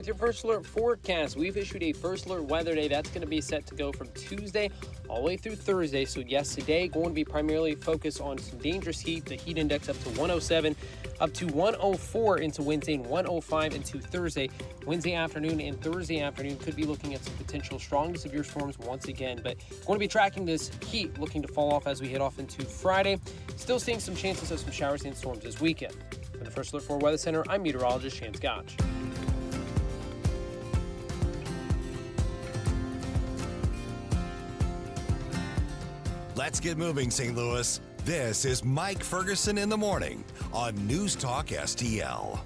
With your first alert forecast, we've issued a first alert weather day. That's going to be set to go from Tuesday all the way through Thursday. So yes, today going to be primarily focused on some dangerous heat. The heat index up to 107, up to 104 into Wednesday and 105 into Thursday. Wednesday afternoon and Thursday afternoon could be looking at some potential strong to severe storms once again. But going to be tracking this heat looking to fall off as we head off into Friday. Still seeing some chances of some showers and storms this weekend. For the First Alert 4 Weather Center, I'm meteorologist Shane Scotch. Let's get moving, St. Louis. This is Mike Ferguson in the morning on NewsTalkSTL.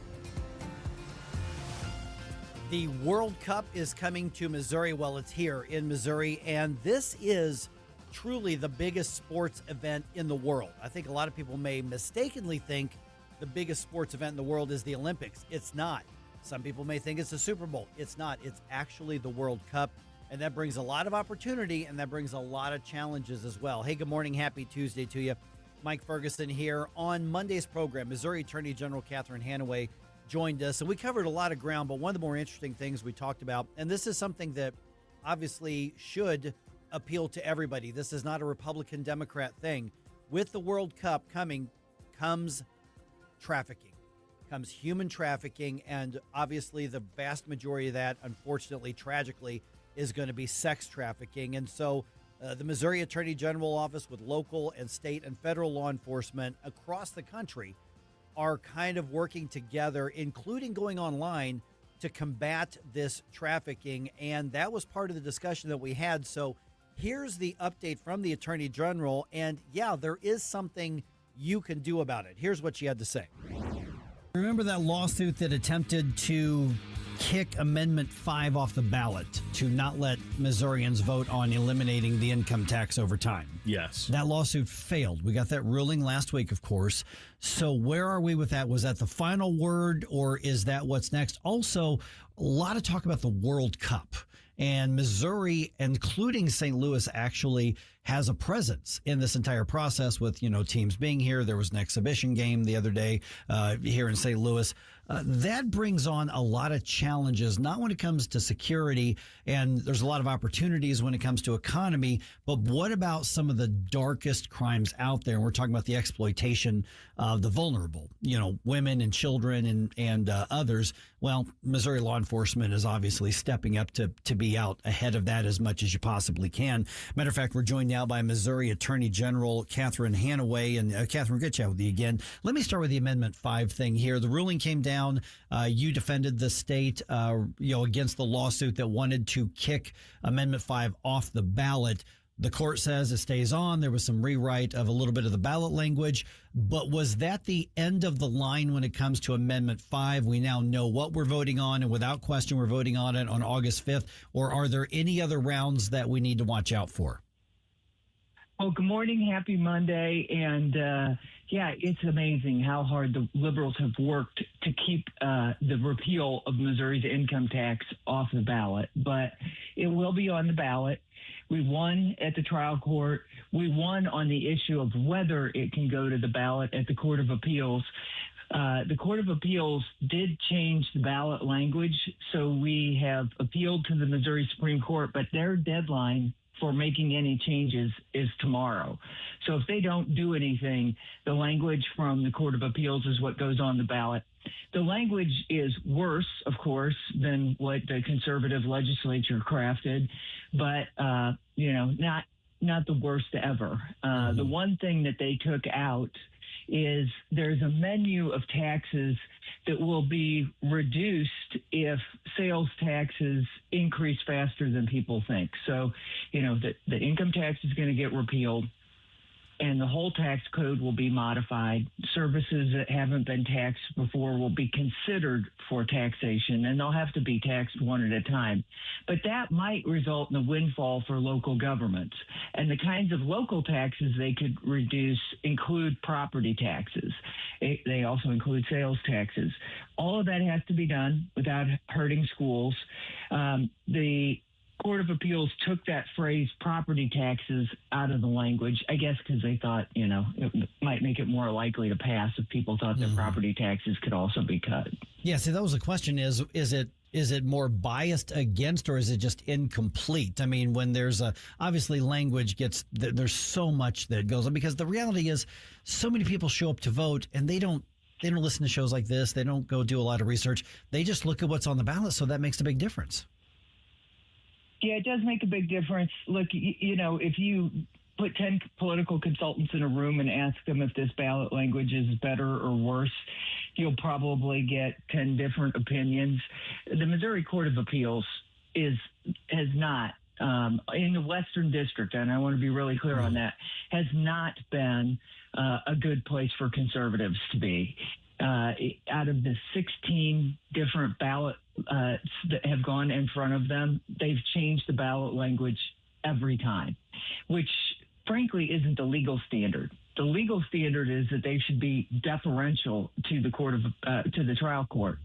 The World Cup is coming to Missouri. Well, it's here in Missouri, and this is truly the biggest sports event in the world. I think a lot of people may mistakenly think the biggest sports event in the world is the Olympics. It's not. Some people may think it's the Super Bowl. It's not. It's actually the World Cup. And that brings a lot of opportunity, and that brings a lot of challenges as well. Hey, good morning. Happy Tuesday to you. Mike Ferguson here. On Monday's program, Missouri Attorney General Catherine Hanaway joined us, and we covered a lot of ground, but one of the more interesting things we talked about, and this is something that obviously should appeal to everybody. This is not a Republican-Democrat thing. With the World Cup coming comes trafficking, comes human trafficking, and obviously the vast majority of that, unfortunately, tragically, is going to be sex trafficking. And so the Missouri Attorney General Office with local and state and federal law enforcement across the country are kind of working together, including going online to combat this trafficking. And that was part of the discussion that we had. So here's the update from the Attorney General. And yeah, there is something you can do about it. Here's what she had to say. Remember that lawsuit that attempted to kick Amendment 5 off the ballot to not let Missourians vote on eliminating the income tax over time? Yes. That lawsuit failed. We got that ruling last week, of course. So where are we with that? Was that the final word, or is that what's next? Also, a lot of talk about the World Cup. And Missouri, including St. Louis, actually has a presence in this entire process with, teams being here. There was an exhibition game the other day here in St. Louis. That brings on a lot of challenges, not when it comes to security, and there's a lot of opportunities when it comes to economy, but what about some of the darkest crimes out there? And we're talking about the exploitation of the vulnerable, women and children and others. Well, Missouri law enforcement is obviously stepping up to be out ahead of that as much as you possibly can. Matter of fact, we're joined now by Missouri Attorney General Catherine Hanaway. And Catherine, good chat with you again. Let me start with the Amendment 5 thing here. The ruling came down. You defended the state, against the lawsuit that wanted to kick Amendment 5 off the ballot. The court says it stays on. There was some rewrite of a little bit of the ballot language. But was that the end of the line when it comes to Amendment 5? We now know what we're voting on, and without question, we're voting on it on August 5th. Or are there any other rounds that we need to watch out for? Well, good morning. Happy Monday. And it's amazing how hard the liberals have worked to keep the repeal of Missouri's income tax off the ballot. But it will be on the ballot. We won at the trial court. We won on the issue of whether it can go to the ballot at the Court of Appeals. The Court of Appeals did change the ballot language, so we have appealed to the Missouri Supreme Court, but their deadline for making any changes is tomorrow. So if they don't do anything, the language from the Court of Appeals is what goes on the ballot. The language is worse, of course, than what the conservative legislature crafted, but, not the worst ever. The one thing that they took out is there's a menu of taxes that will be reduced if sales taxes increase faster than people think. So, the income tax is going to get repealed, and the whole tax code will be modified. Services that haven't been taxed before will be considered for taxation, and they'll have to be taxed one at a time. But that might result in a windfall for local governments. And the kinds of local taxes they could reduce include property taxes. They also include sales taxes. All of that has to be done without hurting schools. The Court of Appeals took that phrase property taxes out of the language, I guess because they thought, it might make it more likely to pass if people thought that property taxes could also be cut. Yeah, see, that was the question is it Is it more biased against, or is it just incomplete? I mean, when there's obviously language there's so much that goes on, because the reality is so many people show up to vote and they don't listen to shows like this. They don't go do a lot of research. They just look at what's on the ballot. So that makes a big difference. Yeah, it does make a big difference. Look, if you put 10 political consultants in a room and ask them if this ballot language is better or worse, you'll probably get 10 different opinions. The Missouri Court of Appeals has not, in the Western District, and I want to be really clear on that, has not been a good place for conservatives to be. Out of the 16 different ballots that have gone in front of them, they've changed the ballot language every time, which frankly isn't the legal standard. The legal standard is that they should be deferential to the to the trial court,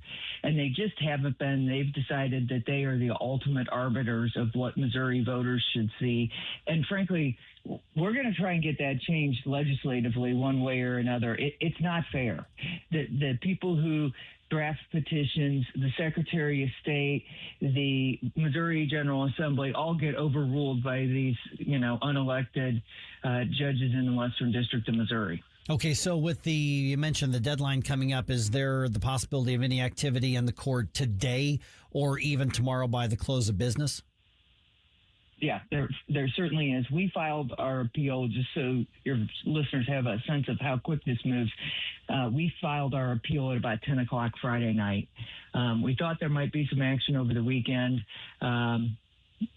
and they just haven't been. They've decided that they are the ultimate arbiters of what Missouri voters should see, and frankly, we're going to try and get that changed legislatively one way or another. It's not fair that the people who draft petitions, the Secretary of State, the Missouri General Assembly all get overruled by these, unelected judges in the Western District of Missouri. Okay, so you mentioned the deadline coming up. Is there the possibility of any activity in the court today or even tomorrow by the close of business? Yeah, there certainly is. We filed our appeal, just so your listeners have a sense of how quick this moves. We filed our appeal at about 10 o'clock Friday night. We thought there might be some action over the weekend.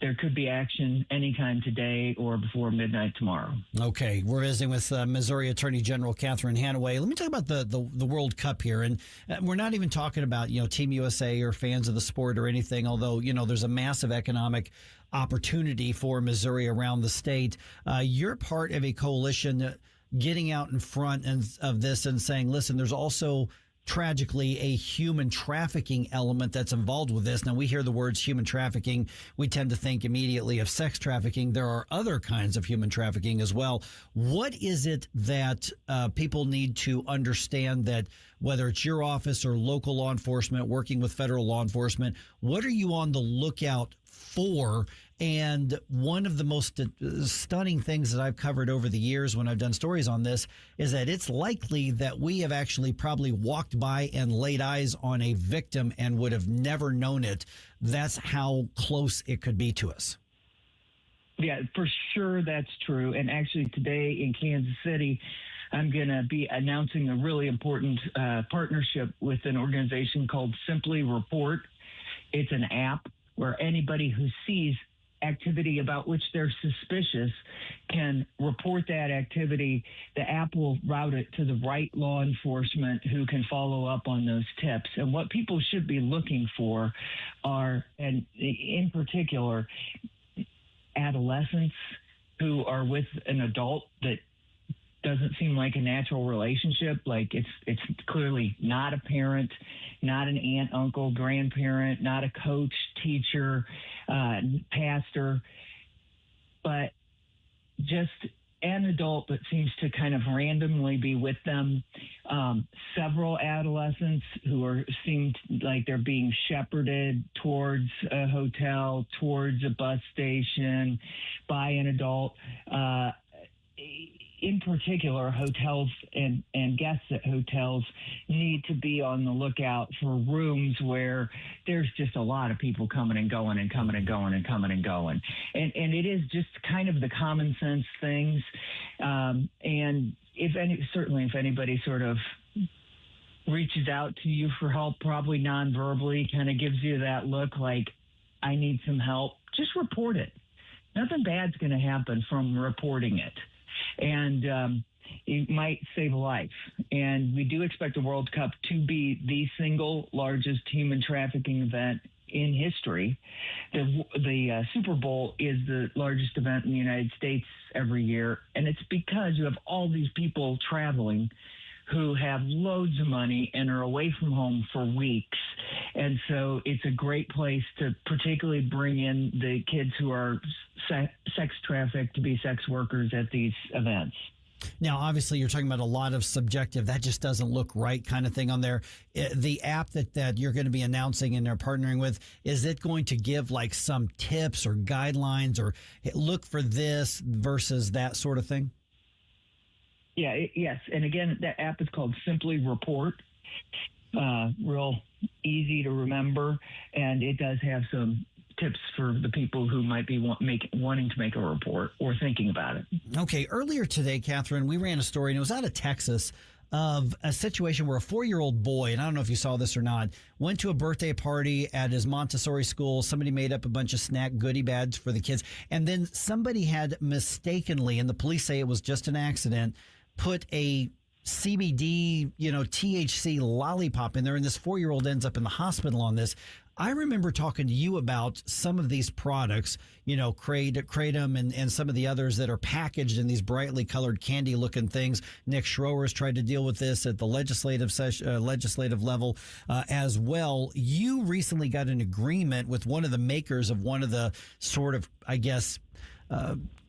There could be action anytime today or before midnight tomorrow. Okay, we're visiting with Missouri Attorney General Catherine Hanaway. Let me talk about the World Cup here, and we're not even talking about Team USA or fans of the sport or anything. Although there's a massive economic opportunity for Missouri around the state. You're part of a coalition getting out in front of this and saying, listen, there's also tragically a human trafficking element that's involved with this. Now, we hear the words human trafficking. We tend to think immediately of sex trafficking. There are other kinds of human trafficking as well. What is it that people need to understand, that whether it's your office or local law enforcement working with federal law enforcement, what are you on the lookout for? And one of the most stunning things that I've covered over the years when I've done stories on this is that it's likely that we have actually probably walked by and laid eyes on a victim and would have never known it. That's how close it could be to us. Yeah, for sure that's true. And actually today in Kansas City, I'm going to be announcing a really important partnership with an organization called Simply Report. It's an app where anybody who sees activity about which they're suspicious can report that activity. The app will route it to the right law enforcement who can follow up on those tips. And what people should be looking for are, and in particular, adolescents who are with an adult that doesn't seem like a natural relationship. Like it's clearly not a parent, not an aunt, uncle, grandparent, not a coach, teacher, pastor, but just an adult that seems to kind of randomly be with them. Several adolescents who seem like they're being shepherded towards a hotel, towards a bus station by an adult. In particular, hotels and guests at hotels need to be on the lookout for rooms where there's just a lot of people coming and going and coming and going and coming and going. And it is just kind of the common sense things. And if anybody sort of reaches out to you for help, probably non-verbally, kind of gives you that look like, I need some help, just report it. Nothing bad's going to happen from reporting it. And it might save a life. And we do expect the World Cup to be the single largest human trafficking event in history. The Super Bowl is the largest event in the United States every year. And it's because you have all these people traveling who have loads of money and are away from home for weeks. And so it's a great place to particularly bring in the kids who are sex trafficked to be sex workers at these events. Now, obviously, you're talking about a lot of subjective, that just doesn't look right kind of thing on there. The app that you're going to be announcing and are partnering with, is it going to give like some tips or guidelines or look for this versus that sort of thing? Yeah, yes. And again, that app is called Simply Report. Real easy to remember. And it does have some tips for the people who might be wanting to make a report or thinking about it. Okay. Earlier today, Catherine, we ran a story, and it was out of Texas, of a situation where a 4-year-old boy, and I don't know if you saw this or not, went to a birthday party at his Montessori school. Somebody made up a bunch of snack goodie bags for the kids. And then somebody had mistakenly, and the police say it was just an accident, put a CBD, THC lollipop in there, and this 4-year-old ends up in the hospital on this. I remember talking to you about some of these products, Kratom and some of the others that are packaged in these brightly colored candy looking things. Nick Schroer has tried to deal with this at the legislative level as well. You recently got an agreement with one of the makers of one of the sort of, I guess,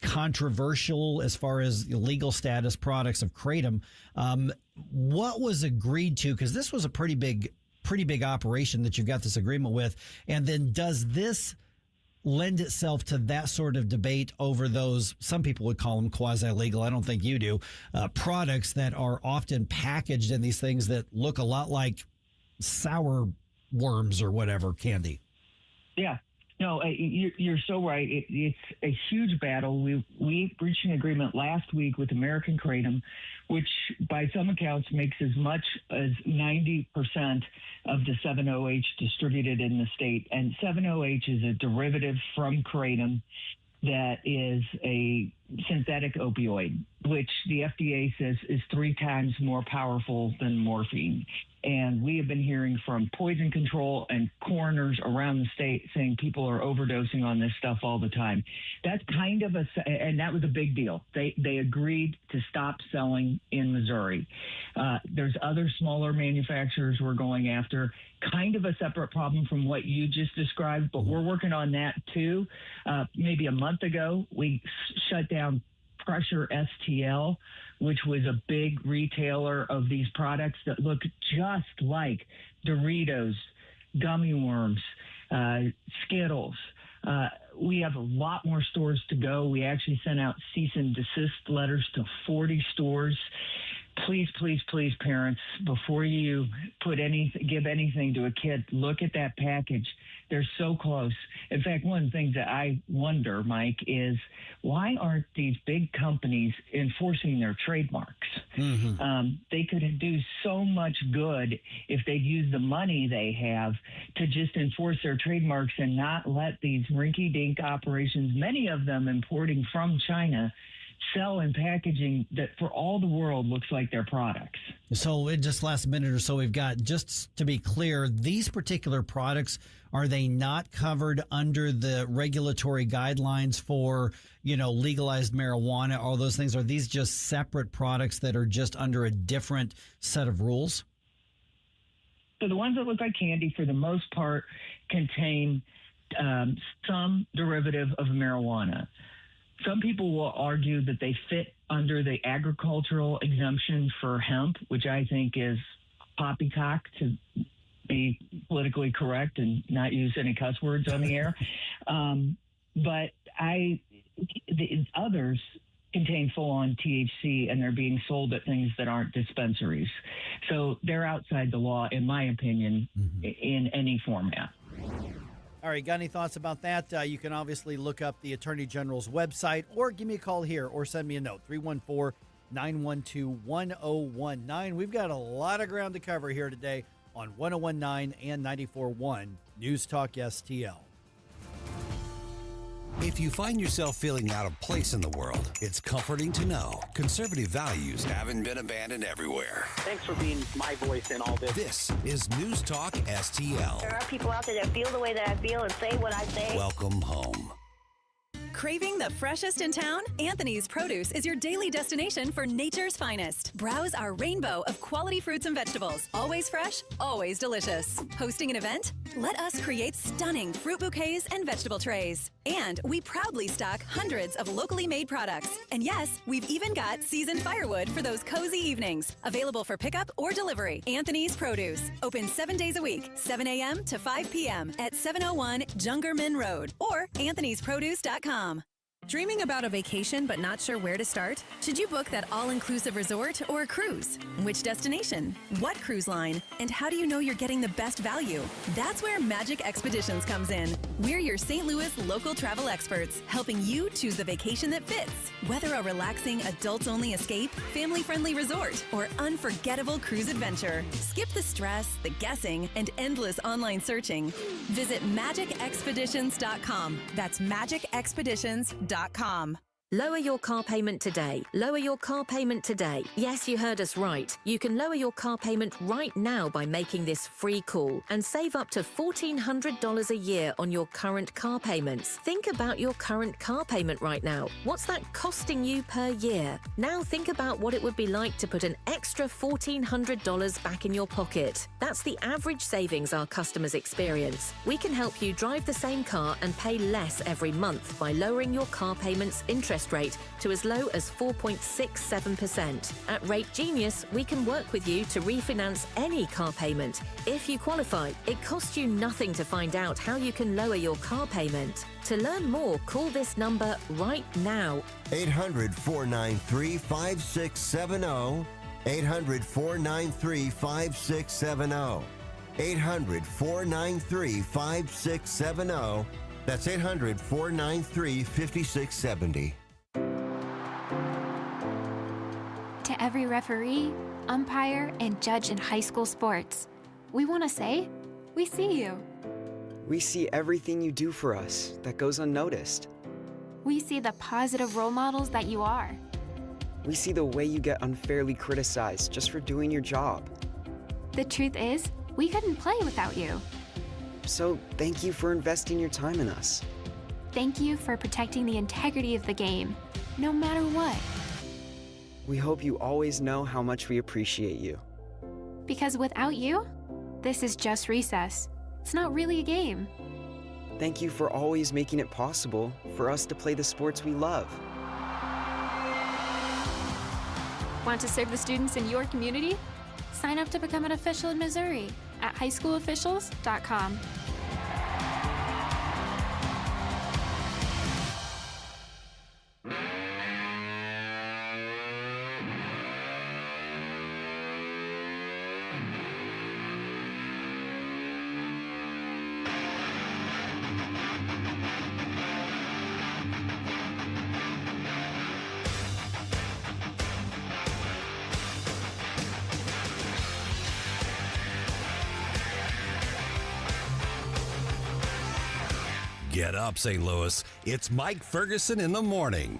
controversial as far as legal status products of Kratom. What was agreed to? Because this was a pretty big operation that you've got this agreement with. And then does this lend itself to that sort of debate over those, some people would call them quasi-legal, I don't think you do, products that are often packaged in these things that look a lot like sour worms or whatever candy? Yeah. No, you're so right. It's a huge battle. We reached an agreement last week with American Kratom, which by some accounts makes as much as 90% of the 7-OH distributed in the state. And 7-OH is a derivative from Kratom that is a synthetic opioid, which the FDA says is 3 times more powerful than morphine. And we have been hearing from poison control and coroners around the state saying people are overdosing on this stuff all the time. That's kind of and that was a big deal. They agreed to stop selling in Missouri. There's other smaller manufacturers we're going after, kind of a separate problem from what you just described, but we're working on that too. Maybe a month ago, we shut down Pressure STL, which was a big retailer of these products that look just like Doritos, gummy worms, Skittles. We have a lot more stores to go. We actually sent out cease and desist letters to 40 stores. Please, please, please, parents, before you give anything to a kid, look at that package. They're so close. In fact, one of the things that I wonder, Mike, is why aren't these big companies enforcing their trademarks? Mm-hmm. They could do so much good if they'd use the money they have to just enforce their trademarks and not let these rinky-dink operations, many of them importing from China, sell in packaging that for all the world looks like their products. So in just last minute or so, we've got, just to be clear, these particular products, are they not covered under the regulatory guidelines for, legalized marijuana, all those things? Are these just separate products that are just under a different set of rules? So the ones that look like candy, for the most part, contain some derivative of marijuana. Some people will argue that they fit under the agricultural exemption for hemp, which I think is poppycock, to be politically correct and not use any cuss words on the air. But the others contain full-on THC, and they're being sold at things that aren't dispensaries. So they're outside the law, in my opinion, in any format. All right, got any thoughts about that? You can obviously look up the Attorney General's website or give me a call here or send me a note, 314-912-1019. We've got a lot of ground to cover here today on 101.9 and 94.1 News Talk STL. If you find yourself feeling out of place in the world, it's comforting to know conservative values haven't been abandoned everywhere. Thanks for being my voice in all this. This is News Talk STL. There are people out there that feel the way that I feel and say what I say. Welcome home. Craving the freshest in town? Anthony's Produce is your daily destination for nature's finest. Browse our rainbow of quality fruits and vegetables. Always fresh, always delicious. Hosting an event? Let us create stunning fruit bouquets and vegetable trays. And we proudly stock hundreds of locally made products. And yes, we've even got seasoned firewood for those cozy evenings. Available for pickup or delivery. Anthony's Produce. Open 7 days a week, 7 a.m. to 5 p.m. at 701 Jungerman Road or anthonysproduce.com. Dreaming about a vacation but not sure where to start? Should you book that all-inclusive resort or a cruise? Which destination? What cruise line? And how do you know you're getting the best value? That's where Magic Expeditions comes in. We're your St. Louis local travel experts, helping you choose the vacation that fits. Whether a relaxing adults-only escape, family-friendly resort, or unforgettable cruise adventure, skip the stress, the guessing, and endless online searching. Visit magicexpeditions.com. That's magicexpeditions.com. Lower your car payment today. Lower your car payment today. Yes, you heard us right. You can lower your car payment right now by making this free call and save up to $1,400 a year on your current car payments. Think about your current car payment right now. What's that costing you per year? Now think about what it would be like to put an extra $1,400 back in your pocket. That's the average savings our customers experience. We can help you drive the same car and pay less every month by lowering your car payment's interest rate to as low as 4.67%. At Rate Genius, we can work with you to refinance any car payment. If you qualify, it costs you nothing to find out how you can lower your car payment. To learn more, call this number right now. 800-493-5670. 800-493-5670. 800-493-5670. That's 800-493-5670. To every referee, umpire, and judge in high school sports, we want to say, we see you. We see everything you do for us that goes unnoticed. We see the positive role models that you are. We see the way you get unfairly criticized just for doing your job. The truth is, we couldn't play without you. So thank you for investing your time in us. Thank you for protecting the integrity of the game, no matter what. We hope you always know how much we appreciate you. Because without you, this is just recess. It's not really a game. Thank you for always making it possible for us to play the sports we love. Want to serve the students in your community? Sign up to become an official in Missouri at highschoolofficials.com. Get up, St. Louis. It's Mike Ferguson in the morning.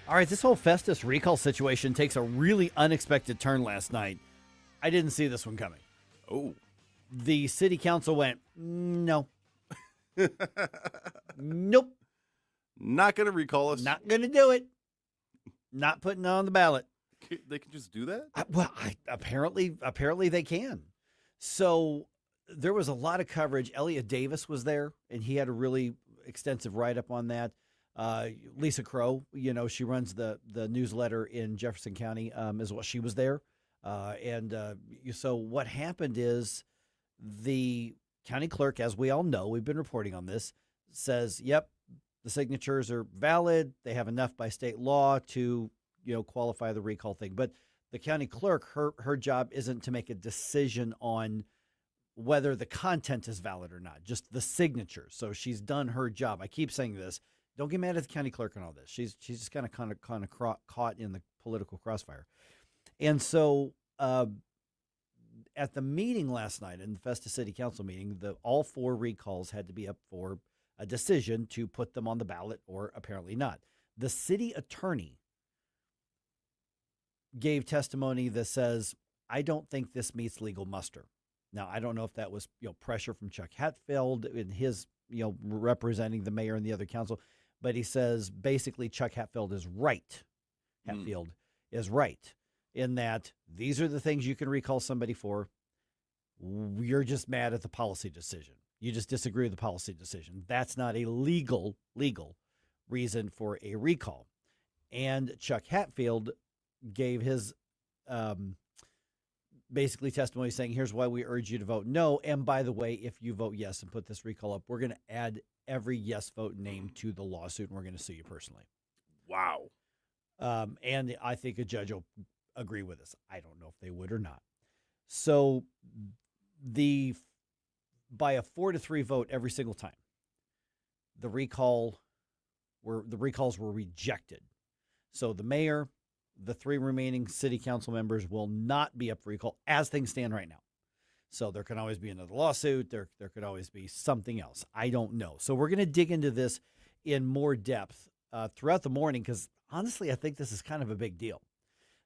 All right, this whole Festus recall situation takes a really unexpected turn last night. I didn't see this one coming. Oh. The city council went, no. Nope. Not going to recall us. Not going to do it. Not putting it on the ballot. They can just do that? Apparently they can. So there was a lot of coverage. Elliot Davis was there, and he had a really extensive write-up on that. Lisa Crow, she runs the newsletter in Jefferson County, as well. She was there. So what happened is the county clerk, as we all know, we've been reporting on this, says, yep, the signatures are valid. They have enough by state law to, qualify the recall thing. But the county clerk, her job isn't to make a decision on whether the content is valid or not, just the signatures. So she's done her job. I keep saying this. Don't get mad at the county clerk on all this. She's just kind of caught in the political crossfire. And so at the meeting last night, in the Festus City Council meeting, all 4 recalls had to be up for a decision to put them on the ballot or apparently not. The city attorney gave testimony that says, I don't think this meets legal muster. Now, I don't know if that was, pressure from Chuck Hatfield in his, representing the mayor and the other council, but he says basically Chuck Hatfield is right. Hatfield is right in that these are the things you can recall somebody for. You're just mad at the policy decision. You just disagree with the policy decision. That's not a legal reason for a recall. And Chuck Hatfield gave his basically testimony saying, here's why we urge you to vote no. And by the way, if you vote yes and put this recall up, we're going to add every yes vote name to the lawsuit, and we're going to sue you personally. Wow. And I think a judge will agree with us. I don't know if they would or not. So by a 4-3 vote every single time, the recalls were rejected. So the mayor, the 3 remaining city council members will not be up for recall as things stand right now. So there can always be another lawsuit. There could always be something else. I don't know. So we're going to dig into this in more depth throughout the morning because honestly, I think this is kind of a big deal.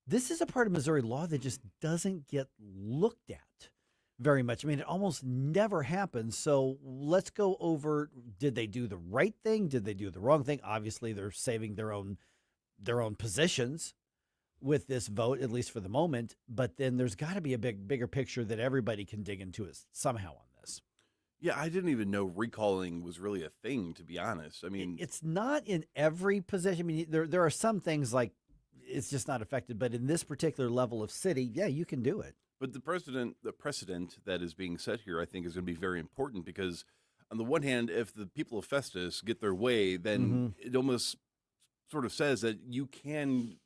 This is a part of Missouri law that just doesn't get looked at very much. I mean, it almost never happens. So let's go over, did they do the right thing? Did they do the wrong thing? Obviously, they're saving their own positions with this vote, at least for the moment. But then there's got to be a bigger picture that everybody can dig into it somehow on this. Yeah, I didn't even know recalling was really a thing, to be honest. I mean, it's not in every position. I mean, there are some things like it's just not affected, but in this particular level of city, yeah, you can do it. But the precedent that is being set here, I think, is going to be very important because, on the one hand, if the people of Festus get their way, then it almost sort of says that you can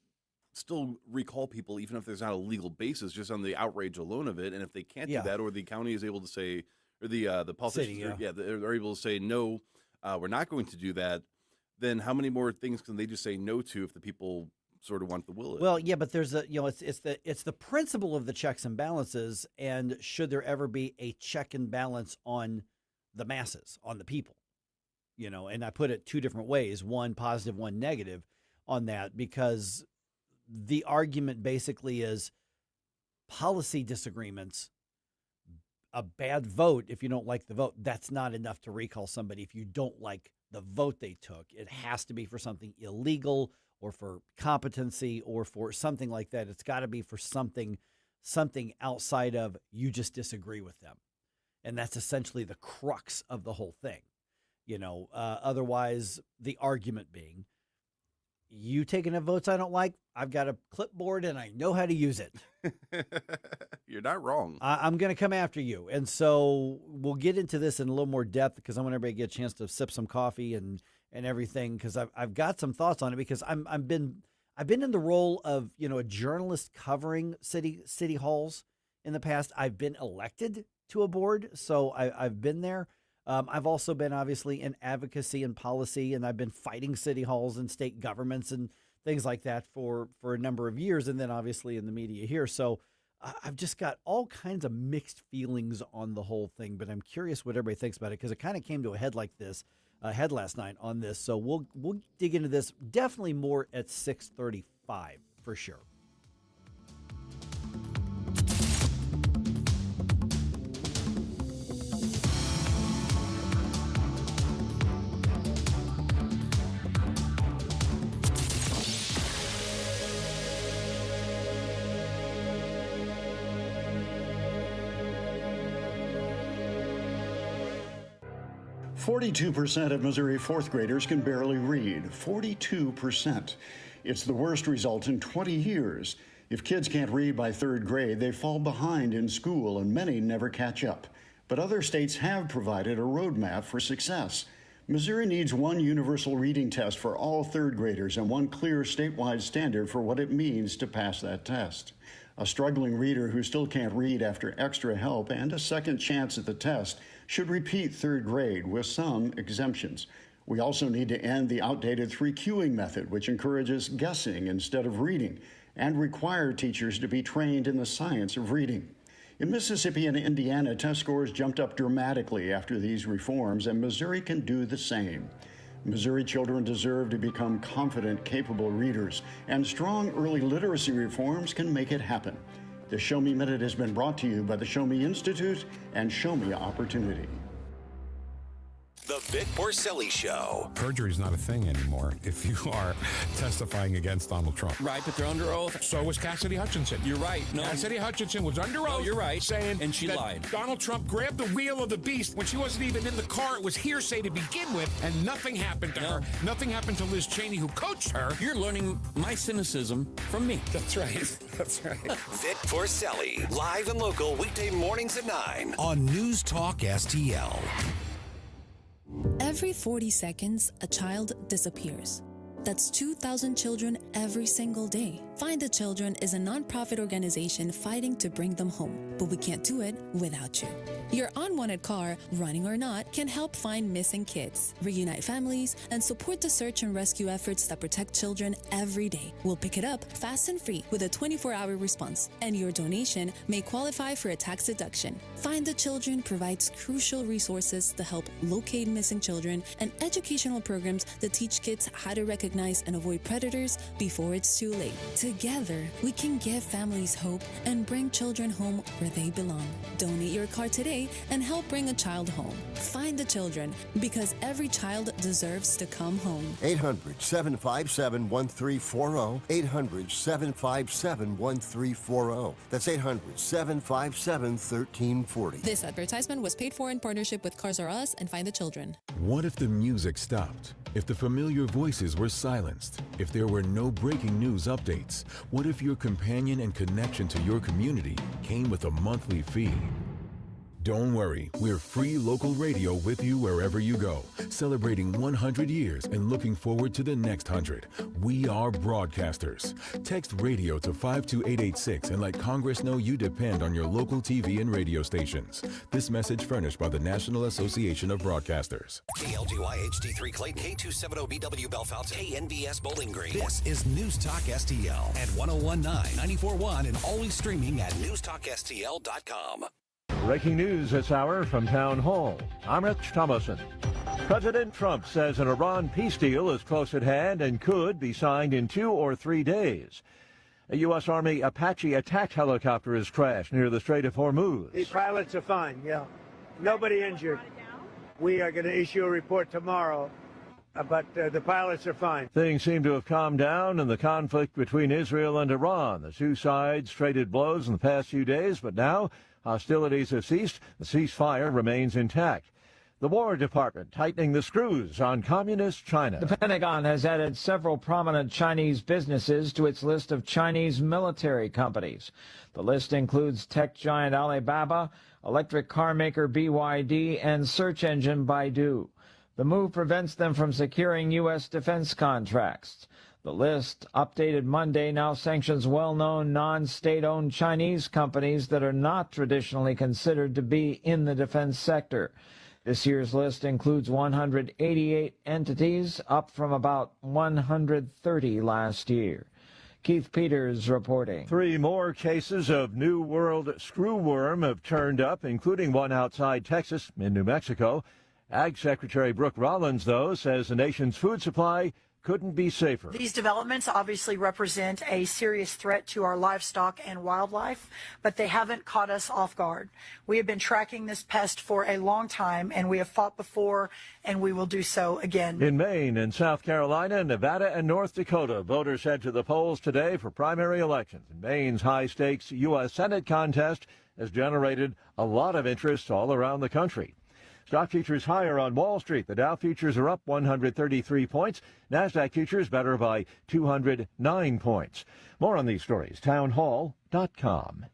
still recall people even if there's not a legal basis, just on the outrage alone of it. And if they can't do that, or the county is able to say, or the politicians, they're able to say no, we're not going to do that. Then how many more things can they just say no to if the people sort of want the will? Well, yeah, but there's it's the principle of the checks and balances, and should there ever be a check and balance on the masses, on the people, and I put it 2 different ways, one positive, one negative on that, because the argument basically is policy disagreements, a bad vote, if you don't like the vote, that's not enough to recall somebody if you don't like the vote they took. It has to be for something illegal or for competency or for something like that. It's got to be for something outside of you just disagree with them. And that's essentially the crux of the whole thing. Otherwise, the argument being, you taking the votes I don't like, I've got a clipboard and I know how to use it. You're not wrong. I'm going to come after you. And so we'll get into this in a little more depth because I want everybody to get a chance to sip some coffee and everything, because I've got some thoughts on it, because I've been in the role of, a journalist covering city halls in the past. I've been elected to a board, so I've been there. I've also been obviously in advocacy and policy, and I've been fighting city halls and state governments and things like that for a number of years, and then obviously in the media here. So I've just got all kinds of mixed feelings on the whole thing, but I'm curious what everybody thinks about it, because it kind of came to a head like this, last night on this. So we'll dig into this definitely more at 6:35 for sure. 42% of Missouri fourth graders can barely read. 42%. It's the worst result in 20 years. If kids can't read by third grade, they fall behind in school, and many never catch up. But other states have provided a roadmap for success. Missouri needs one universal reading test for all third graders and one clear statewide standard for what it means to pass that test. A struggling reader who still can't read after extra help and a second chance at the test should repeat third grade with some exemptions. We also need to end the outdated 3Qing method, which encourages guessing instead of reading, and require teachers to be trained in the science of reading. In Mississippi and Indiana, test scores jumped up dramatically after these reforms, and Missouri can do the same. Missouri children deserve to become confident, capable readers, and strong early literacy reforms can make it happen. The Show Me Minute has been brought to you by the Show Me Institute and Show Me Opportunity. The The Vic Porcelli Show. Perjury is not a thing anymore if you are testifying against Donald Trump. Right, but they're under oath. So was Cassidy Hutchinson. You're right. No. Cassidy Hutchinson was under oath. No, you're right. Saying and she that lied. Donald Trump grabbed the wheel of the beast when she wasn't even in the car. It was hearsay to begin with, and nothing happened to her. Nothing happened to Liz Cheney, who coached her. You're learning my cynicism from me. That's right. That's right. Vic Porcelli, live and local, weekday mornings at 9 on News Talk STL. Every 40 seconds, a child disappears. That's 2,000 children every single day. Find the Children is a nonprofit organization fighting to bring them home, but we can't do it without you. Your unwanted car, running or not, can help find missing kids, reunite families, and support the search and rescue efforts that protect children every day. We'll pick it up fast and free with a 24-hour response, and your donation may qualify for a tax deduction. Find the Children provides crucial resources to help locate missing children and educational programs that teach kids how to recognize and avoid predators before it's too late. Together, we can give families hope and bring children home where they belong. Donate your car today and help bring a child home. Find the Children, because every child deserves to come home. 800-757-1340. 800-757-1340. That's 800-757-1340. This advertisement was paid for in partnership with Cars R Us and Find the Children. What if the music stopped? If the familiar voices were silenced? If there were no breaking news updates? What if your companion and connection to your community came with a monthly fee? Don't worry, we're free local radio with you wherever you go, celebrating 100 years and looking forward to the next 100. We are broadcasters. Text radio to 52886 and let Congress know you depend on your local TV and radio stations. This message furnished by the National Association of Broadcasters. KLGY HD3 Clayton, K270BW Belfast, KNBS Bowling Green. This is News Talk STL at 1019, 94.1, and always streaming at NewsTalkSTL.com. Breaking news this hour from Town Hall. I'm Rich Thomason. President Trump says an Iran peace deal is close at hand and could be signed in 2 or 3 days. A U.S. Army Apache attack helicopter has crashed near the Strait of Hormuz. The pilots are fine, yeah. Nobody injured. We are going to issue a report tomorrow, but the pilots are fine. Things seem to have calmed down in the conflict between Israel and Iran. The two sides traded blows in the past few days, but now hostilities have ceased. The ceasefire remains intact. The War Department tightening the screws on communist China. The Pentagon has added several prominent Chinese businesses to its list of Chinese military companies. The list includes tech giant Alibaba, electric car maker BYD, and search engine Baidu. The move prevents them from securing U.S. defense contracts. The list, updated Monday, now sanctions well-known non-state-owned Chinese companies that are not traditionally considered to be in the defense sector. This year's list includes 188 entities, up from about 130 last year. Keith Peters reporting. 3 more cases of New World screwworm have turned up, including one outside Texas in New Mexico. Ag Secretary Brooke Rollins, though, says the nation's food supply couldn't be safer. These developments obviously represent a serious threat to our livestock and wildlife, but they haven't caught us off guard. We have been tracking this pest for a long time, and we have fought before, and we will do so again. In Maine and South Carolina, Nevada, and North Dakota, voters head to the polls today for primary elections. Maine's high-stakes U.S. Senate contest has generated a lot of interest all around the country. Stock futures higher on Wall Street. The Dow futures are up 133 points. NASDAQ futures better by 209 points. More on these stories, townhall.com.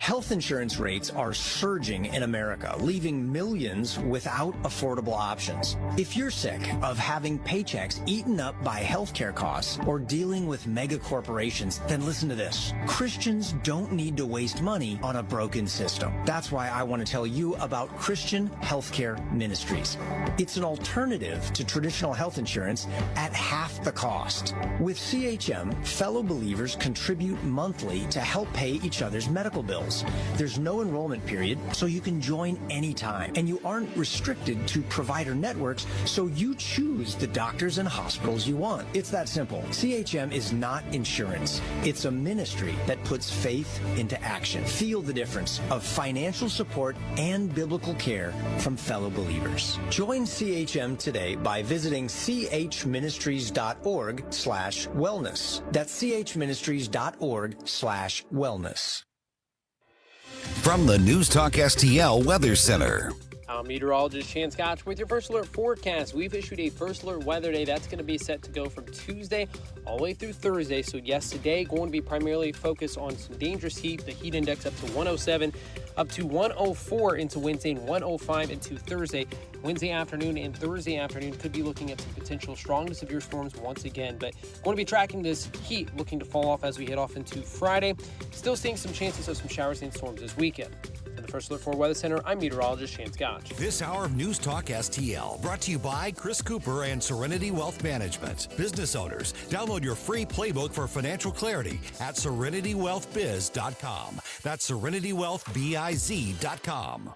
Health insurance rates are surging in America, leaving millions without affordable options. If you're sick of having paychecks eaten up by healthcare costs or dealing with mega corporations, then listen to this. Christians don't need to waste money on a broken system. That's why I want to tell you about Christian Healthcare Ministries. It's an alternative to traditional health insurance at half the cost. With CHM, fellow believers contribute monthly to help pay each other's medical bills. elections. There's no enrollment period, so you can join anytime. And you aren't restricted to provider networks, so you choose the doctors and hospitals you want. It's that simple. CHM is not insurance. It's a ministry that puts faith into action. Feel the difference of financial support and biblical care from fellow believers. Join CHM today by visiting chministries.org/wellness. That's chministries.org/wellness. From the News Talk STL Weather Center. I'm meteorologist Chan Scotch with your first alert forecast. We've issued a first alert weather day. That's going to be set to go from Tuesday all the way through Thursday. So yes, today going to be primarily focused on some dangerous heat. The heat index up to 107, up to 104 into Wednesday and 105 into Thursday. Wednesday afternoon and Thursday afternoon could be looking at some potential strong to severe storms once again. But going to be tracking this heat looking to fall off as we head off into Friday. Still seeing some chances of some showers and storms this weekend. In the First Alert 4 Weather Center, I'm meteorologist Chan Scotch. This hour of News Talk STL brought to you by Chris Cooper and Serenity Wealth Management. Business owners, download your free playbook for financial clarity at SerenityWealthBiz.com. That's SerenityWealthBiz.com.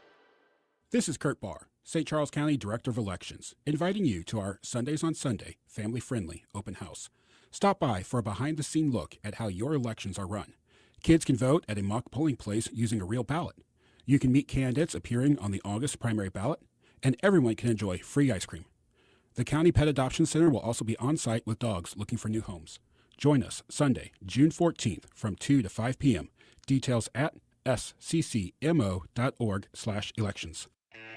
This is Kirk Barr, St. Charles County Director of Elections, inviting you to our Sundays on Sunday family-friendly open house. Stop by for a behind-the-scene look at how your elections are run. Kids can vote at a mock polling place using a real ballot. You can meet candidates appearing on the August primary ballot, and everyone can enjoy free ice cream. The County Pet Adoption Center will also be on site with dogs looking for new homes. Join us Sunday, June 14th from 2 to 5 p.m. Details at sccmo.org/elections.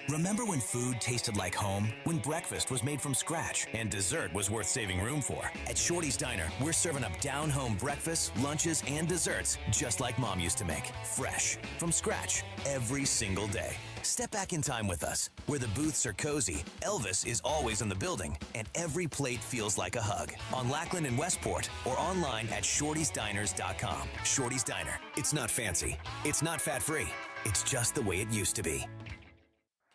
Remember when food tasted like home? When breakfast was made from scratch and dessert was worth saving room for? At Shorty's Diner, we're serving up down-home breakfasts, lunches, and desserts just like Mom used to make. Fresh, from scratch, every single day. Step back in time with us, where the booths are cozy, Elvis is always in the building, and every plate feels like a hug. On Lackland and Westport, or online at shortysdiners.com. Shorty's Diner. It's not fancy. It's not fat-free. It's just the way it used to be.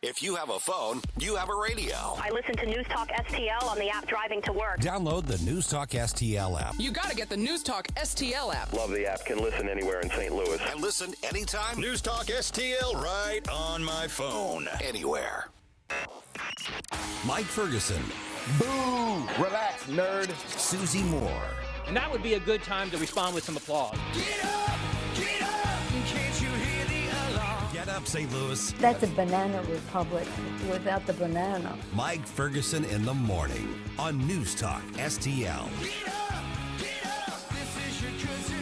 If you have a phone, you have a radio. I listen to News Talk STL on the app driving to work. Download the News Talk STL app. You got to get the News Talk STL app. Love the app. Can listen anywhere in St. Louis. And listen anytime. News Talk STL right on my phone. Anywhere. Mike Ferguson. Boo! Relax, nerd. Susie Moore. And that would be a good time to respond with some applause. Get up! Get up! Can't you hear the alarm? Get up, St. Louis. That's a banana republic without the banana. Mike Ferguson in the morning on News Talk STL. Get up! Get up! This is your cousin.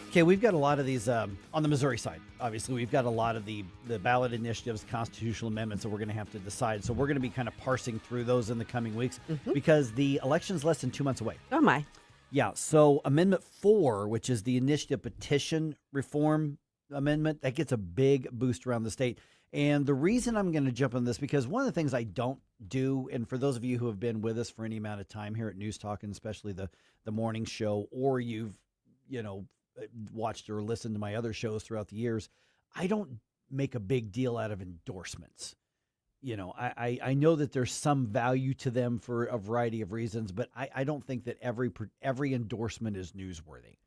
Okay, we've got a lot of these on the Missouri side. Obviously, we've got a lot of the ballot initiatives, constitutional amendments that we're going to have to decide. So we're going to be kind of parsing through those in the coming weeks because the election's less than 2 months away. Oh, my. Yeah, so Amendment 4, which is the initiative petition reform amendment, that gets a big boost around the state. And the reason I'm going to jump on this, because one of the things I don't do, and for those of you who have been with us for any amount of time here at News Talk, and especially the morning show, or you've, watched or listened to my other shows throughout the years, I don't make a big deal out of endorsements. I know that there's some value to them for a variety of reasons, but I don't think that every endorsement is newsworthy.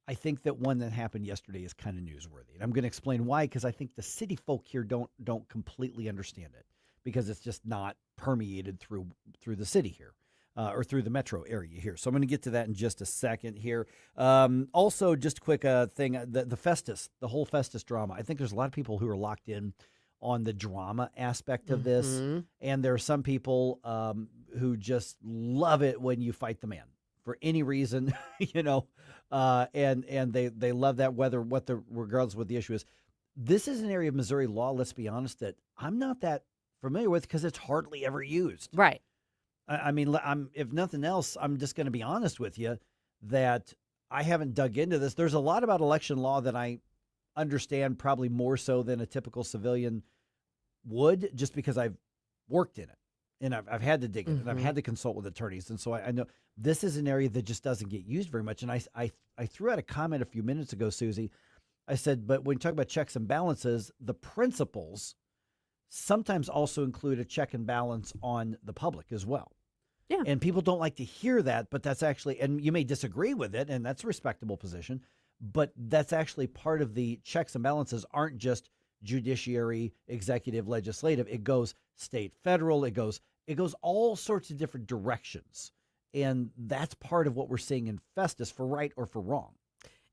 I think that one that happened yesterday is kind of newsworthy. And I'm going to explain why, because I think the city folk here don't completely understand it, because it's just not permeated through the city here. Or through the metro area here. So I'm going to get to that in just a second here. Also, just a quick thing, the Festus, the whole Festus drama. I think there's a lot of people who are locked in on the drama aspect of this. And there are some people who just love it when you fight the man for any reason, and they love that regardless of what the issue is. This is an area of Missouri law, let's be honest, that I'm not that familiar with because it's hardly ever used. Right. I mean, if nothing else, I'm just going to be honest with you that I haven't dug into this. There's a lot about election law that I understand probably more so than a typical civilian would, just because I've worked in it and I've had to dig in it and I've had to consult with attorneys. And so I know this is an area that just doesn't get used very much. And I threw out a comment a few minutes ago, Susie. I said, but when you talk about checks and balances, the principles sometimes also include a check and balance on the public as well. Yeah. And people don't like to hear that, but that's actually, and you may disagree with it, and that's a respectable position, but that's actually part of the checks and balances aren't just judiciary, executive, legislative. It goes state, federal. It goes all sorts of different directions. And that's part of what we're seeing in Festus, for right or for wrong.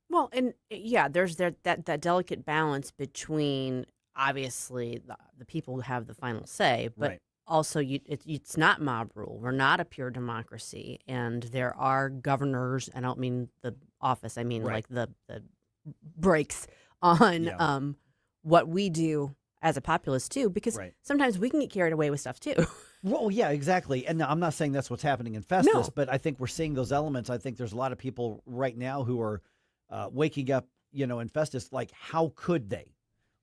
Well, and yeah, there's that delicate balance between obviously the people who have the final say, but Right. also it's not mob rule. We're not a pure democracy, and there are governors. I don't mean the office. I mean Right. like the brakes on Yeah. what we do as a populace too, because Right. sometimes we can get carried away with stuff too. Well, yeah, exactly. And I'm not saying that's what's happening in Festus, No. but I think we're seeing those elements. I think there's a lot of people right now who are waking up, in Festus, like, how could they?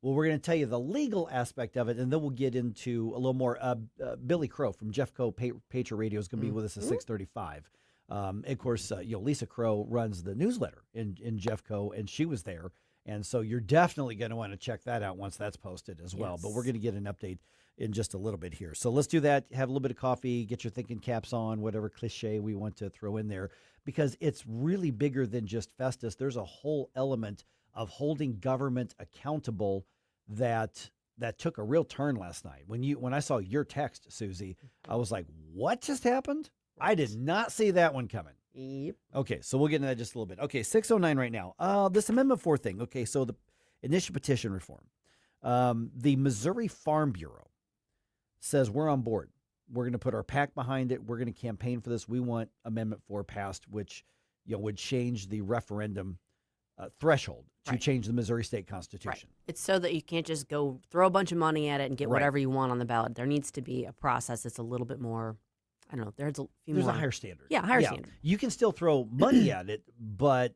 Well, we're going to tell you the legal aspect of it, and then we'll get into a little more. Billy Crow from Jeffco Patriot Radio is going to be with us at 6:35. Of course, Lisa Crow runs the newsletter in Jeffco, and she was there. And so you're definitely going to want to check that out once that's posted as well. But we're going to get an update in just a little bit here. So let's do that. Have a little bit of coffee, get your thinking caps on, whatever cliche we want to throw in there, because it's really bigger than just Festus. There's a whole element of holding government accountable that took a real turn last night. When I saw your text, Susie, I was like, what just happened? I did not see that one coming. Yep. Okay, so we'll get into that just a little bit. Okay, 609 right now. This Amendment 4 thing. Okay, so the initial petition reform. The Missouri Farm Bureau says we're on board. We're going to put our PAC behind it. We're going to campaign for this. We want Amendment 4 passed, which would change the referendum threshold to change the Missouri state constitution. Right. It's so that you can't just go throw a bunch of money at it and get Right. whatever you want on the ballot. There needs to be a process that's a little bit more, I don't know, there's a higher standard. Yeah, higher standard. You can still throw money at it, but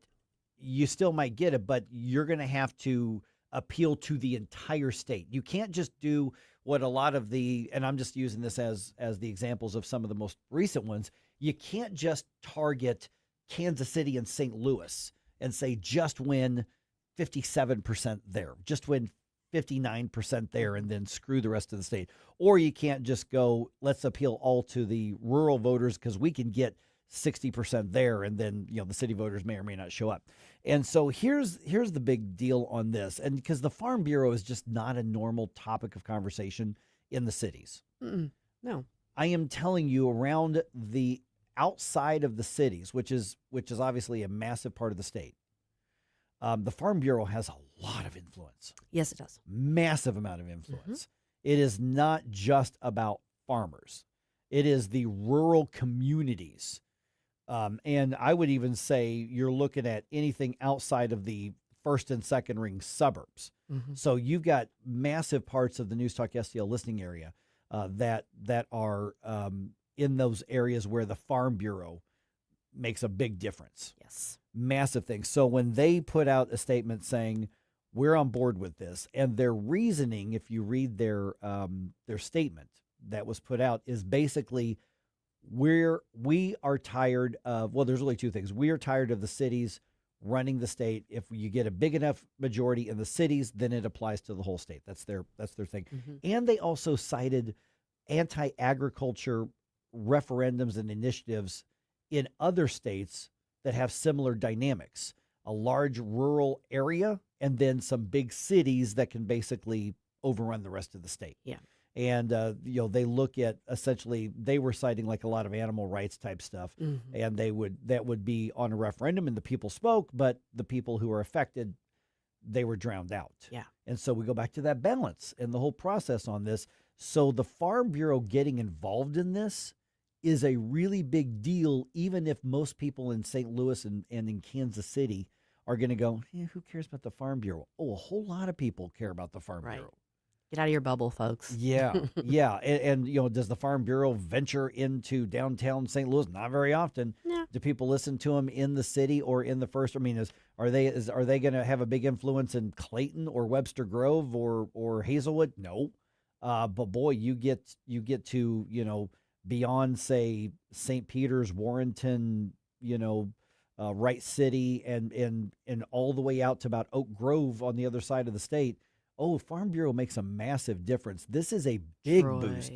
you still might get it, but you're going to have to appeal to the entire state. You can't just do what a lot of and I'm just using this as the examples of some of the most recent ones, you can't just target Kansas City and St. Louis and say just win 57% there, just win 59% there, and then screw the rest of the state. Or you can't just go, let's appeal all to the rural voters because we can get 60% there, and then the city voters may or may not show up. And so here's the big deal on this, and because the Farm Bureau is just not a normal topic of conversation in the cities. No. I am telling you, around the outside of the cities, which is obviously a massive part of the state, the Farm Bureau has a lot of influence. Yes, it does. Massive amount of influence. It is not just about farmers. It is the rural communities. And I would even say you're looking at anything outside of the first and second ring suburbs. So you've got massive parts of the News Talk STL listening area that are in those areas where the Farm Bureau makes a big difference. Yes. Massive thing. So when they put out a statement saying we're on board with this, and their reasoning, if you read their statement that was put out, is basically we are tired of, well, there's really two things. We are tired of the cities running the state. If you get a big enough majority in the cities, then it applies to the whole state. That's their thing. And they also cited anti-agriculture referendums and initiatives in other states that have similar dynamics. A large rural area and then some big cities that can basically overrun the rest of the state. Yeah. And, they look at, essentially, they were citing like a lot of animal rights type stuff, and that would be on a referendum, and the people spoke, but the people who were affected, they were drowned out. Yeah. And so we go back to that balance and the whole process on this. So the Farm Bureau getting involved in this is a really big deal, even if most people in St. Louis and in Kansas City are going to go, who cares about the Farm Bureau? Oh, a whole lot of people care about the Farm Bureau. Get out of your bubble, folks. Yeah, yeah. And does the Farm Bureau venture into downtown St. Louis? Not very often. Yeah. Do people listen to them in the city or in the first? I mean, are they going to have a big influence in Clayton or Webster Grove or Hazelwood? No. But boy, you get to beyond, say, St. Peter's, Warrenton, Wright City, and all the way out to about Oak Grove on the other side of the state. Oh, Farm Bureau makes a massive difference. This is a big boost.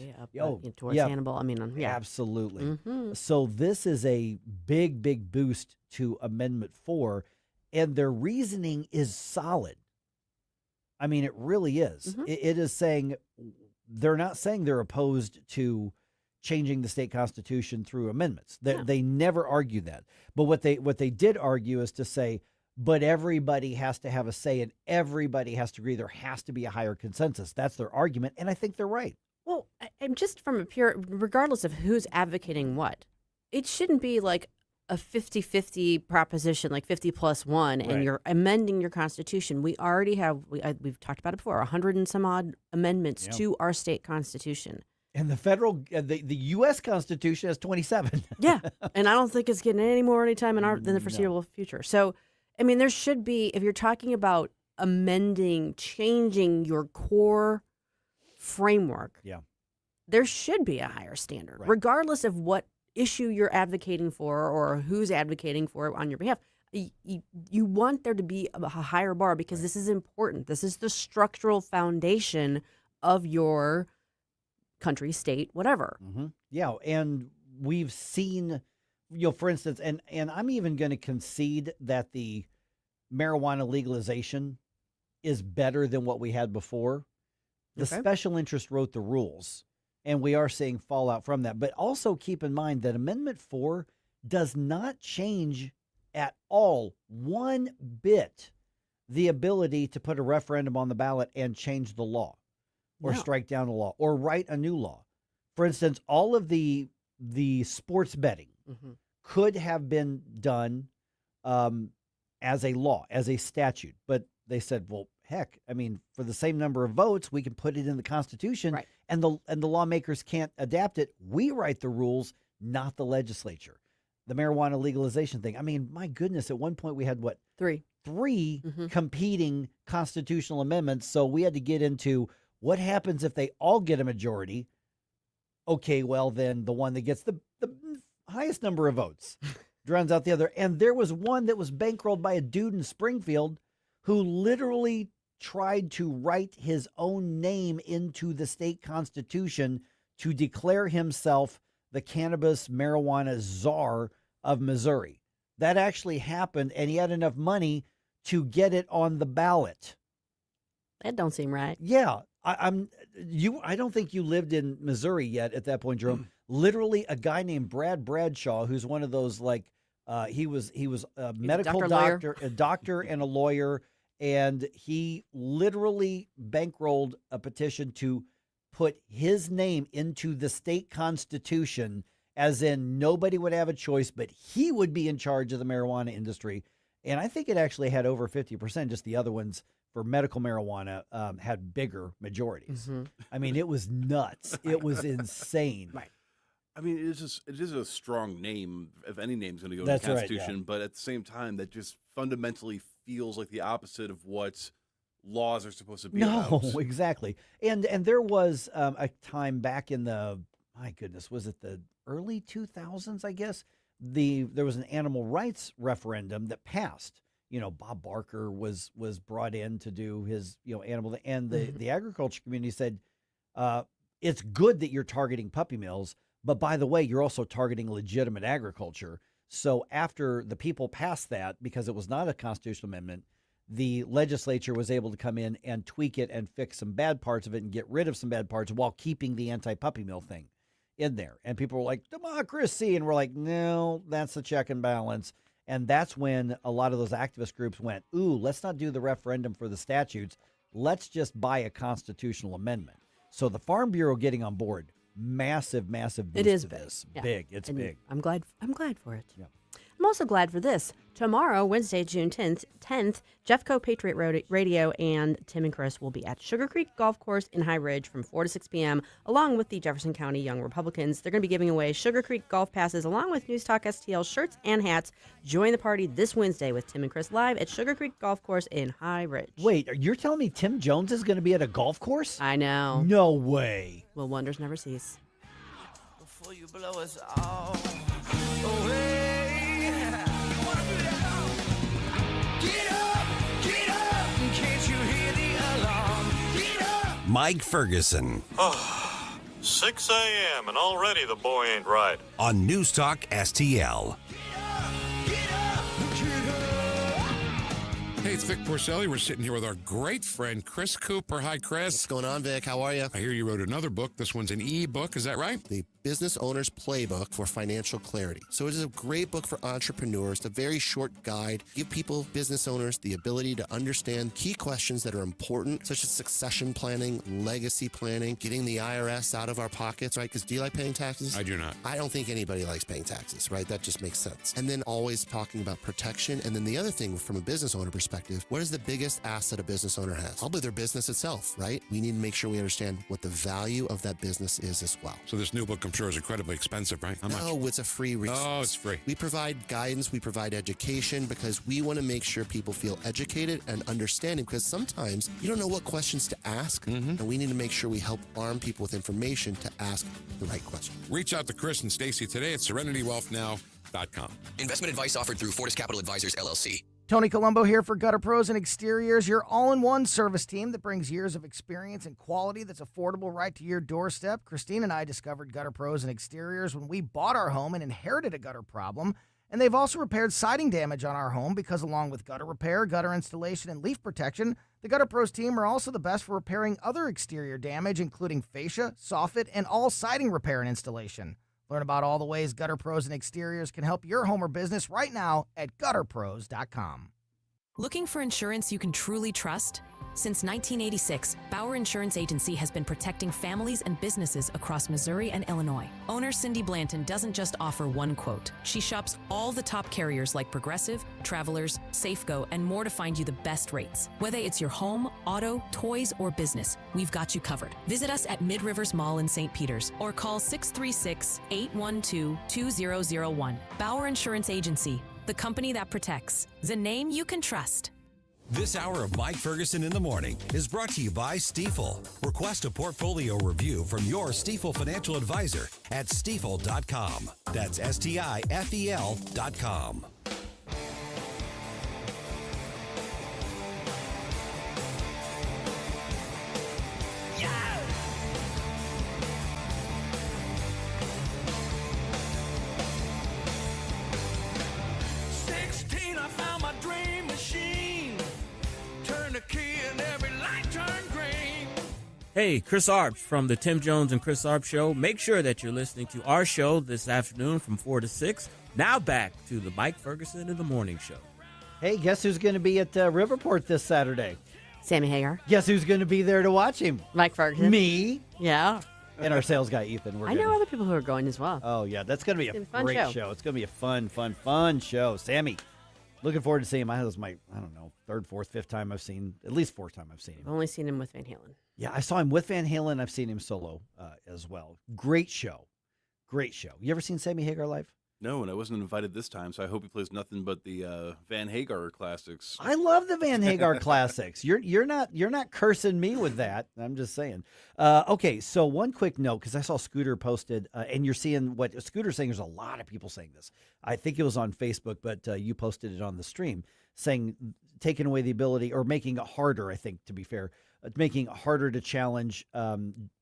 Towards Hannibal. I mean, yeah. Absolutely. So this is a big, big boost to Amendment 4. And their reasoning is solid. I mean, it really is. It is saying, they're not saying they're opposed to changing the state constitution through amendments. They never argue that. But what they did argue is to say, but everybody has to have a say and everybody has to agree. There has to be a higher consensus. That's their argument. And I think they're right. Well, and just from a pure, regardless of who's advocating what, it shouldn't be like a 50-50 proposition, like 50+1, and you're amending your constitution. We already have, we've talked about it before, 100 and some odd amendments to our state constitution. And the federal, the U.S. Constitution has 27. Yeah, and I don't think it's getting any more anytime in the foreseeable future. So, I mean, there should be, if you're talking about amending, changing your core framework, there should be a higher standard, regardless of what issue you're advocating for or who's advocating for it on your behalf. You want there to be a higher bar because this is important. This is the structural foundation of your country, state, whatever. Yeah, and we've seen, for instance, and I'm even going to concede that the marijuana legalization is better than what we had before. The special interest wrote the rules, and we are seeing fallout from that. But also keep in mind that Amendment 4 does not change at all, one bit, the ability to put a referendum on the ballot and change the law or strike down a law or write a new law. For instance, all of the sports betting could have been done as a law, as a statute. But they said, well, heck, I mean, for the same number of votes, we can put it in the Constitution, and the lawmakers can't adapt it. We write the rules, not the legislature. The marijuana legalization thing. I mean, my goodness, at one point we had what? Three competing constitutional amendments. So we had to get into what happens if they all get a majority. Okay, well, then the one that gets the highest number of votes drowns out the other. And there was one that was bankrolled by a dude in Springfield who literally tried to write his own name into the state constitution to declare himself the cannabis marijuana czar of Missouri. That actually happened, and he had enough money to get it on the ballot. That don't seem right. Yeah, I don't think you lived in Missouri yet at that point, Jerome. Literally, a guy named Brad Bradshaw, who's one of those he was a medical doctor, a doctor and a lawyer, and he literally bankrolled a petition to put his name into the state constitution, as in nobody would have a choice, but he would be in charge of the marijuana industry. And I think it actually had over 50%. Just the other ones for medical marijuana had bigger majorities. I mean, it was nuts. It was insane. I mean, it is a strong name, if any name's going to go in the Constitution, but at the same time, that just fundamentally feels like the opposite of what laws are supposed to be about. No, exactly. And there was a time back in the, my goodness, was it the early 2000s, I guess? There was an animal rights referendum that passed. Bob Barker was brought in to do his, animal, and the agriculture community said, it's good that you're targeting puppy mills, but by the way, you're also targeting legitimate agriculture. So after the people passed that, because it was not a constitutional amendment, the legislature was able to come in and tweak it and fix some bad parts of it and get rid of some bad parts while keeping the anti-puppy mill thing in there. And people were like, democracy. And we're like, no, that's the check and balance. And that's when a lot of those activist groups went, ooh, let's not do the referendum for the statutes. Let's just buy a constitutional amendment. So the Farm Bureau getting on board, massive boost. It is to big. this. Yeah. Big. It's and big. I'm glad for it. Yeah. I'm also glad for this. Tomorrow, Wednesday, June 10th, Jeffco Patriot Radio and Tim and Chris will be at Sugar Creek Golf Course in High Ridge from 4 to 6 p.m., along with the Jefferson County Young Republicans. They're going to be giving away Sugar Creek Golf Passes along with News Talk STL shirts and hats. Join the party this Wednesday with Tim and Chris live at Sugar Creek Golf Course in High Ridge. Wait, you're telling me Tim Jones is going to be at a golf course? I know. No way. Well, wonders never cease. Before you blow us all away. Mike Ferguson. 6 a.m. and already the boy ain't right. On News Talk STL. Hey, it's Vic Porcelli. We're sitting here with our great friend, Chris Cooper. Hi, Chris. What's going on, Vic? How are you? I hear you wrote another book. This one's an e-book. Is that right? The Business Owner's Playbook for Financial Clarity. So it is a great book for entrepreneurs. It's a very short guide. Give people, business owners, the ability to understand key questions that are important, such as succession planning, legacy planning, getting the IRS out of our pockets, right? Because do you like paying taxes? I do not. I don't think anybody likes paying taxes, right? That just makes sense. And then always talking about protection. And then the other thing from a business owner perspective, what is the biggest asset a business owner has? Probably their business itself, right? We need to make sure we understand what the value of that business is as well. So this new book, I'm sure, is incredibly expensive, right? How much? No, it's a free resource. Oh, it's free. We provide guidance, we provide education because we want to make sure people feel educated and understanding because sometimes you don't know what questions to ask, and we need to make sure we help arm people with information to ask the right question. Reach out to Chris and Stacy today at SerenityWealthNow.com. Investment advice offered through Fortis Capital Advisors, LLC. Tony Colombo here for Gutter Pros and Exteriors, your all-in-one service team that brings years of experience and quality that's affordable right to your doorstep. Christine and I discovered Gutter Pros and Exteriors when we bought our home and inherited a gutter problem. And they've also repaired siding damage on our home because along with gutter repair, gutter installation, and leaf protection, the Gutter Pros team are also the best for repairing other exterior damage, including fascia, soffit, and all siding repair and installation. Learn about all the ways Gutter Pros and Exteriors can help your home or business right now at gutterpros.com. Looking for insurance you can truly trust? Since 1986, Bauer Insurance Agency has been protecting families and businesses across Missouri and Illinois. Owner Cindy Blanton doesn't just offer one quote. She shops all the top carriers like Progressive, Travelers, Safeco, and more to find you the best rates. Whether it's your home, auto, toys, or business, we've got you covered. Visit us at Mid-Rivers Mall in St. Peters or call 636-812-2001. Bauer Insurance Agency, the company that protects, the name you can trust. This hour of Mike Ferguson in the Morning is brought to you by Stifel. Request a portfolio review from your Stifel financial advisor at stifel.com. That's STIFEL.com. Hey, Chris Arps from the Tim Jones and Chris Arps Show. Make sure that you're listening to our show this afternoon from 4 to 6. Now back to the Mike Ferguson in the Morning Show. Hey, guess who's going to be at Riverport this Saturday? Sammy Hagar. Guess who's going to be there to watch him? Mike Ferguson. Me. Yeah. And our sales guy, Ethan. I know other people who are going as well. Oh, yeah. That's going to be a great show. It's going to be a fun show. Sammy, looking forward to seeing him. That was my, I don't know, third, fourth, fifth time I've seen, at least fourth time I've seen him. I've only seen him with Van Halen. Yeah, I saw him with Van Halen. I've seen him solo as well. Great show. Great show. You ever seen Sammy Hagar live? No, and I wasn't invited this time, so I hope he plays nothing but the Van Hagar classics. I love the Van Hagar classics. You're not cursing me with that. I'm just saying. Okay, so one quick note, because I saw Scooter posted, and you're seeing what Scooter's saying. There's a lot of people saying this. I think it was on Facebook, but you posted it on the stream, saying taking away the ability or making it harder, I think, to be fair, making it harder to challenge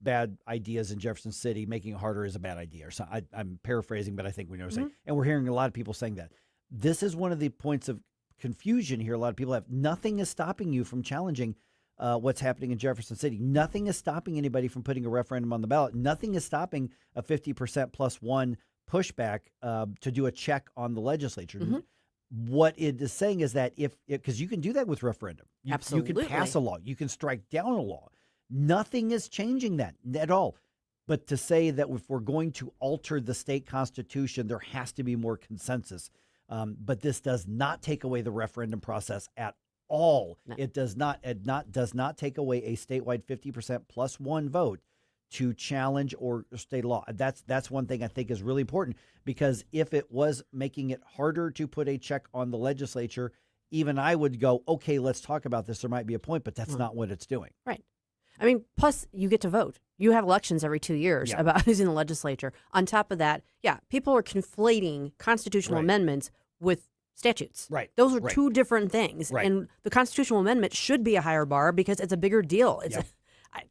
bad ideas in Jefferson City. Making it harder is a bad idea. Or something. I'm paraphrasing, but I think we know what I'm saying. And we're hearing a lot of people saying that. This is one of the points of confusion here. A lot of people have. Nothing is stopping you from challenging what's happening in Jefferson City. Nothing is stopping anybody from putting a referendum on the ballot. Nothing is stopping a 50% plus one pushback to do a check on the legislature. What it is saying is that because you can do that with referendum. Absolutely. You can pass a law. You can strike down a law. Nothing is changing that at all. But to say that if we're going to alter the state constitution, there has to be more consensus. But this does not take away the referendum process at all. No. It does not take away a statewide 50% plus one vote to challenge or state law. That's one thing I think is really important, because if it was making it harder to put a check on the legislature, even I would go, okay, let's talk about this. There might be a point, but that's not what it's doing. Right. I mean, plus you get to vote. You have elections every 2 years about who's in the legislature. On top of that, people are conflating constitutional amendments with statutes. Right. Those are two different things. Right. And the constitutional amendment should be a higher bar because it's a bigger deal. It's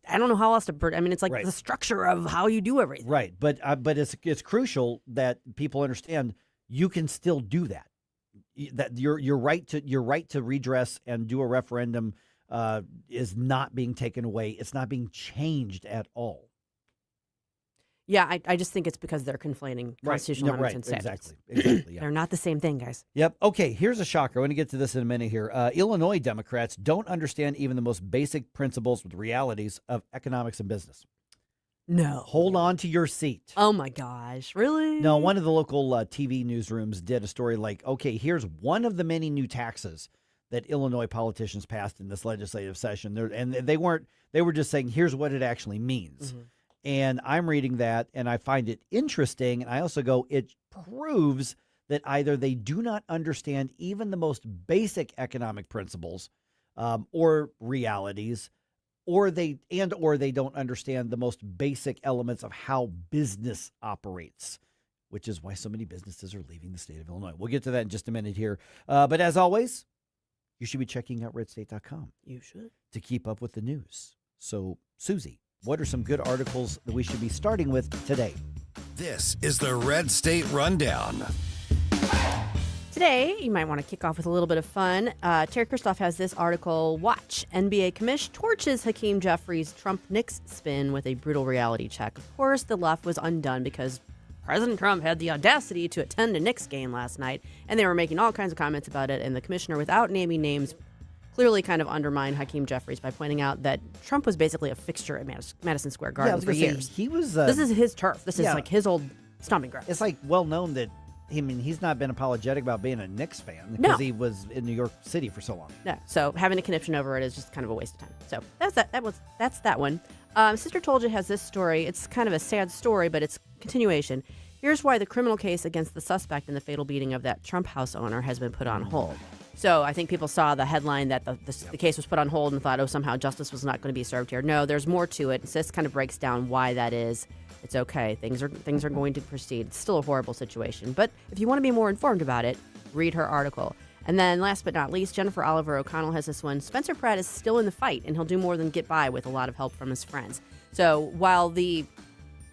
I don't know how else to put it. I mean, it's like the structure of how you do everything. Right. But it's crucial that people understand you can still do that. that your right to redress and do a referendum is not being taken away. It's not being changed at all. Yeah, I just think it's because they're conflating constitutional amendments and statutes. Exactly. Yeah. They're not the same thing, guys. Yep. Okay, here's a shocker. I'm going to get to this in a minute here. Illinois Democrats don't understand even the most basic principles with realities of economics and business. No. Hold on to your seat. Oh, my gosh. Really? No, one of the local TV newsrooms did a story like, okay, here's one of the many new taxes that Illinois politicians passed in this legislative session. They were just saying, here's what it actually means. Mm-hmm. And I'm reading that, and I find it interesting. And I also go, it proves that either they do not understand even the most basic economic principles or realities, or they don't understand the most basic elements of how business operates, which is why so many businesses are leaving the state of Illinois. We'll get to that in just a minute here. But as always, you should be checking out redstate.com. You should. To keep up with the news. So, Susie, what are some good articles that we should be starting with today? This is the Red State Rundown. Today, you might want to kick off with a little bit of fun. Terry Kristoff has this article, Watch, NBA commish torches Hakeem Jeffries' Trump-Knicks spin with a brutal reality check. Of course, the left was undone because President Trump had the audacity to attend a Knicks game last night, and they were making all kinds of comments about it, and the commissioner, without naming names, clearly kind of undermined Hakeem Jeffries by pointing out that Trump was basically a fixture at Madison Square Garden for years. He was. This is his turf. This is like his old stomping ground. It's like well known that he's not been apologetic about being a Knicks fan because he was in New York City for so long. No, so having a conniption over it is just kind of a waste of time. So that's that one. Sister Told You has this story. It's kind of a sad story, but it's continuation. Here's why the criminal case against the suspect in the fatal beating of that Trump house owner has been put on hold. So I think people saw the headline that the case was put on hold and thought, oh, somehow justice was not going to be served here. No, there's more to it. So this kind of breaks down why that is. It's okay. Things are going to proceed. It's still a horrible situation. But if you want to be more informed about it, read her article. And then last but not least, Jennifer Oliver O'Connell has this one. Spencer Pratt is still in the fight, and he'll do more than get by with a lot of help from his friends. So while the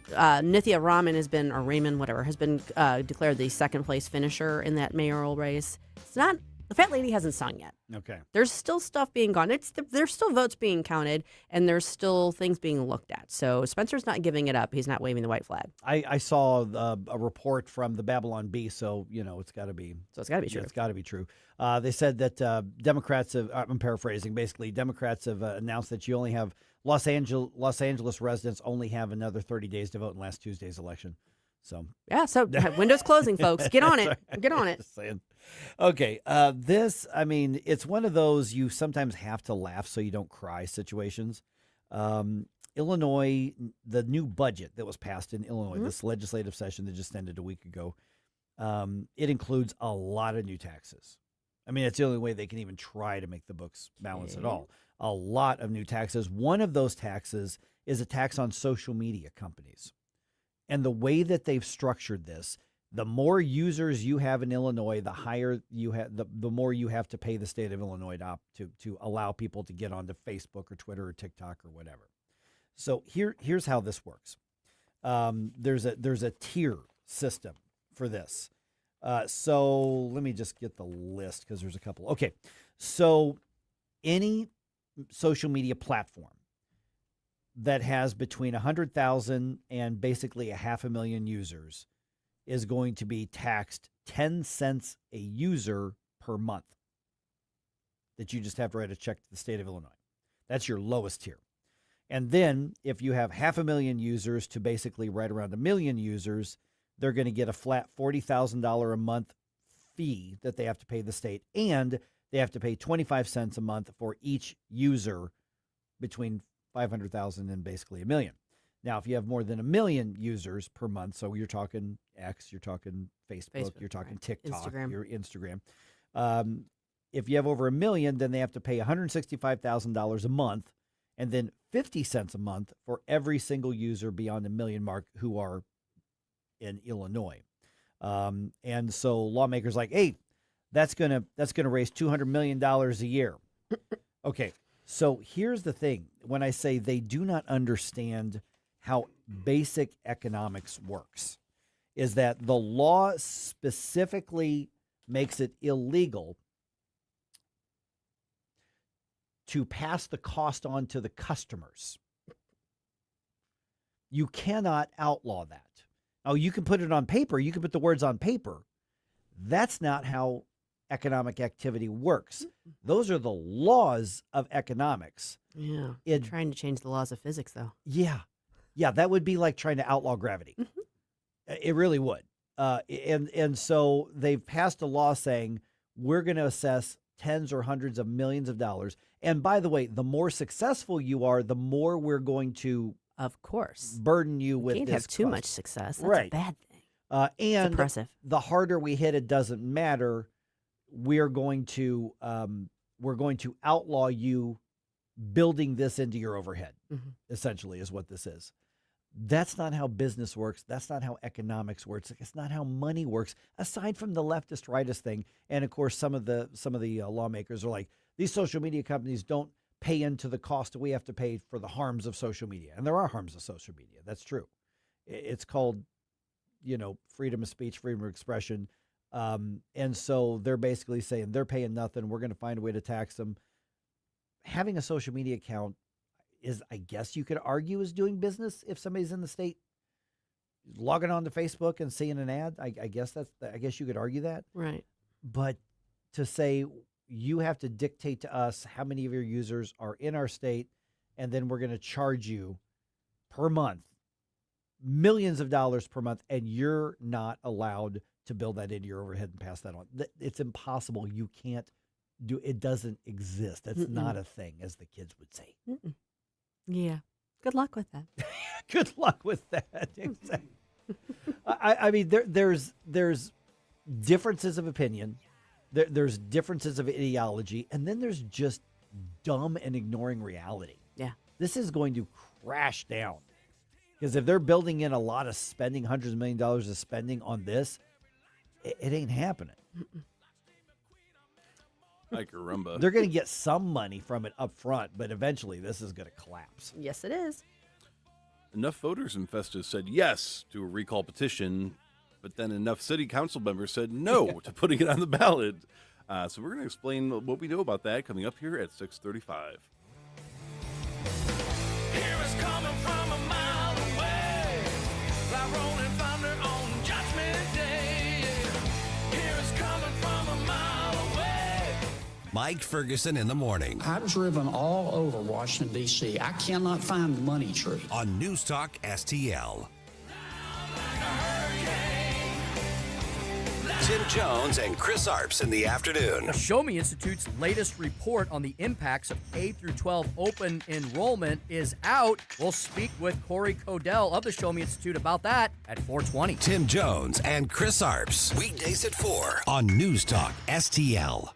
Nithya Raman has been declared the second place finisher in that mayoral race, the fat lady hasn't sung yet. Okay. There's still stuff being gone. There's still votes being counted, and there's still things being looked at. So Spencer's not giving it up. He's not waving the white flag. I saw a report from the Babylon Bee, so it's got to be. So it's got to be true. It's got to be true. They said that Democrats have. I'm paraphrasing. Basically, Democrats have announced that you only have Los Angeles residents only have another 30 days to vote in last Tuesday's election. So windows closing, folks. Get on it. Get on it. Okay, it's one of those you sometimes have to laugh so you don't cry situations. Illinois, the new budget that was passed in Illinois, this legislative session that just ended a week ago, it includes a lot of new taxes. I mean, it's the only way they can even try to make the books balance at all. A lot of new taxes. One of those taxes is a tax on social media companies. And the way that they've structured this, the more users you have in Illinois, the higher you have, the more you have to pay the state of Illinois to allow people to get onto Facebook or Twitter or TikTok or whatever. So here's how this works. There's a tier system for this. So let me just get the list because there's a couple. Okay, so any social media platform that has between 100,000 and basically 500,000 users is going to be taxed 10 cents a user per month that you just have to write a check to the state of Illinois. That's your lowest tier. And then if you have 500,000 users to basically right around 1 million users, they're going to get a flat $40,000 a month fee that they have to pay the state, and they have to pay 25 cents a month for each user between 500,000 and basically 1 million. Now, if you have more than 1 million users per month, so you're talking X, you're talking Facebook, you're talking TikTok, your Instagram. If you have over 1 million, then they have to pay $165,000 a month, and then 50 cents a month for every single user beyond the 1 million mark who are in Illinois. And so lawmakers like, hey, that's gonna raise $200 million a year. Okay. So here's the thing. When I say they do not understand how basic economics works, is that the law specifically makes it illegal to pass the cost on to the customers. You cannot outlaw that. Oh, you can put it on paper. You can put the words on paper. That's not how economic activity works. Those are the laws of economics. Yeah. Trying to change the laws of physics, though. Yeah. Yeah, that would be like trying to outlaw gravity. It really would. And so they've passed a law saying we're going to assess tens or hundreds of millions of dollars. And by the way, the more successful you are, the more we're going to, of course, burden you with. Can't this have too cost. much success. That's right. a bad thing. And oppressive. The harder we hit, it doesn't matter. We're going to outlaw you building this into your overhead. Essentially, is what this is. That's not how business works. That's not how economics works. It's not how money works. Aside from the leftist rightist thing, and of course, some of the lawmakers are like, these social media companies don't pay into the cost that we have to pay for the harms of social media, and there are harms of social media. That's true. It's called, freedom of speech, freedom of expression, and so they're basically saying they're paying nothing. We're going to find a way to tax them. Having a social media account is, I guess you could argue, is doing business if somebody's in the state logging on to Facebook and seeing an ad. I guess you could argue that. Right. But to say you have to dictate to us how many of your users are in our state, and then we're going to charge you per month millions of dollars per month, and you're not allowed to build that into your overhead and pass that on. It's impossible. You can't do it. Doesn't exist. That's not a thing, as the kids would say. Yeah. Good luck with that. Good luck with that. Exactly. I mean, there's differences of opinion. There's differences of ideology. And then there's just dumb and ignoring reality. Yeah. This is going to crash down. Because if they're building in a lot of spending, hundreds of $millions of spending on this, it ain't happening. Like a rumba. They're going to get some money from it up front, but eventually this is going to collapse. Yes, it is. Enough voters in Festus said yes to a recall petition, but then enough city council members said no to putting it on the ballot. So we're going to explain what we know about that coming up here at 6:35. Here is coming from a mile away, like rolling thunder on Judgment Day. Here is coming from a mile away. Mike Ferguson in the morning. I've driven all over Washington, D.C. I cannot find the money tree. On NewsTalk STL. Tim Jones and Chris Arps in the afternoon. The Show Me Institute's latest report on the impacts of K through 12 open enrollment is out. We'll speak with Corey Codell of the Show Me Institute about that at 4:20. Tim Jones and Chris Arps. Weekdays at 4 on NewsTalk STL.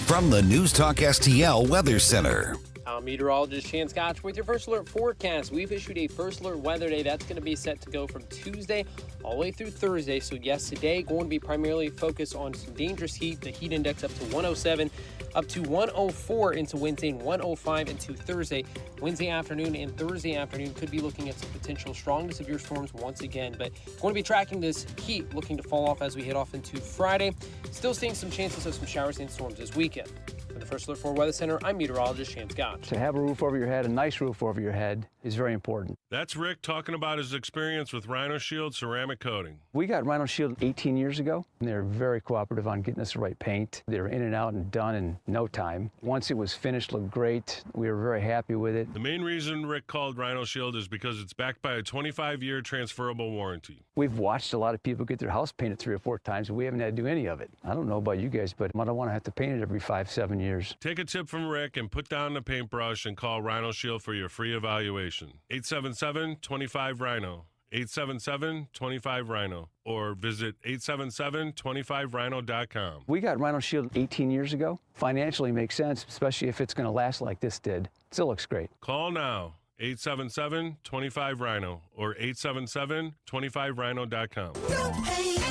From the NewsTalk STL Weather Center. I'm meteorologist Chan Scotch with your first alert forecast. We've issued a first alert weather day. That's going to be set to go from Tuesday all the way through Thursday. So yes, today going to be primarily focused on some dangerous heat. The heat index up to 107, up to 104 into Wednesday, and 105 into Thursday. Wednesday afternoon and Thursday afternoon could be looking at some potential strong to severe storms once again. But going to be tracking this heat looking to fall off as we head off into Friday. Still seeing some chances of some showers and storms this weekend. For the First Alert 4 Weather Center, I'm meteorologist Chan Scotch. To have a roof over your head, a nice roof over your head, is very important. That's Rick talking about his experience with Rhino Shield ceramic coating. We got Rhino Shield 18 years ago, and they were very cooperative on getting us the right paint. They were in and out and done in no time. Once it was finished, looked great. We were very happy with it. The main reason Rick called Rhino Shield is because it's backed by a 25-year transferable warranty. We've watched a lot of people get their house painted 3 or 4 times, and we haven't had to do any of it. I don't know about you guys, but I don't want to have to paint it every 5-7 years. Take a tip from Rick and put down the paintbrush and call Rhino Shield for your free evaluation. 877-25-RHINO. 877-25-RHINO. Or visit 877-25rhino.com. We got Rhino Shield 18 years ago. Financially makes sense, especially if it's going to last like this did. Still looks great. Call now. 877-25-RHINO or 877-25rhino.com. No paint,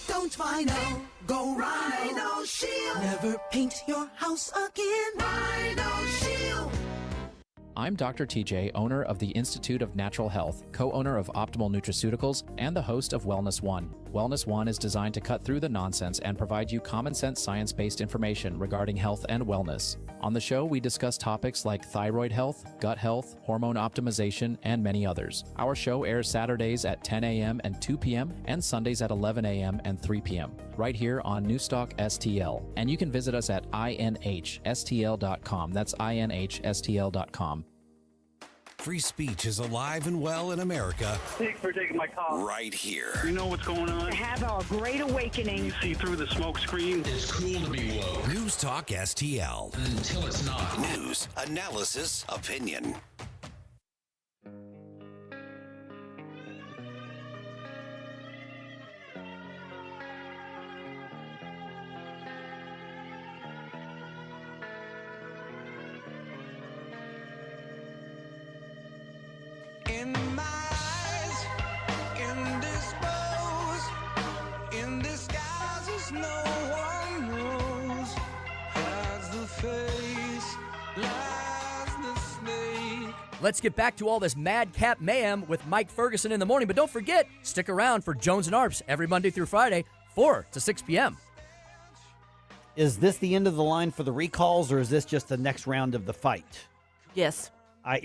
don't Rhino. Go Rhino Shield. Never paint your house again. Rhino Shield. I'm Dr. TJ, owner of the Institute of Natural Health, co-owner of Optimal Nutraceuticals, and the host of Wellness One. Wellness One is designed to cut through the nonsense and provide you common sense science-based information regarding health and wellness. On the show, we discuss topics like thyroid health, gut health, hormone optimization, and many others. Our show airs Saturdays at 10 a.m. and 2 p.m. and Sundays at 11 a.m. and 3 p.m. right here on NewsTalkSTL. And you can visit us at inhstl.com. That's inhstl.com. Free speech is alive and well in America. Thanks for taking my call. Right here. You know what's going on? Have a great awakening. You see through the smoke screen. It's cool to be woke. News Talk STL. Until it's not. News, analysis, opinion. In my eyes, indisposed, in disguises no one knows, hides the face, lies the snake. Let's get back to all this madcap mayhem with Mike Ferguson in the morning. But don't forget, stick around for Jones and Arps every Monday through Friday, 4 to 6 p.m. Is this the end of the line for the recalls, or is this just the next round of the fight? Yes. I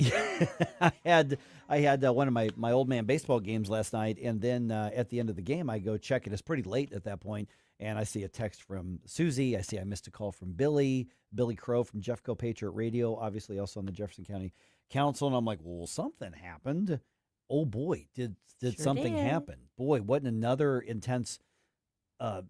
had one of my old man baseball games last night, and then at the end of the game, I go check it. It's pretty late at that point, and I see a text from Susie. I see I missed a call from Billy Crow from Jeffco Patriot Radio, obviously also on the Jefferson County Council, and I'm like, well, something happened. Oh boy, did something happen? Boy, what another intense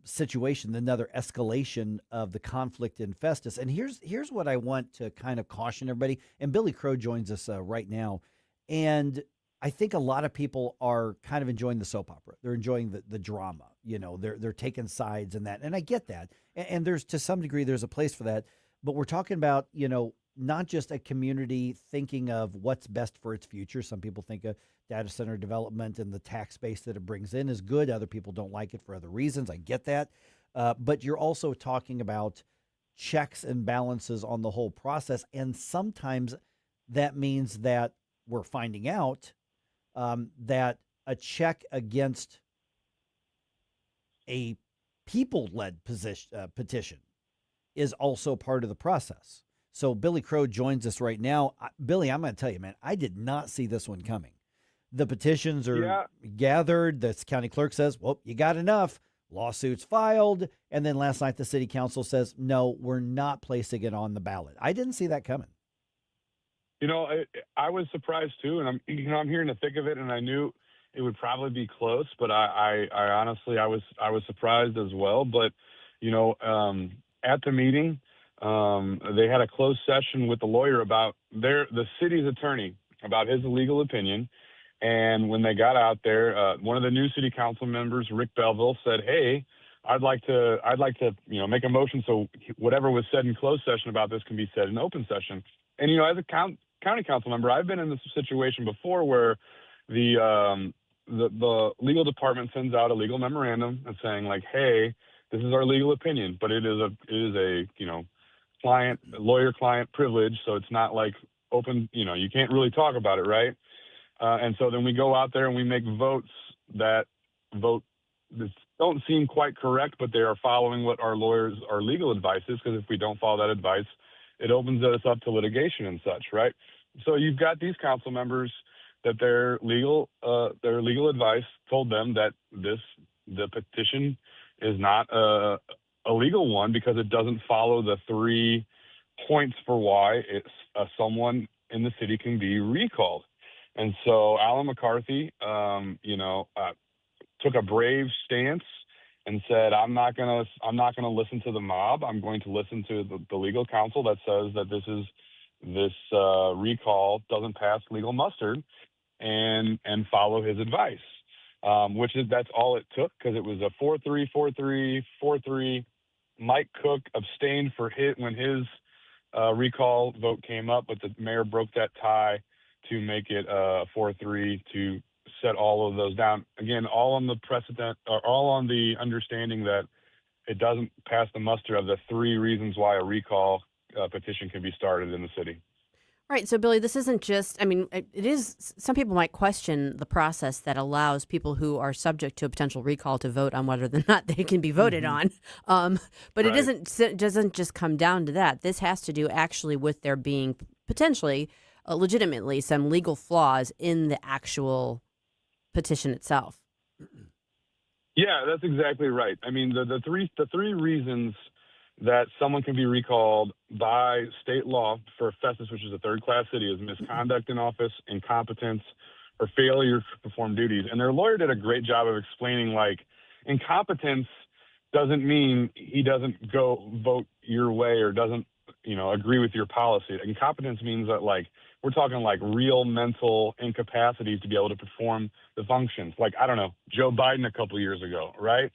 situation, another escalation of the conflict in Festus. And here's what I want to kind of caution everybody. And Billy Crow joins us right now. And I think a lot of people are kind of enjoying the soap opera. They're enjoying the drama. You know, they're taking sides in that. And I get that. And there's, to some degree, there's a place for that. But we're talking about, you know, not just a community thinking of what's best for its future. Some people think of data center development and the tax base that it brings in is good. Other people don't like it for other reasons. I get that. But you're also talking about checks and balances on the whole process. And sometimes that means that we're finding out that a check against a people-led petition is also part of the process. So Billy Crow joins us right now. Billy, I'm going to tell you, man, I did not see this one coming. The petitions are gathered. The county clerk says, well, you got enough. Lawsuits filed. And then last night, the city council says, no, we're not placing it on the ballot. I didn't see that coming. You know, I was surprised too. And I'm here in the thick of it, and I knew it would probably be close, but I honestly, I was surprised as well. But, you know, at the meeting, they had a closed session with the lawyer about the city's attorney about his legal opinion. And when they got out there, one of the new city council members, Rick Belville, said, "Hey, I'd like to, make a motion so whatever was said in closed session about this can be said in open session." And as a county council member, I've been in this situation before where the legal department sends out a legal memorandum and saying like, "Hey, this is our legal opinion," but it is a lawyer-client privilege, so it's not like open. You can't really talk about it, right? And so then we go out there and we make votes that don't seem quite correct, but they are following what our legal advice is, because if we don't follow that advice, it opens us up to litigation and such, right? So you've got these council members that their legal advice told them that the petition is not a legal one because it doesn't follow the 3 points for why someone in the city can be recalled. And so Alan McCarthy, took a brave stance and said, "I'm not gonna listen to the mob. I'm going to listen to the legal counsel that says that this recall doesn't pass legal muster, and follow his advice." That's all it took, because it was a 4-3, 4-3, 4-3. Mike Cook abstained when his recall vote came up, but the mayor broke that tie to make it 4-3 to set all of those down. Again, all on the precedent, or all on the understanding that it doesn't pass the muster of the 3 reasons why a recall petition can be started in the city. Right. So, Billy, this isn't just, I mean, it is, some people might question the process that allows people who are subject to a potential recall to vote on whether or not they can be voted on. But it doesn't just come down to that. This has to do actually with there being potentially, legitimately, some legal flaws in the actual petition itself. Yeah, that's exactly right. I mean, the three reasons that someone can be recalled by state law for Festus, which is a third-class city, is misconduct in office, incompetence, or failure to perform duties. And their lawyer did a great job of explaining, like, incompetence doesn't mean he doesn't go vote your way or doesn't, agree with your policy. Incompetence means that, like, we're talking like real mental incapacities to be able to perform the functions. Like, I don't know, Joe Biden a couple years ago, right?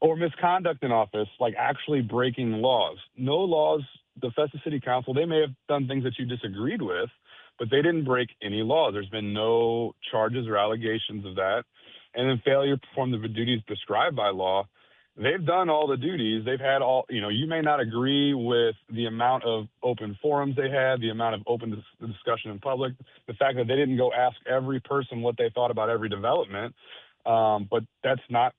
Or misconduct in office, like actually breaking laws. No laws, the Festus City Council, they may have done things that you disagreed with, but they didn't break any laws. There's been no charges or allegations of that. And then failure to perform the duties prescribed by law. They've done all the duties. They've had all, you may not agree with the amount of open forums they had, the amount of open discussion in public, the fact that they didn't go ask every person what they thought about every development. But that's not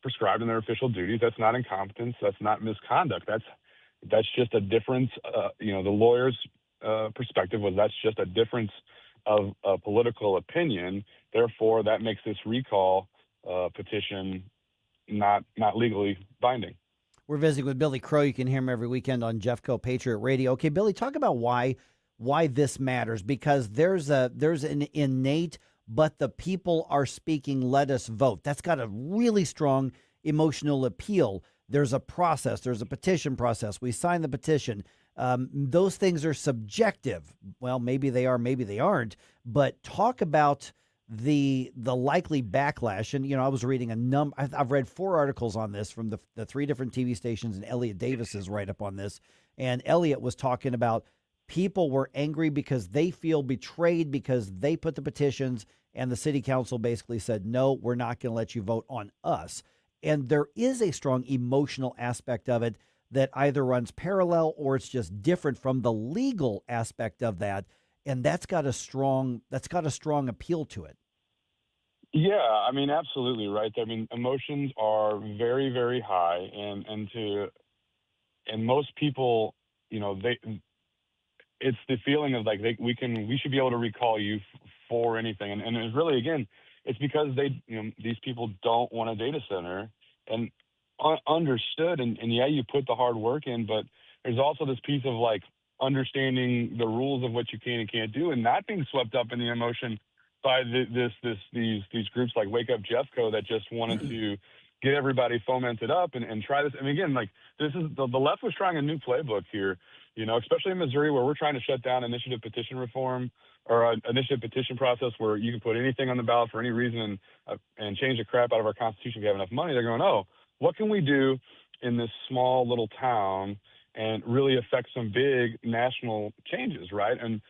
prescribed in their official duties. That's not incompetence. That's not misconduct. That's just a difference. The lawyer's perspective was that's just a difference of political opinion. Therefore, that makes this recall petition not legally binding. We're visiting with Billy Crow. You can hear him every weekend on Jeffco Patriot Radio. Okay, Billy, talk about why this matters, because there's an innate, but the people are speaking, let us vote. That's got a really strong emotional appeal. There's a process. There's a petition process. We sign the petition. Those things are subjective. Well, maybe they are, maybe they aren't. But talk about the likely backlash. And, I was reading I've read 4 articles on this from the 3 different TV stations, and Elliot Davis's write-up on this. And Elliot was talking about people were angry because they feel betrayed because they put the petitions and the city council basically said, no, we're not going to let you vote on us. And there is a strong emotional aspect of it that either runs parallel or it's just different from the legal aspect of that. And that's got a strong appeal to it. Yeah, I mean, absolutely right. I mean, emotions are very, very high, and most people, it's the feeling of like we should be able to recall you for anything, and it's really, again, it's because these people don't want a data center, and understood, and yeah, you put the hard work in, but there's also this piece of like understanding the rules of what you can and can't do, and not being swept up in the emotion by these groups like Wake Up Jeffco that just wanted to get everybody fomented up and try this. I mean, again, like this is the left was trying a new playbook here, especially in Missouri, where we're trying to shut down initiative petition reform or an initiative petition process where you can put anything on the ballot for any reason and change the crap out of our Constitution if you have enough money. They're going, oh, what can we do in this small little town and really affect some big national changes, right? And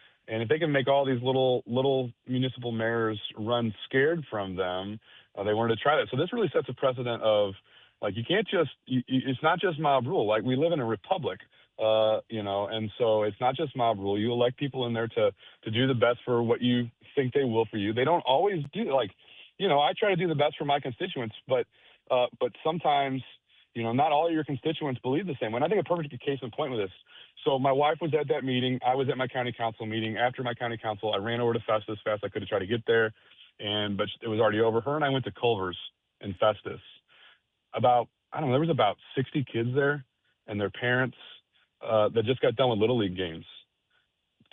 if they can make all these little municipal mayors run scared from them, they wanted to try that. So this really sets a precedent of, like, you can't just it's not just mob rule. Like, we live in a republic, and so it's not just mob rule. You elect people in there to do the best for what you think they will for you. They don't always do, like, I try to do the best for my constituents, but sometimes, not all of your constituents believe the same way. And I think a perfect case in point with this. So my wife was at that meeting. I was at my county council meeting. After my county council, I ran over to Festus as fast as I could to try to get there, but it was already over. Her and I went to Culver's in Festus. There was about 60 kids there and their parents that just got done with Little League games.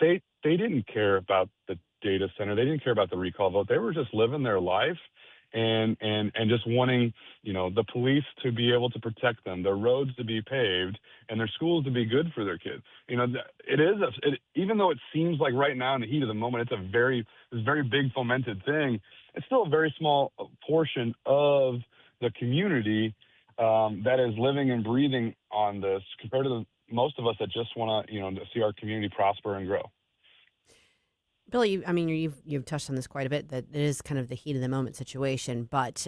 They didn't care about the data center. They didn't care about the recall vote. They were just living their life and just wanting, the police to be able to protect them, their roads to be paved, and their schools to be good for their kids. Even though it seems like right now in the heat of the moment, it's very big fomented thing, it's still a very small portion of the community that is living and breathing on this compared to most of us that just want to see our community prosper and grow. Billy, you've touched on this quite a bit, that it is kind of the heat of the moment situation, but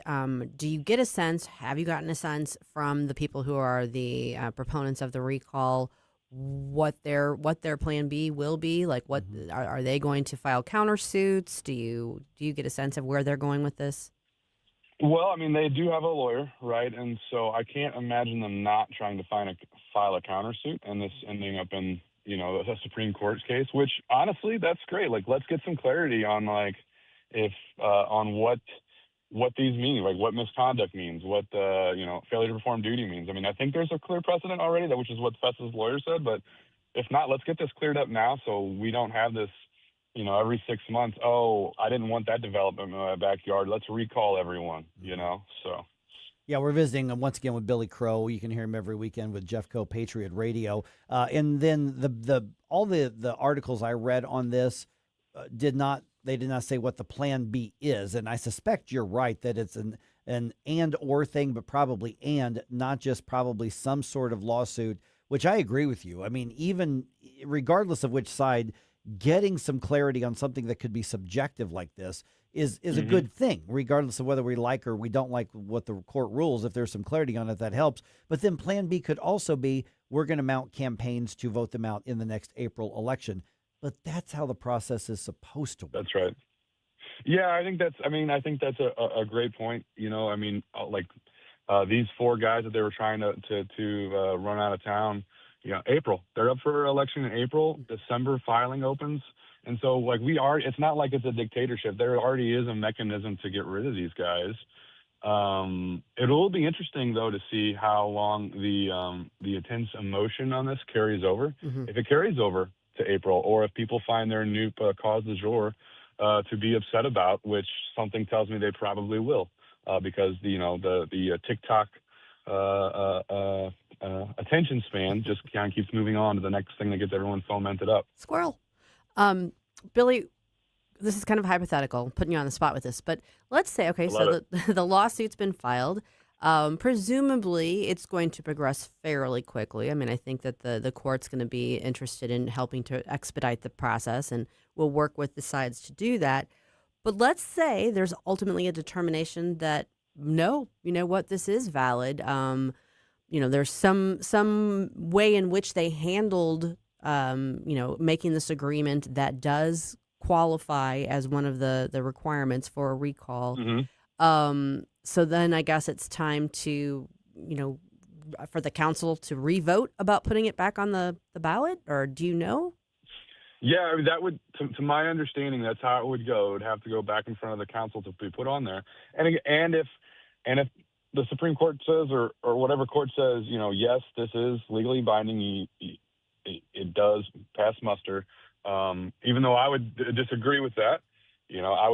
do you get a sense, have you gotten a sense from the people who are the proponents of the recall, what their plan B will be? Like, what are they going to file countersuits? Do you get a sense of where they're going with this? Well, I mean, they do have a lawyer, right? And so I can't imagine them not trying to file a countersuit and this ending up in, a Supreme Court case, which honestly, that's great. Like, let's get some clarity on on what these mean, like what misconduct means, what failure to perform duty means. I mean, I think there's a clear precedent already, which is what Festa's lawyer said. But if not, let's get this cleared up now so we don't have this, every 6 months. Oh, I didn't want that development in my backyard. Let's recall everyone. So. Yeah, we're visiting once again with Billy Crow. You can hear him every weekend with Jeff Coe, Patriot Radio. And then all the articles I read on this did not say what the plan B is. And I suspect you're right that it's an and or thing, but probably and, not just probably some sort of lawsuit, which I agree with you. I mean, even regardless of which side, getting some clarity on something that could be subjective like this is a good thing, regardless of whether we like or we don't like what the court rules. If there's some clarity on it, that helps. But then plan B could also be, we're going to mount campaigns to vote them out in the next April election. But that's how the process is supposed to work. That's right. Yeah, I think that's a great point. These 4 guys that they were trying to run out of town, April, they're up for election in April. December filing opens. And so, it's not like it's a dictatorship. There already is a mechanism to get rid of these guys. It will be interesting, though, to see how long the intense emotion on this carries over. If it carries over to April, or if people find their new cause du jour to be upset about, which something tells me they probably will, because the TikTok attention span just kind of keeps moving on to the next thing that gets everyone fomented up. Squirrel. Billy, this is kind of hypothetical, putting you on the spot with this, but let's say, okay, so the lawsuit's been filed. Presumably, it's going to progress fairly quickly. I mean, I think that the court's going to be interested in helping to expedite the process, and we'll work with the sides to do that. But let's say there's ultimately a determination that, no, you know what, this is valid. There's some way in which they handled making this agreement that does qualify as one of the requirements for a recall. So then I guess it's time to, for the council to revote about putting it back on the ballot, or do you know? Yeah, I mean, that would, to my understanding, that's how it would go. It would have to go back in front of the council to be put on there. And if the Supreme Court says, or whatever court says, yes, this is legally binding, it does pass muster. Even though I would disagree with that, I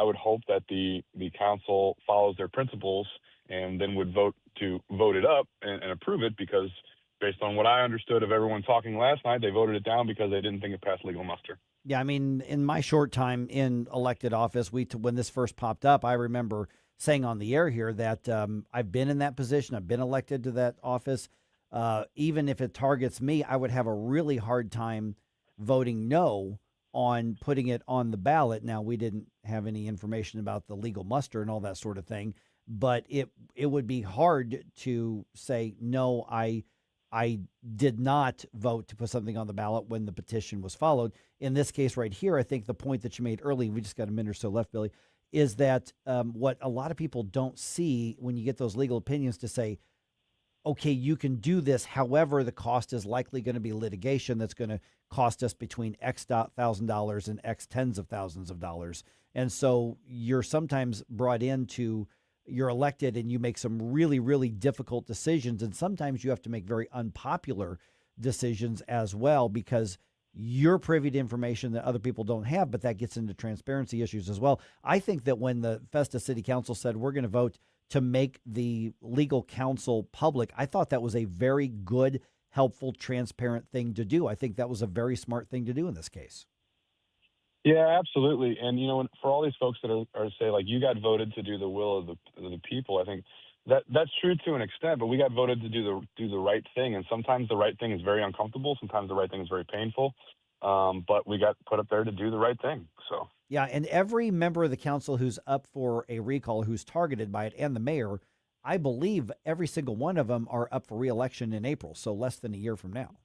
would hope that the council follows their principles and then would vote it up and approve it, because based on what I understood of everyone talking last night, they voted it down because they didn't think it passed legal muster. Yeah, I mean, in my short time in elected office, when this first popped up, I remember saying on the air here that I've been in that position. I've been elected to that office. Even if it targets me, I would have a really hard time voting no on putting it on the ballot. Now, we didn't have any information about the legal muster and all that sort of thing, but it would be hard to say, no, I did not vote to put something on the ballot when the petition was followed. In this case right here, I think the point that you made early, we just got a minute or so left, Billy, is that what a lot of people don't see when you get those legal opinions to say, okay, you can do this. However, the cost is likely going to be litigation that's going to cost us between X $1,000 and X tens of thousands of dollars. And so you're sometimes brought into, you're elected and you make some really, really difficult decisions. And sometimes you have to make very unpopular decisions as well, because you're privy to information that other people don't have, but that gets into transparency issues as well. I think that when the Festa City Council said we're going to vote to make the legal counsel public, I thought that was a very good, helpful, transparent thing to do. I think that was a very smart thing to do in this case. Yeah, absolutely. And, for all these folks that are say, like, you got voted to do the will of the people, I think that's true to an extent, but we got voted to do the right thing. And sometimes the right thing is very uncomfortable. Sometimes the right thing is very painful. But we got put up there to do the right thing. So. Yeah, and every member of the council who's up for a recall, who's targeted by it, and the mayor, I believe every single one of them are up for re-election in April, so less than a year from now.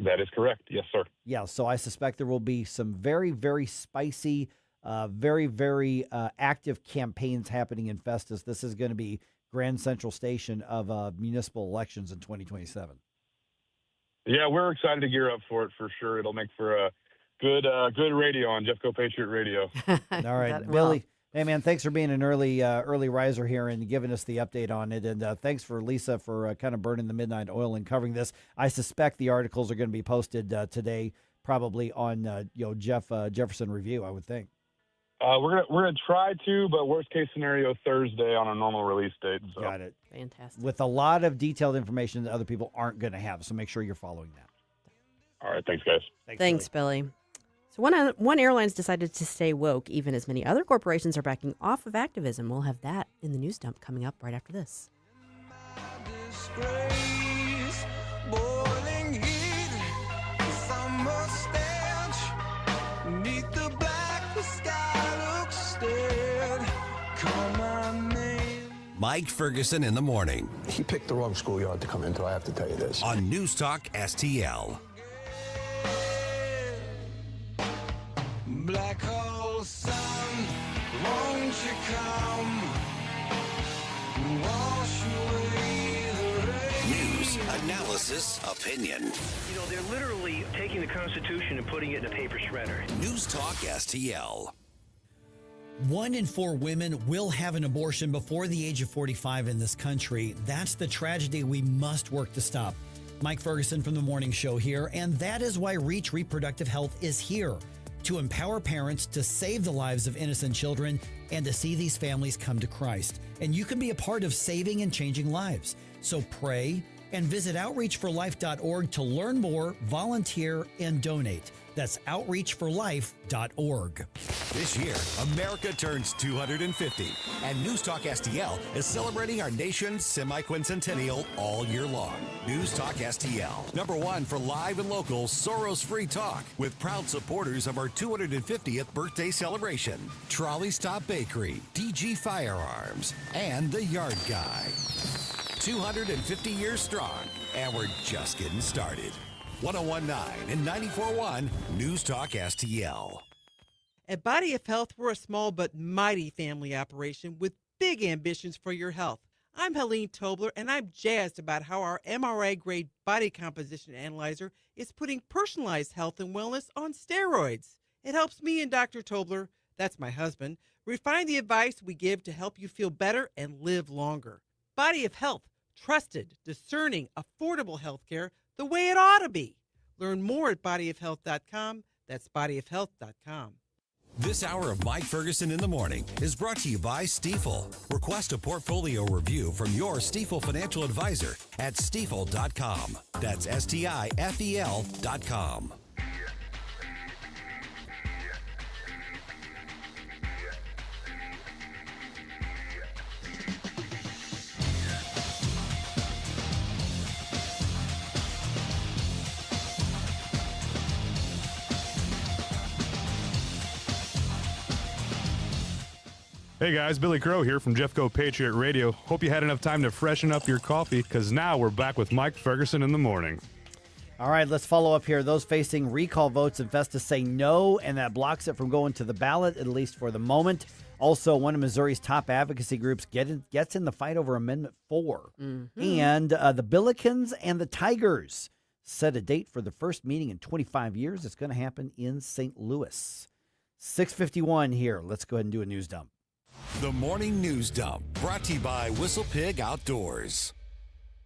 That is correct. Yes, sir. Yeah, so I suspect there will be some very, very spicy, very, very active campaigns happening in Festus. This is going to be Grand Central Station of municipal elections in 2027. Yeah, we're excited to gear up for it for sure. It'll make for a good radio on Jeffco Patriot Radio. All right, Billy. Hey, man, thanks for being an early riser here and giving us the update on it. And thanks for Lisa for kind of burning the midnight oil and covering this. I suspect the articles are going to be posted today, probably on Jefferson Review, I would think. We're gonna try to, but worst case scenario Thursday on a normal release date. So. Got it. Fantastic. With a lot of detailed information that other people aren't going to have, so make sure you're following that. All right, thanks, guys. Thanks, Billy. So one airline's decided to stay woke, even as many other corporations are backing off of activism. We'll have that in the news dump coming up right after this. Disgrace, boiling heat, summer stench, neath the black, the sky looks dead. Call my name. Mike Ferguson in the morning. He picked the wrong schoolyard to come into, I have to tell you this. On News Talk STL. Black hole sun, won't you come? Wash away the rain. News, analysis, opinion. You know, they're literally taking the Constitution and putting it in a paper shredder. News Talk STL. 1 in 4 women will have an abortion before the age of 45 in this country. That's the tragedy we must work to stop. Mike Ferguson from The Morning Show here, and that is why Reach Reproductive Health is here. To empower parents to save the lives of innocent children and to see these families come to Christ. And you can be a part of saving and changing lives. So pray and visit outreachforlife.org to learn more, volunteer, and donate. That's outreachforlife.org. This year, America turns 250, and News Talk STL is celebrating our nation's semi-quincentennial all year long. News Talk STL, #1 for live and local Soros-free talk, with proud supporters of our 250th birthday celebration. Trolley Stop Bakery, DG Firearms, and The Yard Guy. 250 years strong, and we're just getting started. 1019 and 94.1 News Talk STL. At Body of Health, we're a small but mighty family operation with big ambitions for your health. I'm Helene Tobler, and I'm jazzed about how our MRI-grade body composition analyzer is putting personalized health and wellness on steroids. It helps me and Dr. Tobler, that's my husband, refine the advice we give to help you feel better and live longer. Body of Health, trusted, discerning, affordable health care the way it ought to be. Learn more at bodyofhealth.com. That's bodyofhealth.com. This hour of Mike Ferguson in the Morning is brought to you by Stifel. Request a portfolio review from your Stifel financial advisor at stifel.com. That's STIFEL.com. Hey guys, Billy Crow here from Jeffco Patriot Radio. Hope you had enough time to freshen up your coffee, because now we're back with Mike Ferguson in the morning. All right, let's follow up here. Those facing recall votes in Festus say no, and that blocks it from going to the ballot, at least for the moment. Also, one of Missouri's top advocacy groups gets in the fight over Amendment 4. Mm-hmm. And the Billikens and the Tigers set a date for the first meeting in 25 years. It's going to happen in St. Louis. 6:51 here. Let's go ahead and do a news dump. The Morning News Dump, brought to you by Whistle Pig Outdoors.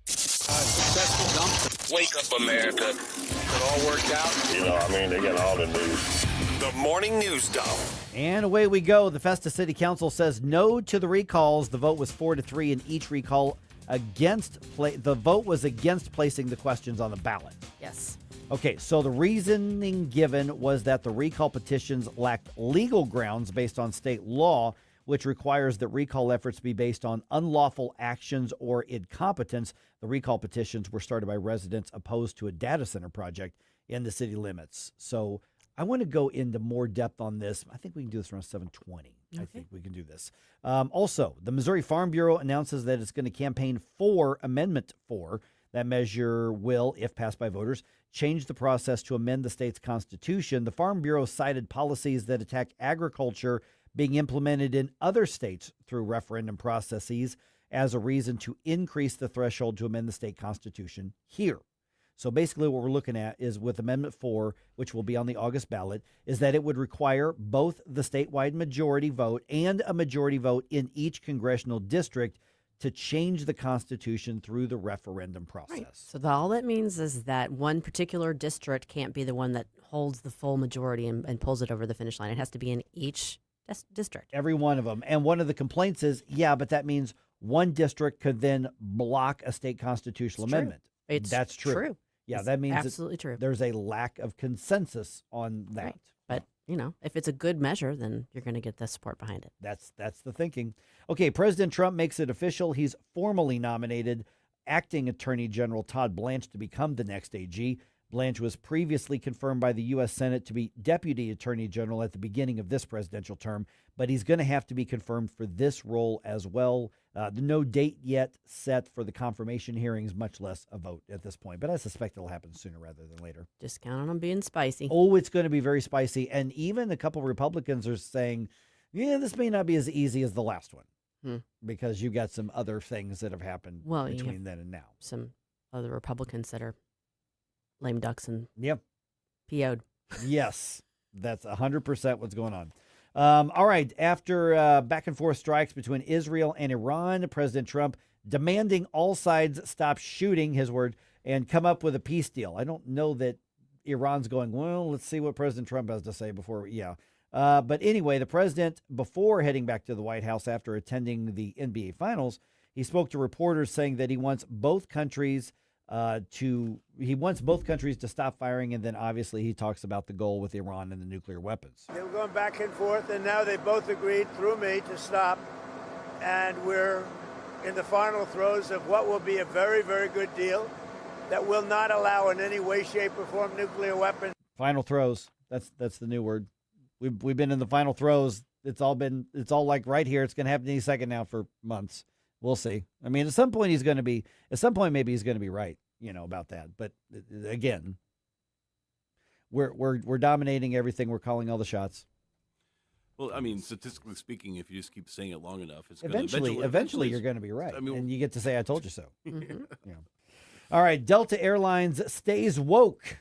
Successful dump. Wake up, America. It all worked out. They got all the news. The Morning News Dump. And away we go. The Festus City Council says no to the recalls. The vote was 4-3 in each recall. The vote was against placing the questions on the ballot. Yes. Okay, so the reasoning given was that the recall petitions lacked legal grounds based on state law, which requires that recall efforts be based on unlawful actions or incompetence. The recall petitions were started by residents opposed to a data center project in the city limits. So I want to go into more depth on this. I think we can do this around 7:20. Okay. I think we can do this. Also, the Missouri Farm Bureau announces that it's going to campaign for Amendment 4. That measure will, if passed by voters, change the process to amend the state's constitution. The Farm Bureau cited policies that attack agriculture being implemented in other states through referendum processes as a reason to increase the threshold to amend the state constitution here. So basically what we're looking at is with Amendment 4, which will be on the August ballot, is that it would require both the statewide majority vote and a majority vote in each congressional district to change the Constitution through the referendum process. Right. So all that means is that one particular district can't be the one that holds the full majority and pulls it over the finish line. It has to be in each district. Every one of them. And one of the complaints is, yeah, but that means one district could then block a state constitutional amendment. That's true. Yeah, It's that means absolutely true. There's a lack of consensus on that. Right. But, if it's a good measure, then you're going to get the support behind it. That's the thinking. Okay, President Trump makes it official. He's formally nominated acting Attorney General Todd Blanche to become the next AG. Blanche was previously confirmed by the U.S. Senate to be Deputy Attorney General at the beginning of this presidential term, but he's going to have to be confirmed for this role as well. No date yet set for the confirmation hearings, much less a vote at this point, but I suspect it'll happen sooner rather than later. Just count on them being spicy. Oh, it's going to be very spicy, and even a couple Republicans are saying, yeah, this may not be as easy as the last one because you got some other things that have happened between then and now. Some other Republicans that are lame ducks and PO'd. Yes, that's 100% what's going on. All right, after back and forth strikes between Israel and Iran, President Trump demanding all sides stop shooting, his word, and come up with a peace deal. I don't know that Iran's going, well, let's see what President Trump has to say before, but anyway, the president, before heading back to the White House after attending the NBA Finals, he spoke to reporters saying that he wants both countries to stop firing, and then obviously he talks about the goal with Iran and the nuclear weapons. They were going back and forth, and now they both agreed through me to stop, and we're in the final throes of what will be a very, very good deal that will not allow in any way, shape, or form nuclear weapons. Final throes. That's the new word. We've been in the final throes. It's all like right here. It's going to happen any second now for months. We'll see. I mean, at some point maybe he's going to be right, about that. But again, we're dominating everything. We're calling all the shots. Well, I mean, statistically speaking, if you just keep saying it long enough, it's eventually you're going to be right. I mean, and you get to say, I told you so. Mm-hmm. Yeah. All right. Delta Airlines stays woke,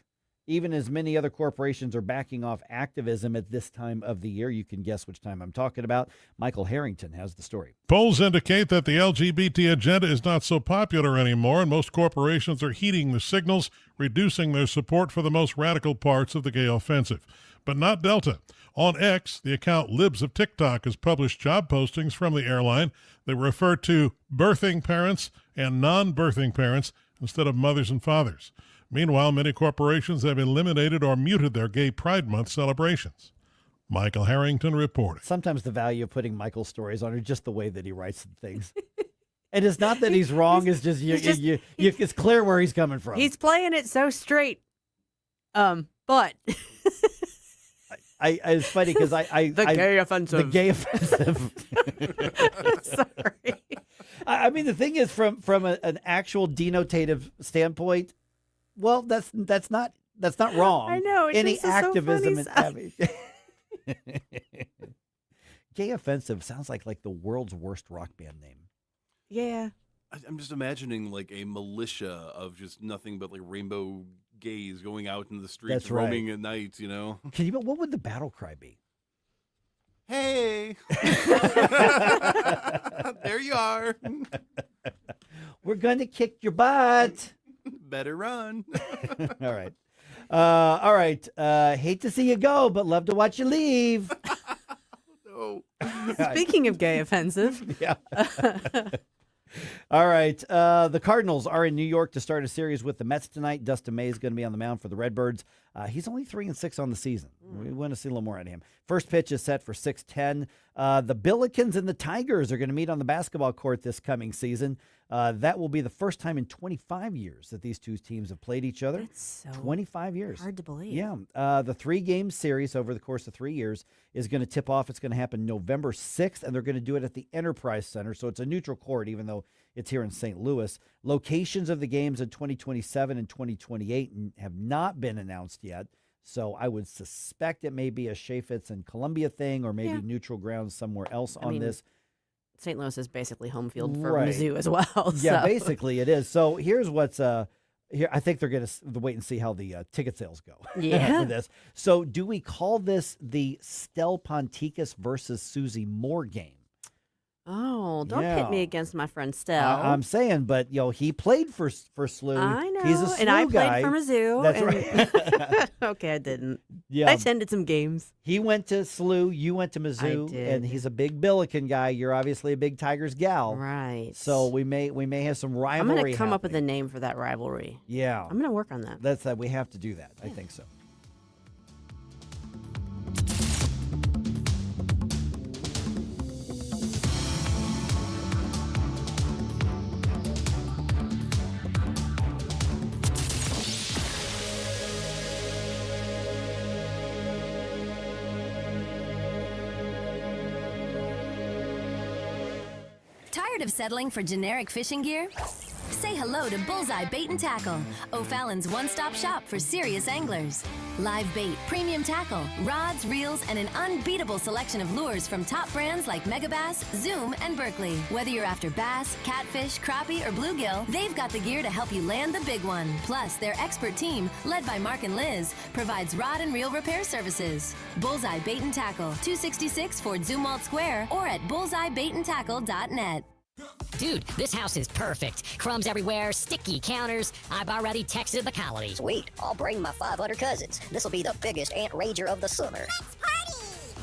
even as many other corporations are backing off activism at this time of the year. You can guess which time I'm talking about. Michael Harrington has the story. Polls indicate that the LGBT agenda is not so popular anymore, and most corporations are heeding the signals, reducing their support for the most radical parts of the gay offensive. But not Delta. On X, the account Libs of TikTok has published job postings from the airline that refer to birthing parents and non-birthing parents instead of mothers and fathers. Meanwhile, many corporations have eliminated or muted their Gay Pride Month celebrations. Michael Harrington reported. Sometimes the value of putting Michael's stories on are just the way that he writes things. And it's not that he's wrong. It's just, it's clear where he's coming from. He's playing it so straight. But it's funny because the gay offensive. The gay offensive. Sorry. I mean, the thing is, from an actual denotative standpoint, well, that's not wrong. I know. Any just activism is is having. Gay offensive sounds like the world's worst rock band name. Yeah. I'm just imagining like a militia of just nothing but like rainbow gays going out in the streets, That's right. roaming at night. Can you? What would the battle cry be? Hey, there you are. We're gonna kick your butt. Better run. All right. All right. Hate to see you go, but love to watch you leave. No. Speaking of gay offensive. Yeah. All right. The Cardinals are in New York to start a series with the Mets tonight. Dustin May is going to be on the mound for the Redbirds. He's only 3-6 on the season. We want to see a little more out of him. First pitch is set for 6:10. The Billikens and the Tigers are going to meet on the basketball court this coming season. That will be the first time in 25 years that these two teams have played each other. That's so 25 years. hard to believe. Yeah. The 3-game series over the course of 3 years is going to tip off. It's going to happen November 6th, and they're going to do it at the Enterprise Center. So it's a neutral court, even though it's here in St. Louis. Locations of the games in 2027 and 2028 have not been announced yet. So I would suspect it may be a Chaffetz and Columbia thing, or maybe neutral ground somewhere else on this. St. Louis is basically home field for Right. Mizzou as well. Yeah, so. basically it is. So here's what's here. I think they're going to wait and see how the ticket sales go. Yeah. For this. So do we call this the Stel Ponticus versus Susie Moore game? Oh, don't Yeah. pit me against my friend Stell. I'm saying, but he played for SLU. I know. He's a SLU and I guy. played for Mizzou. That's and- right. Okay, I didn't. Yeah. I attended some games. He went to SLU, you went to Mizzou, did. and he's a big Billiken guy. You're obviously a big Tigers gal. Right. So we may have some I'm rivalry. going to come up happening. with a name for that rivalry. Yeah. I'm going to work on that. That's that. We have to do that. I think so. Tired of settling for generic fishing gear? Say hello to Bullseye Bait and Tackle, O'Fallon's one-stop shop for serious anglers. Live bait, premium tackle, rods, reels, and an unbeatable selection of lures from top brands like Megabass, Zoom, and Berkley. Whether you're after bass, catfish, crappie, or bluegill, they've got the gear to help you land the big one. Plus, their expert team, led by Mark and Liz, provides rod and reel repair services. Bullseye Bait and Tackle, 266 Fort Zumwalt Square, or at bullseyebaitandtackle.net. Dude, this house is perfect. Crumbs everywhere, sticky counters. I've already texted the colonies. Sweet, I'll bring my 500 cousins. This'll be the biggest ant rager of the summer. Let's party!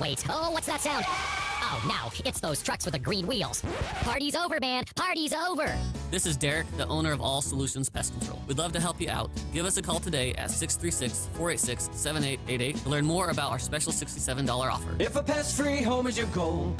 Wait, oh, what's that sound? Oh, no, it's those trucks with the green wheels. Party's over, man. Party's over. This is Derek, the owner of All Solutions Pest Control. We'd love to help you out. Give us a call today at 636-486-7888 to learn more about our special $67 offer. If a pest-free home is your goal,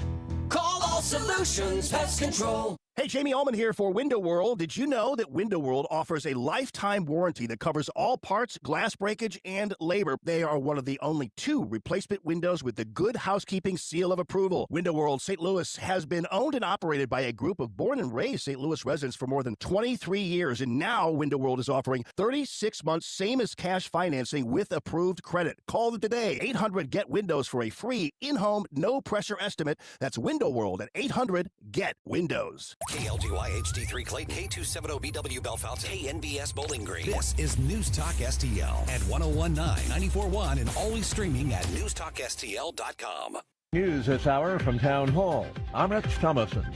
call All Solutions Pest Control. Hey, Jamie Ullman here for Window World. Did you know that Window World offers a lifetime warranty that covers all parts, glass breakage, and labor? They are one of the only 2 replacement windows with the Good Housekeeping seal of approval. Window World St. Louis has been owned and operated by a group of born and raised St. Louis residents for more than 23 years, and now Window World is offering 36 months same as cash financing with approved credit. Call them today, 800-GET-WINDOWS for a free in-home, no-pressure estimate. That's Window World at 800-GET-WINDOWS. KLGY HD3 Clayton, K270BW Belfast, KNBS Bowling Green. This is News Talk STL at 1019, 94.1, and always streaming at NewsTalkSTL.com. News this hour from Town Hall. I'm Rich Thomason.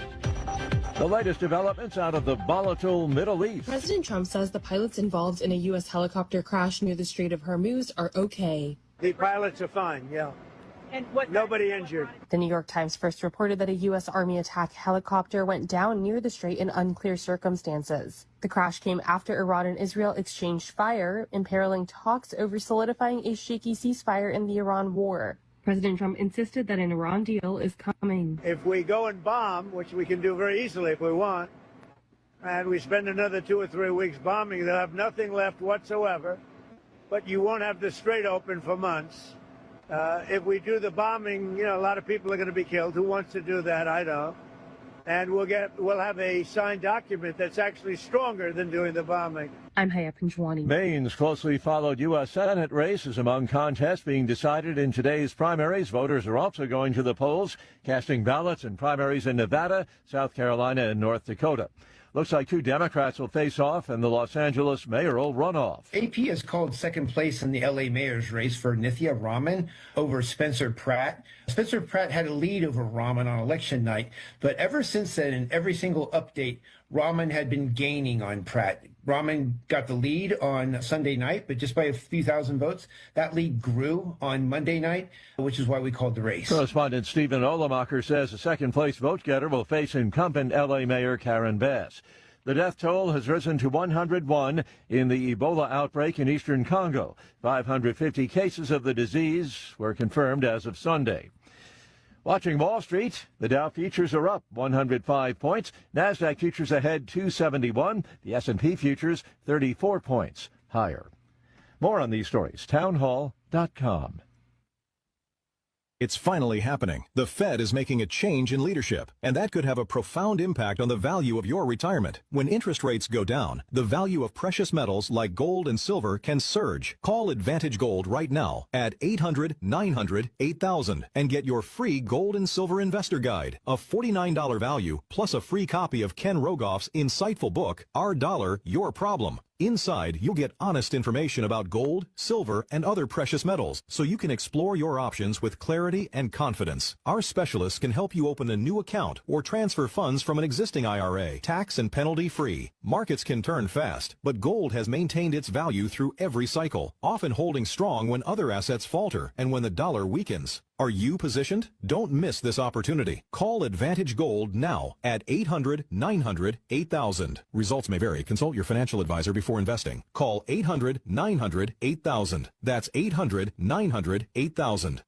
The latest developments out of the volatile Middle East. President Trump says the pilots involved in a U.S. helicopter crash near the Strait of Hormuz are okay. The pilots are fine, yeah. And what? Nobody injured. The New York Times first reported that a U.S. Army attack helicopter went down near the strait in unclear circumstances. The crash came after Iran and Israel exchanged fire, imperiling talks over solidifying a shaky ceasefire in the Iran war. President Trump insisted that an Iran deal is coming. If we go and bomb, which we can do very easily if we want, and we spend another 2 or 3 weeks bombing, they'll have nothing left whatsoever, but you won't have the strait open for months. If we do the bombing, a lot of people are going to be killed. Who wants to do that? I don't. And we'll have a signed document that's actually stronger than doing the bombing. I'm Haya Panjwani. Maine's closely followed U.S. Senate race is among contests being decided in today's primaries. Voters are also going to the polls, casting ballots in primaries in Nevada, South Carolina, and North Dakota. Looks like 2 Democrats will face off in the Los Angeles mayoral runoff. AP has called second place in the LA mayor's race for Nithya Raman over Spencer Pratt. Spencer Pratt had a lead over Raman on election night, but ever since then, in every single update, Raman had been gaining on Pratt. Raman got the lead on Sunday night, but just by a few thousand votes. That lead grew on Monday night, which is why we called the race. Correspondent Stephen Olemacher says the second-place vote-getter will face incumbent L.A. Mayor Karen Bass. The death toll has risen to 101 in the Ebola outbreak in eastern Congo. 550 cases of the disease were confirmed as of Sunday. Watching Wall Street, the Dow futures are up 105 points. NASDAQ futures ahead 271. The S&P futures 34 points higher. More on these stories, townhall.com. It's finally happening. The Fed is making a change in leadership, and that could have a profound impact on the value of your retirement. When interest rates go down, the value of precious metals like gold and silver can surge. Call Advantage Gold right now at 800-900-8000 and get your free gold and silver investor guide, a $49 value, plus a free copy of Ken Rogoff's insightful book, Our Dollar, Your Problem. Inside, you'll get honest information about gold, silver, and other precious metals, so you can explore your options with clarity and confidence. Our specialists can help you open a new account or transfer funds from an existing IRA, tax and penalty free. Markets can turn fast, but gold has maintained its value through every cycle, often holding strong when other assets falter and when the dollar weakens. Are you positioned? Don't miss this opportunity. Call Advantage Gold now at 800-900-8000. Results may vary. Consult your financial advisor before investing. Call 800-900-8000. That's 800-900-8000.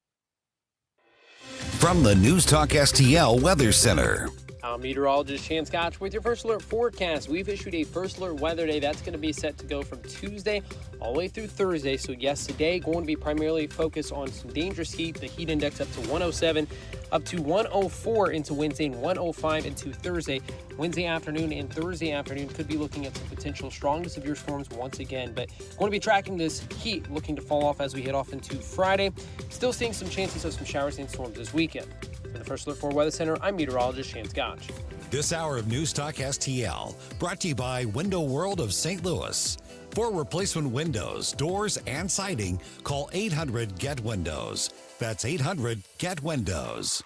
From the News Talk STL Weather Center. I'm meteorologist Shan Scotch with your First Alert forecast. We've issued a First Alert weather day. That's going to be set to go from Tuesday all the way through Thursday. So yes, today going to be primarily focused on some dangerous heat. The heat index up to 107, up to 104 into Wednesday and 105 into Thursday. Wednesday afternoon and Thursday afternoon could be looking at some potential strong to severe storms once again. But going to be tracking this heat looking to fall off as we head off into Friday. Still seeing some chances of some showers and storms this weekend. From the First Alert 4 Weather Center, I'm meteorologist Shan Scotch. This hour of News Talk STL brought to you by Window World of St. Louis. For replacement windows, doors, and siding, call 800-GET-WINDOWS. That's 800-GET-WINDOWS.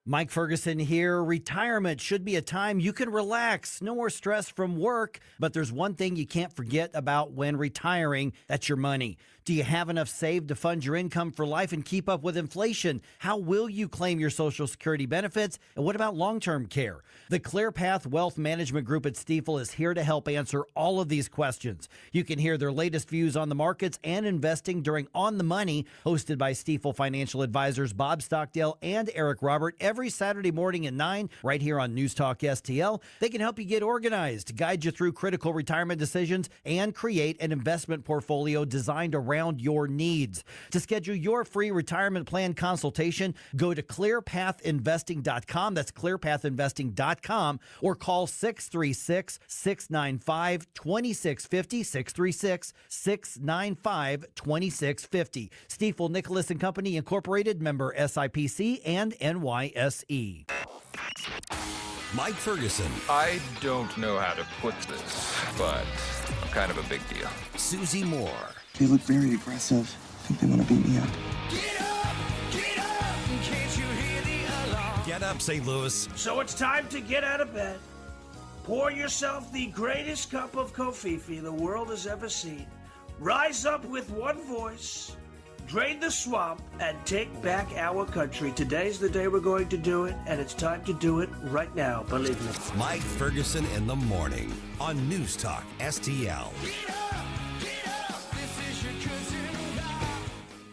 Mike Ferguson here. Retirement should be a time you can relax. No more stress from work. But there's one thing you can't forget about when retiring. That's your money. Do you have enough saved to fund your income for life and keep up with inflation? How will you claim your Social Security benefits? And what about long-term care? The ClearPath Wealth Management Group at Stifel is here to help answer all of these questions. You can hear their latest views on the markets and investing during On the Money, hosted by Stifel financial advisors Bob Stockdale and Eric Robert, every Saturday morning at 9, right here on News Talk STL. They can help you get organized, guide you through critical retirement decisions, and create an investment portfolio designed around your needs. To schedule your free retirement plan consultation, go to clearpathinvesting.com. That's clearpathinvesting.com, or call 636-695-2650, 636-695-2650. Stifel Nicholas and Company Incorporated, member SIPC and NYSE. Mike Ferguson. I don't know how to put this, but I'm kind of a big deal. Susie Moore. They look very aggressive. I think they want to beat me up. Get up, St. Louis. So it's time to get out of bed. Pour yourself the greatest cup of Kofifi the world has ever seen. Rise up with one voice, drain the swamp, and take back our country. Today's the day we're going to do it, and it's time to do it right now, believe me. Mike Ferguson in the morning on News Talk STL.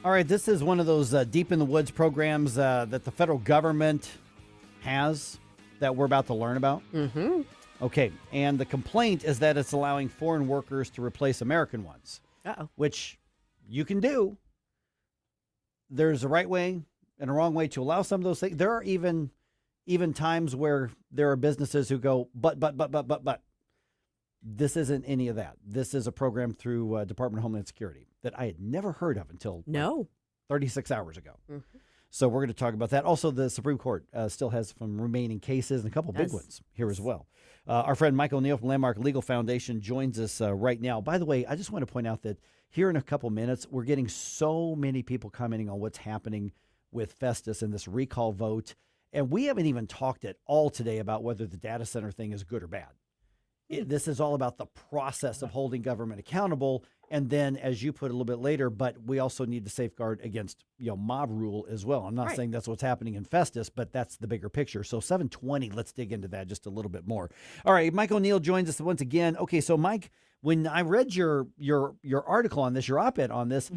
All right, this is one of those Deep in the Woods programs that the federal government has that we're about to learn about. Mm-hmm. Okay, and the complaint is that it's allowing foreign workers to replace American ones, which you can do. There's a right way and a wrong way to allow some of those things. There are even times where there are businesses who go, but. This isn't any of that. This is a program through Department of Homeland Security that I had never heard of until 36 hours ago. Mm-hmm. So we're going to talk about that. Also, the Supreme Court still has some remaining cases and a couple big ones here as well. Our friend Mike O'Neill from Landmark Legal Foundation joins us right now. By the way, I just want to point out that here in a couple minutes, we're getting so many people commenting on what's happening with Festus and this recall vote. And we haven't even talked at all today about whether the data center thing is good or bad. This is all about the process of holding government accountable. And then, as you put a little bit later, but we also need to safeguard against, mob rule as well. I'm not saying that's what's happening in Festus, but that's the bigger picture. So 720, let's dig into that just a little bit more. All right, Mike O'Neill joins us once again. Okay, so Mike, when I read your article on this, your op-ed on this,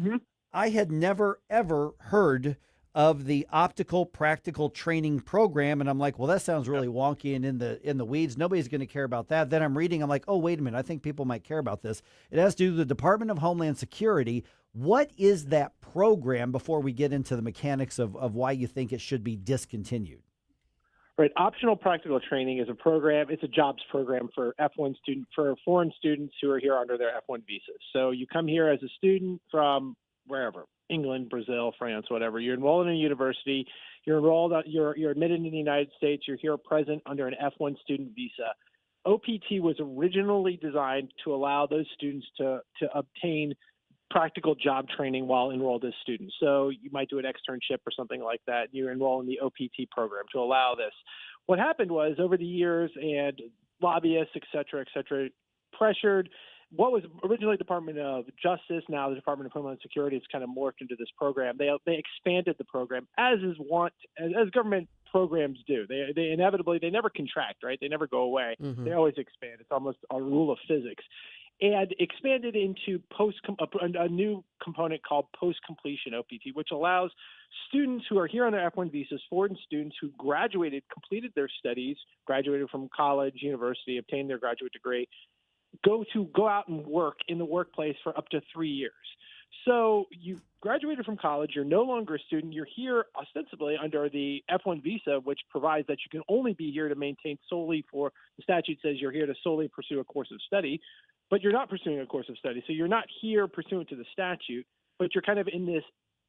I had never, ever heard of the optical practical training program. And I'm like, well, that sounds really wonky and in the weeds. Nobody's going to care about that. Then I'm reading, I'm like, oh, wait a minute. I think people might care about this. It has to do with the Department of Homeland Security. What is that program before we get into the mechanics of why you think it should be discontinued? Right. Optional practical training is a program. It's a jobs program for for foreign students who are here under their F1 visas. So you come here as a student from wherever, England, Brazil, France, whatever. You're enrolled in a university. You're admitted in the United States. You're here present under an F1 student visa. OPT was originally designed to allow those students to obtain practical job training while enrolled as students. So you might do an externship or something like that. You enroll in the OPT program to allow this. What happened was over the years and lobbyists, et cetera, pressured what was originally Department of Justice, now the Department of Homeland Security. It's kind of morphed into this program. They expanded the program as government programs do. They inevitably, they never contract, right? They never go away. Mhm. They always expand. It's almost a rule of physics. And expanded into a new component called post-completion OPT, which allows students who are here on their F1 visas, foreign students who completed their studies, graduated from college, university, obtained their graduate degree, go out and work in the workplace for up to 3 years. So you graduated from college, you're no longer a student, you're here ostensibly under the F1 visa, which provides that you can only be here to maintain solely for, the statute says you're here to solely pursue a course of study, but you're not pursuing a course of study. So you're not here pursuant to the statute, but you're kind of in this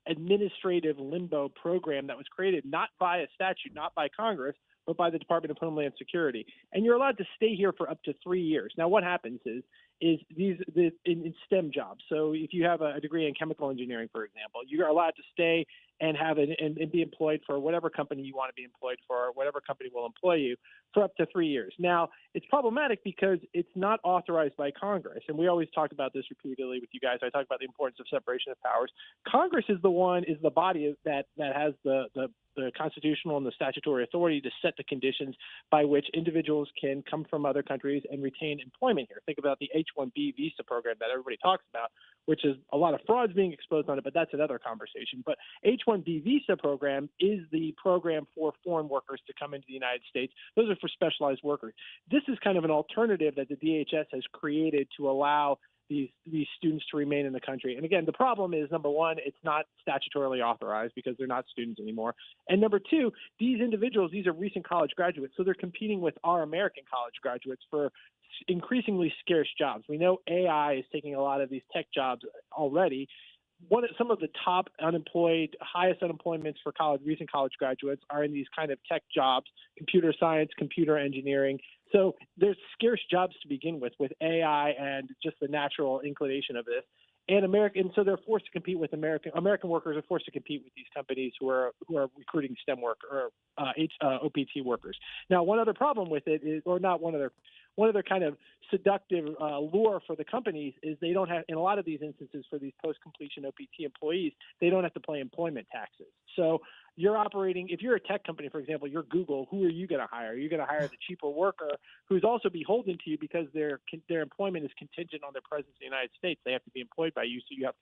administrative limbo program that was created not by a statute, not by Congress, but by the Department of Homeland Security. And you're allowed to stay here for up to 3 years. Now, what happens is in STEM jobs. So if you have a degree in chemical engineering, for example, you're allowed to stay and and be employed for whatever company you want to be employed for, or whatever company will employ you for up to 3 years. Now, it's problematic because it's not authorized by Congress. And we always talk about this repeatedly with you guys. I talk about the importance of separation of powers. Congress is the body that has the constitutional and the statutory authority to set the conditions by which individuals can come from other countries and retain employment here. Think about the H-1B visa program that everybody talks about, which is a lot of frauds being exposed on it, but that's another conversation. But H-1B visa program is the program for foreign workers to come into the United States. Those are for specialized workers. This is kind of an alternative that the DHS has created to allow these students to remain in the country. And again, the problem is, number one, it's not statutorily authorized because they're not students anymore. And number two, these individuals, these are recent college graduates, so they're competing with our American college graduates for increasingly scarce jobs. We know AI is taking a lot of these tech jobs already. Some of the top highest unemployments for recent college graduates are in these kind of tech jobs, computer science, computer engineering. So there's scarce jobs to begin with AI and just the natural inclination of this. And so they're forced to compete with American workers are forced to compete with these companies who are recruiting STEM work or OPT workers. Now, one other problem with it is, or not one other kind of seductive lure for the companies is they don't have, in a lot of these instances for these post-completion OPT employees, they don't have to pay employment taxes. So you're operating, if you're a tech company, for example, you're Google, who are you going to hire? You're going to hire the cheaper worker who's also beholden to you because their employment is contingent on their presence in the United States. They have to be employed by you, so you have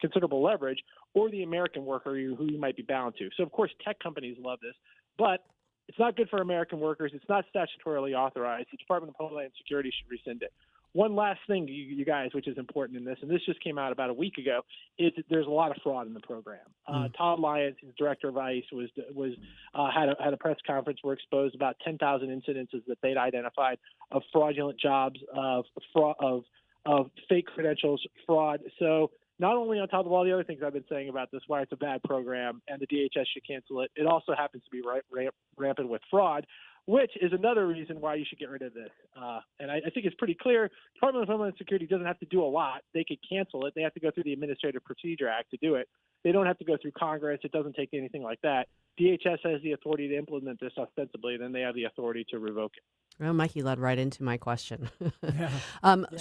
considerable leverage, or the American worker who you might be bound to. So, of course, tech companies love this, but it's not good for American workers. It's not statutorily authorized. The Department of Homeland Security should rescind it. One last thing, you guys, which is important in this, and this just came out about a week ago, is that there's a lot of fraud in the program. Todd Lyons, who's director of ICE, had a press conference where exposed about 10,000 incidences that they'd identified of fraudulent jobs, of fake credentials, fraud. So not only on top of all the other things I've been saying about this, why it's a bad program and the DHS should cancel it, it also happens to be rampant with fraud, which is another reason why you should get rid of this. And I think it's pretty clear. Department of Homeland Security doesn't have to do a lot. They could cancel it. They have to go through the Administrative Procedure Act to do it. They don't have to go through Congress. It doesn't take anything like that. DHS has the authority to implement this ostensibly, then they have the authority to revoke it. Well, Mikey led right into my question.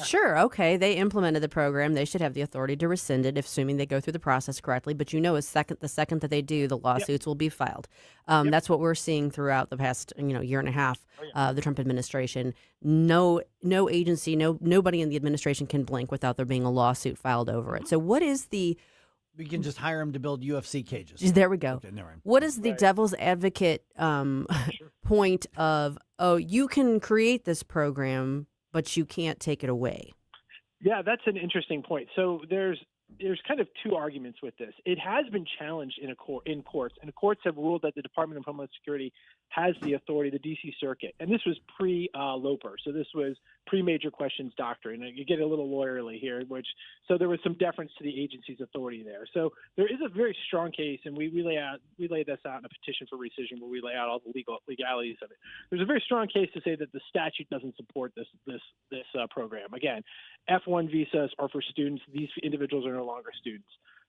Sure, okay, they implemented the program. They should have the authority to rescind it, assuming they go through the process correctly. But the second that they do, the lawsuits will be filed. That's what we're seeing throughout the past year and a half of the Trump administration. No agency, nobody in the administration can blink without there being a lawsuit filed over it. So what is the We can just hire them to build UFC cages. There we go. Okay, never mind. What is the devil's advocate point of, you can create this program, but you can't take it away? Yeah, that's an interesting point. So there's kind of two arguments with this. It has been challenged in courts, and the courts have ruled that the Department of Homeland Security has the authority, the D.C. Circuit, and this was pre-Loper, so this was pre-major questions doctrine. And you get a little lawyerly here, so there was some deference to the agency's authority there. So there is a very strong case, and we lay this out in a petition for rescission where we lay out all the legalities of it. There's a very strong case to say that the statute doesn't support this program. Again, F-1 visas are for students. These individuals are no longer students.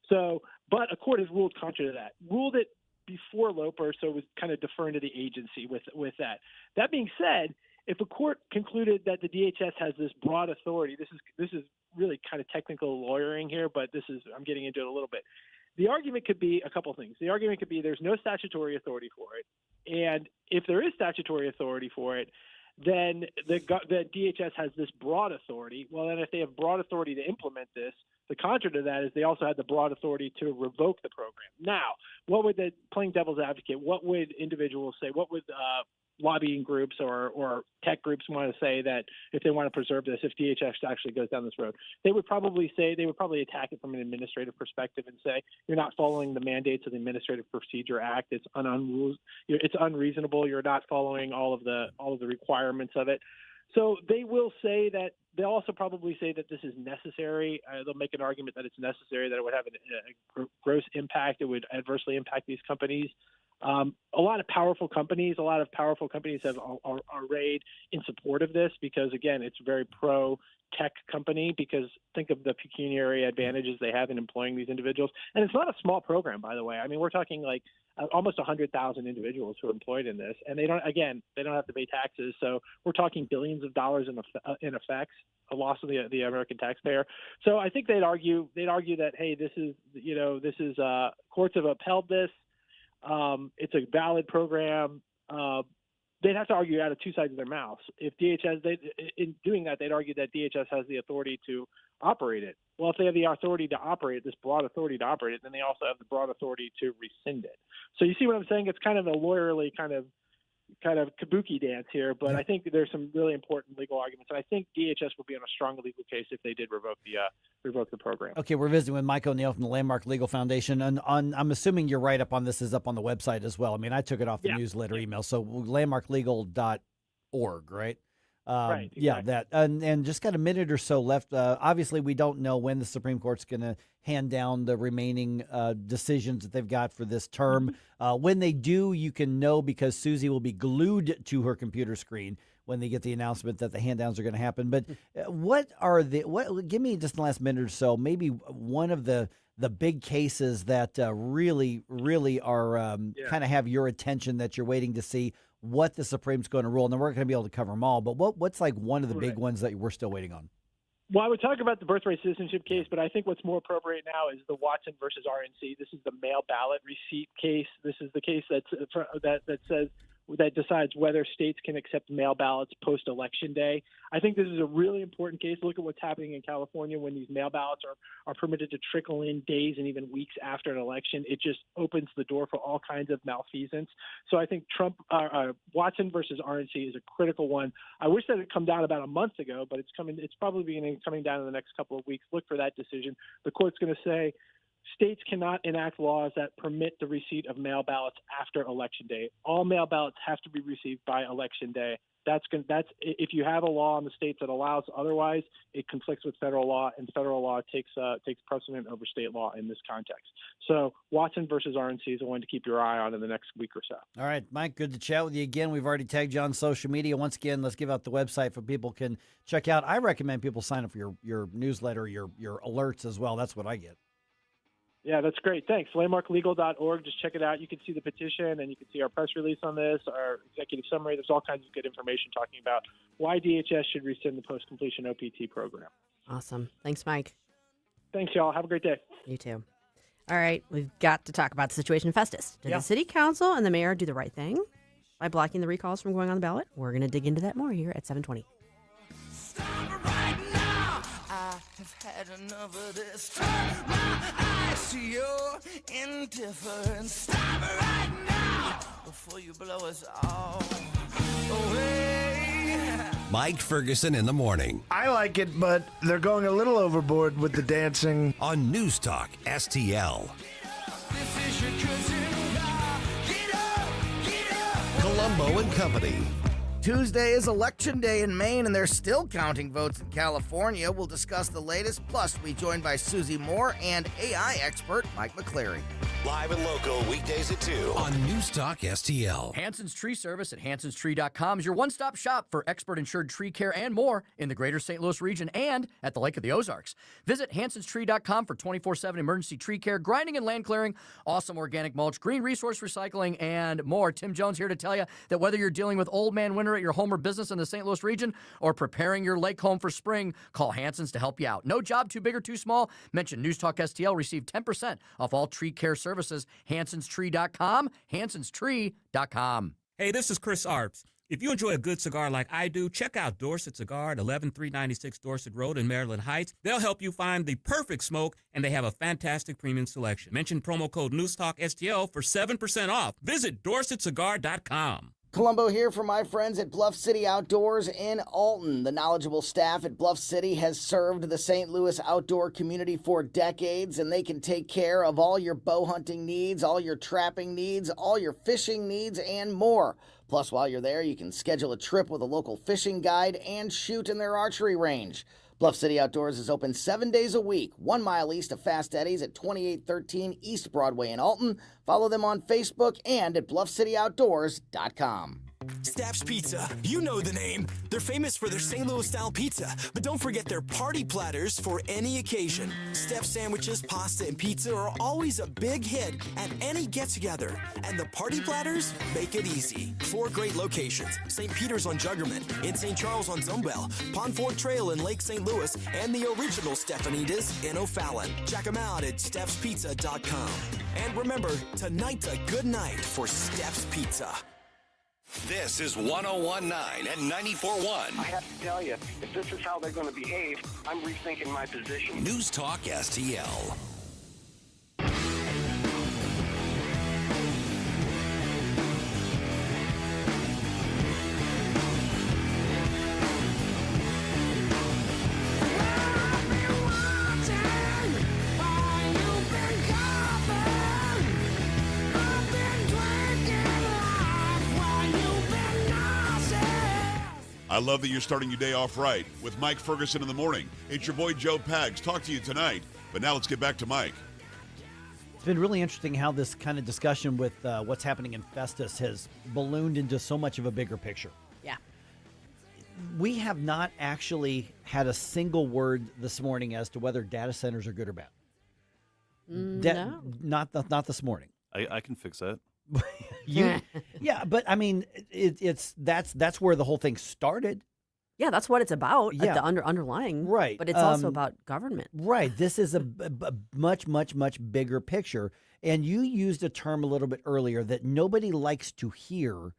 So, but a court has ruled contrary to that. Ruled it before Loper, so it was kind of deferring to the agency with that. That being said, if a court concluded that the DHS has this broad authority, this is really kind of technical lawyering here, but I'm getting into it a little bit. The argument could be a couple things. The argument could be there's no statutory authority for it, and if there is statutory authority for it, then the DHS has this broad authority. Well, then if they have broad authority to implement this, the contra to that is they also had the broad authority to revoke the program. Now, what would playing devil's advocate, what would individuals say? What would lobbying groups or tech groups want to say that if they want to preserve this, if DHS actually goes down this road? They would probably attack it from an administrative perspective and say, you're not following the mandates of the Administrative Procedure Act. It's unreasonable. You're not following all of the requirements of it. So they will say that. They'll also probably say that this is necessary. They'll make an argument that it's necessary, that it would have a gross impact. It would adversely impact these companies. A lot of powerful companies have arrayed in support of this because, again, it's a very pro-tech company because think of the pecuniary advantages they have in employing these individuals. And it's not a small program, by the way. I mean, we're talking like almost 100,000 individuals who are employed in this, and they don't have to pay taxes. So we're talking billions of dollars in effects, a loss of the American taxpayer. So I think they'd argue that, hey, this is courts have upheld this. It's a valid program. They'd have to argue out of two sides of their mouths. If in doing that, they'd argue that DHS has the authority to operate it. Well, if they have the authority to operate it, this broad authority to operate it, then they also have the broad authority to rescind it. So you see what I'm saying? It's kind of a lawyerly kind of kabuki dance here, but I think there's some really important legal arguments, and I think DHS will be on a strong legal case if they did revoke the program. Okay, we're visiting with Mike O'Neill from the Landmark Legal Foundation, and I'm assuming your write-up on this is up on the website as well. I mean, I took it off the newsletter email, so landmarklegal.org, right? Right. Exactly. Yeah, that. And just got a minute or so left. Obviously, we don't know when the Supreme Court's going to hand down the remaining decisions that they've got for this term. When they do, you can know because Susie will be glued to her computer screen when they get the announcement that the hand-downs are going to happen. But give me just the last minute or so, maybe one of the big cases that really are kind of have your attention that you're waiting to see what the Supreme's going to rule. And then we're going to be able to cover them all. But what's like one of the big ones that we're still waiting on? Well, I would talk about the birthright citizenship case, but I think what's more appropriate now is the Watson versus RNC. This is the mail ballot receipt case. This is the case that decides whether states can accept mail ballots post-election day. I think this is a really important case. Look at what's happening in California when these mail ballots are permitted to trickle in days and even weeks after an election. It just opens the door for all kinds of malfeasance. So I think Watson versus RNC is a critical one. I wish that it had come down about a month ago, but it's coming. It's probably coming down in the next couple of weeks. Look for that decision. The court's going to say states cannot enact laws that permit the receipt of mail ballots after Election Day. All mail ballots have to be received by Election Day. That's if you have a law in the states that allows otherwise, it conflicts with federal law, and federal law takes precedent over state law in this context. So Watson versus RNC is the one to keep your eye on in the next week or so. All right, Mike, good to chat with you again. We've already tagged you on social media. Once again, let's give out the website for people can check out. I recommend people sign up for your newsletter, your alerts as well. That's what I get. Yeah, that's great. Thanks. Landmarklegal.org. Just check it out. You can see the petition, and you can see our press release on this, our executive summary. There's all kinds of good information talking about why DHS should rescind the post-completion OPT program. Awesome. Thanks, Mike. Thanks, y'all. Have a great day. You too. All right, we've got to talk about the situation in Festus. Did the city council and the mayor do the right thing by blocking the recalls from going on the ballot? We're going to dig into that more here at 7:20. Stop right now. I have had enough of this. Turn my eyes to your indifference. Stop it right now before you blow us all away. Mike Ferguson in the morning I like it, but they're going a little overboard with the dancing. on News Talk STL. This is your cousin car. Get up, get up. Columbo and Company. Tuesday is Election Day in Maine, and they're still counting votes in California. We'll discuss the latest. Plus, we'll be joined by Susie Moore and AI expert Mike McCleary. Live and local weekdays at 2 on News Talk STL. Hanson's Tree Service at hansonstree.com is your one-stop shop for expert insured tree care and more in the greater St. Louis region and at the Lake of the Ozarks. Visit hansonstree.com for 24/7 emergency tree care, grinding and land clearing, awesome organic mulch, green resource recycling, and more. Tim Jones here to tell you that whether you're dealing with old man winter at your home or business in the St. Louis region or preparing your lake home for spring, call Hanson's to help you out. No job too big or too small. Mention News Talk STL. Receive 10% off all tree care services. hansonstree.com, hansonstree.com. Hey, this is Chris Arps. If you enjoy a good cigar like I do, check out Dorset Cigar at 11396 Dorset Road in Maryland Heights. They'll help you find the perfect smoke, and they have a fantastic premium selection. Mention promo code NewsTalkSTL for 7% off. Visit DorsetCigar.com. Columbo here for my friends at Bluff City Outdoors in Alton. The knowledgeable staff at Bluff City has served the St. Louis outdoor community for decades, and they can take care of all your bow hunting needs, all your trapping needs, all your fishing needs, and more. Plus, while you're there, you can schedule a trip with a local fishing guide and shoot in their archery range. Bluff City Outdoors is open 7 days a week, 1 mile east of Fast Eddie's at 2813 East Broadway in Alton. Follow them on Facebook and at bluffcityoutdoors.com. Staff's Pizza, you know the name. They're famous for their St. Louis style pizza, but don't forget their party platters for any occasion. Steph sandwiches, pasta, and pizza are always a big hit at any get-together, and the party platters make it easy. 4 great locations: St. Peter's on Juggerman, in St. Charles on Zumbell, Pond Ford Trail in Lake St. Louis, and the original Stephanitas in O'Fallon. Check them out at stephspizza.com. And remember, tonight's a good night for Steph's Pizza. This is 101.9 and 94.1. I have to tell you, if this is how they're going to behave, I'm rethinking my position. News Talk STL. I love that you're starting your day off right with Mike Ferguson in the morning. It's your boy Joe Pags. Talk to you tonight. But now let's get back to Mike. It's been really interesting how this kind of discussion with what's happening in Festus has ballooned into so much of a bigger picture. Yeah. We have not actually had a single word this morning as to whether data centers are good or bad. No. Not this morning. I can fix that. Yeah, but I mean, that's where the whole thing started. Yeah, that's what it's about. Yeah. At the underlying, right? But it's also about government, right? This is a much bigger picture. And you used a term a little bit earlier that nobody likes to hear,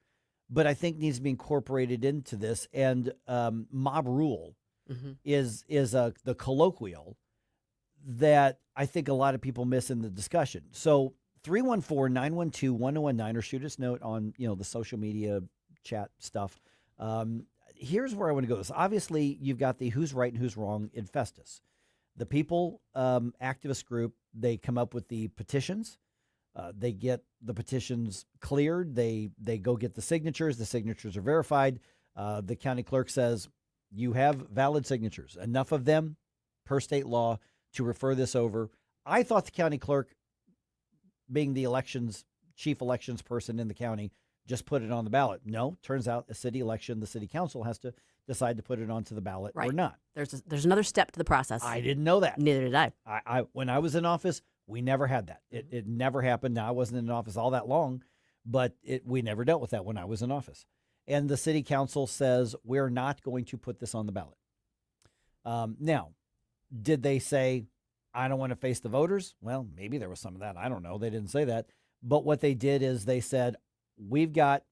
but I think needs to be incorporated into this. And mob rule is the colloquial that I think a lot of people miss in the discussion. So 314-912-1019 or shoot us a note on, the social media chat stuff. Here's where I want to go. So obviously, you've got the who's right and who's wrong in Festus. The people activist group, they come up with the petitions. They get the petitions cleared. They go get the signatures. The signatures are verified. The county clerk says, you have valid signatures, enough of them per state law to refer this over. I thought the county clerk, being the chief elections person in the county, just put it on the ballot. No, turns out a city election, the city council has to decide to put it onto the ballot or not. There's another step to the process. I didn't know that. Neither did I. I when I was in office, we never had that. It never happened. Now, I wasn't in office all that long, but we never dealt with that when I was in office. And the city council says, we're not going to put this on the ballot. Now, did they say, I don't want to face the voters? Well, maybe there was some of that. I don't know. They didn't say that. But what they did is they said, we've got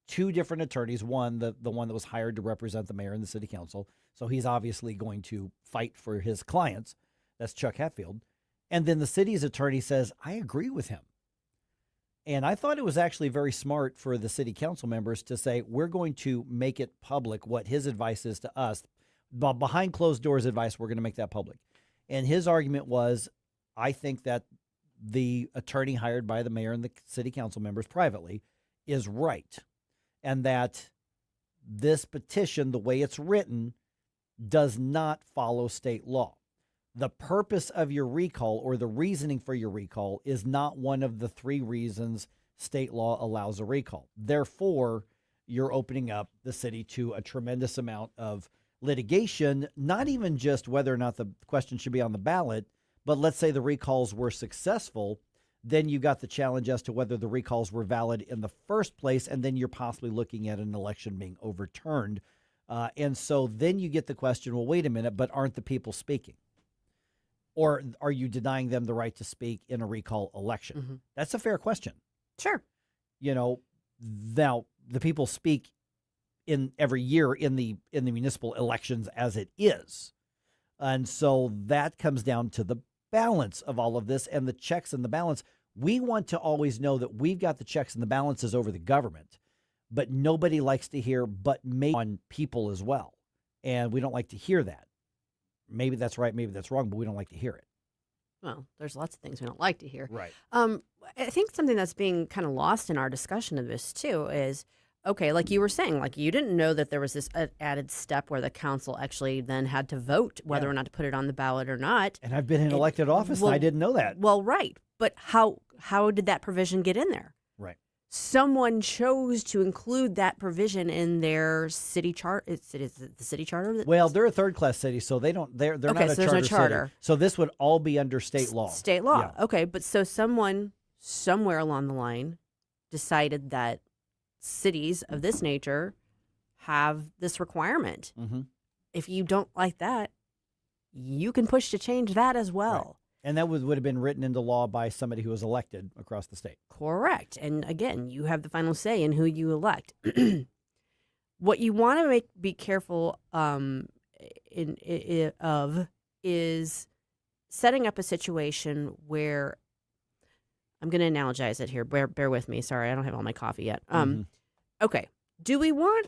2 different attorneys. One, the one that was hired to represent the mayor and the city council. So he's obviously going to fight for his clients. That's Chuck Hatfield. And then the city's attorney says, I agree with him. And I thought it was actually very smart for the city council members to say, we're going to make it public what his advice is to us. Behind closed doors advice, we're going to make that public. And his argument was, I think that the attorney hired by the mayor and the city council members privately is right. And that this petition, the way it's written, does not follow state law. The purpose of your recall or the reasoning for your recall is not one of the three reasons state law allows a recall. Therefore, you're opening up the city to a tremendous amount of litigation, not even just whether or not the question should be on the ballot, but let's say the recalls were successful, then you got the challenge as to whether the recalls were valid in the first place, and then you're possibly looking at an election being overturned. And so then you get the question, well, wait a minute, but aren't the people speaking? Or are you denying them the right to speak in a recall election? Mm-hmm. That's a fair question. Sure. Now the people speak in every year in the municipal elections as it is. And so that comes down to the balance of all of this and the checks and the balance. We want to always know that we've got the checks and the balances over the government, but nobody likes to hear but maybe on people as well. And we don't like to hear that. Maybe that's right, maybe that's wrong, but we don't like to hear it. Well, there's lots of things we don't like to hear. Right. I think something that's being kind of lost in our discussion of this, too, is, okay, like you were saying, like you didn't know that there was this added step where the council actually then had to vote whether or not to put it on the ballot or not. And I've been in elected office, and I didn't know that. Well, right. But how did that provision get in there? Right. Someone chose to include that provision in their city charter. Is it the city charter? Well, they're a third-class city, so they're not a there's charter no charter. city. So this would all be under state law. State law. Yeah. Okay, but so someone somewhere along the line decided that cities of this nature have this requirement. Mm-hmm. If you don't like that, you can push to change that as well. Right. And that would have been written into law by somebody who was elected across the state. Correct. And again, you have the final say in who you elect. What you want to be careful of is setting up a situation where, I'm going to analogize it here. Bear with me. Sorry, I don't have all my coffee yet. Okay. Do we want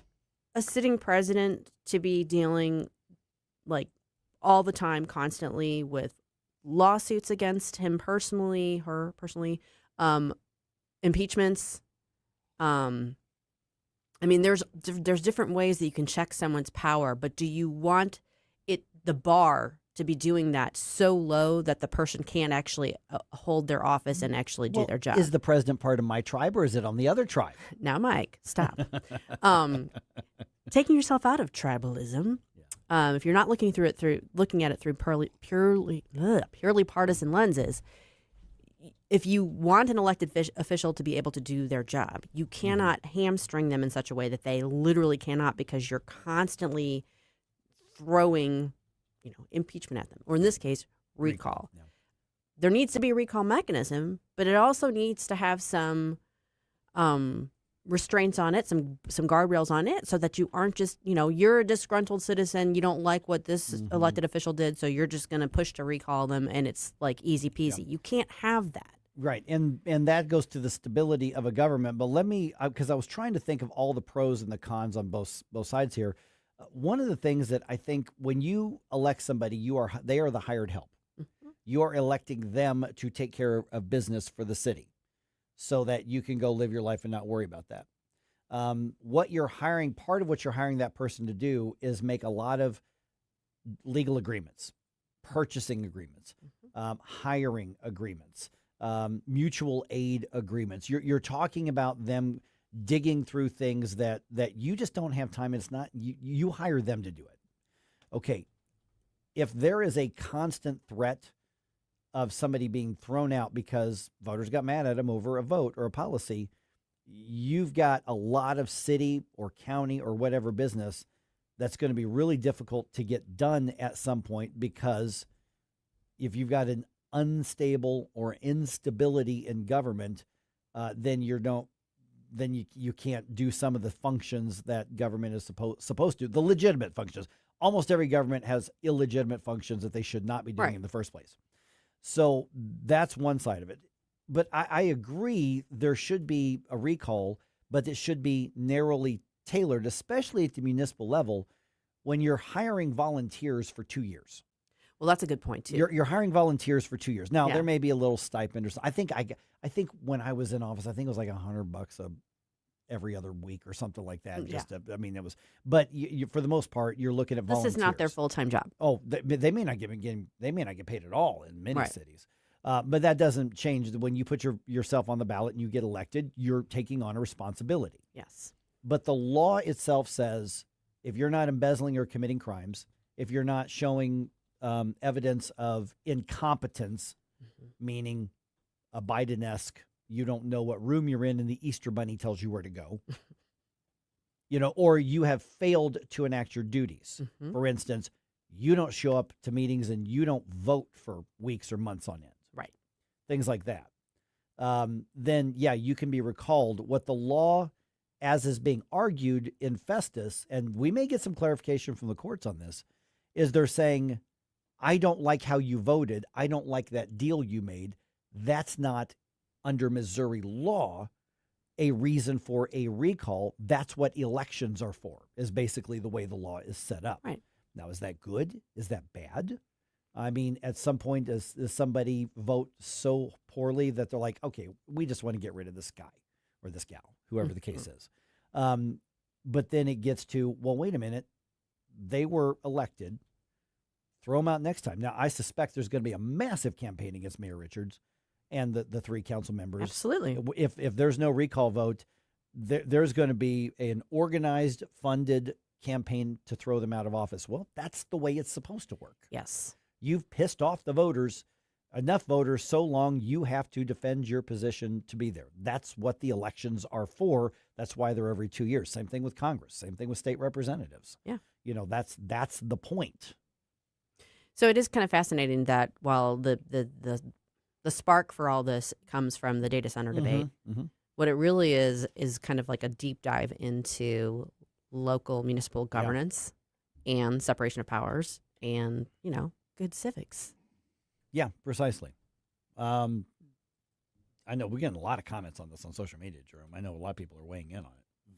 a sitting president to be dealing like all the time, constantly with lawsuits against him personally, her personally, impeachments? I mean, there's different ways that you can check someone's power, but do you want the bar to be doing that so low that the person can't actually hold their office and actually do their job? Is the president part of my tribe, or is it on the other tribe? Now, Mike, stop. Taking yourself out of tribalism. If you're not looking at it through purely partisan lenses, if you want an elected official to be able to do their job, you cannot hamstring them in such a way that they literally cannot, because you're constantly throwing, impeachment at them, or in this case, recall. Yeah. There needs to be a recall mechanism, but it also needs to have some restraints on it, some guardrails on it, so that you aren't just, you're a disgruntled citizen, you don't like what this elected official did, so you're just going to push to recall them, and it's like easy peasy. You can't have that. Right, and that goes to the stability of a government. But let me, because I was trying to think of all the pros and the cons on both sides here. One of the things that I think when you elect somebody, they are the hired help. Mm-hmm. You are electing them to take care of business for the city, so that you can go live your life and not worry about that. What you're hiring, part of what you're hiring that person to do is make a lot of legal agreements, purchasing agreements, hiring agreements, mutual aid agreements. You're talking about them digging through things that you just don't have time. It's not, you hire them to do it. Okay. If there is a constant threat of somebody being thrown out because voters got mad at them over a vote or a policy, you've got a lot of city or county or whatever business that's going to be really difficult to get done at some point, because if you've got an unstable or instability in government, then you can't do some of the functions that government is supposed to, the legitimate functions. Almost every government has illegitimate functions that they should not be doing in the first place. So that's one side of it. But I agree there should be a recall, but it should be narrowly tailored, especially at the municipal level when you're hiring volunteers for 2 years. Well, that's a good point, too. You're hiring volunteers for 2 years. Now, Yeah. there may be a little stipend or something. I think when I was in office, I think it was like $100 every other week or something like that. It was, but you, for the most part, you're looking at This volunteers. is not their full-time job. Oh, they may not get paid at all in many Right. cities. But that doesn't change when you put yourself on the ballot and you get elected, you're taking on a responsibility. Yes. But the law itself says if you're not embezzling or committing crimes, if you're not showing evidence of incompetence, meaning a Biden-esque, you don't know what room you're in and the Easter Bunny tells you where to go, or you have failed to enact your duties. For instance, you don't show up to meetings and you don't vote for weeks or months on end. Right. Things like that. Then, yeah, you can be recalled. What the law, as is being argued in Festus, and we may get some clarification from the courts on this, is they're saying, I don't like how you voted. I don't like that deal you made. That's not, under Missouri law, a reason for a recall. That's what elections are for, is basically the way the law is set up. Right. Now, is that good? Is that bad? I mean, at some point, does somebody vote so poorly that they're like, okay, we just want to get rid of this guy or this gal, whoever the case is. But then it gets to, well, wait a minute. They were elected. Throw them out next time. Now, I suspect there's going to be a massive campaign against Mayor Richards and the three council members. Absolutely. If there's no recall vote, there's going to be an organized, funded campaign to throw them out of office. Well, that's the way it's supposed to work. Yes. You've pissed off the voters, enough voters, so long you have to defend your position to be there. That's what the elections are for. That's why they're every 2 years. Same thing with Congress. Same thing with state representatives. Yeah. That's the point. So it is kind of fascinating that while the spark for all this comes from the data center debate, what it really is kind of like a deep dive into local municipal governance and separation of powers and, good civics. Yeah, precisely. I know we're getting a lot of comments on this on social media, Jerome. I know a lot of people are weighing in on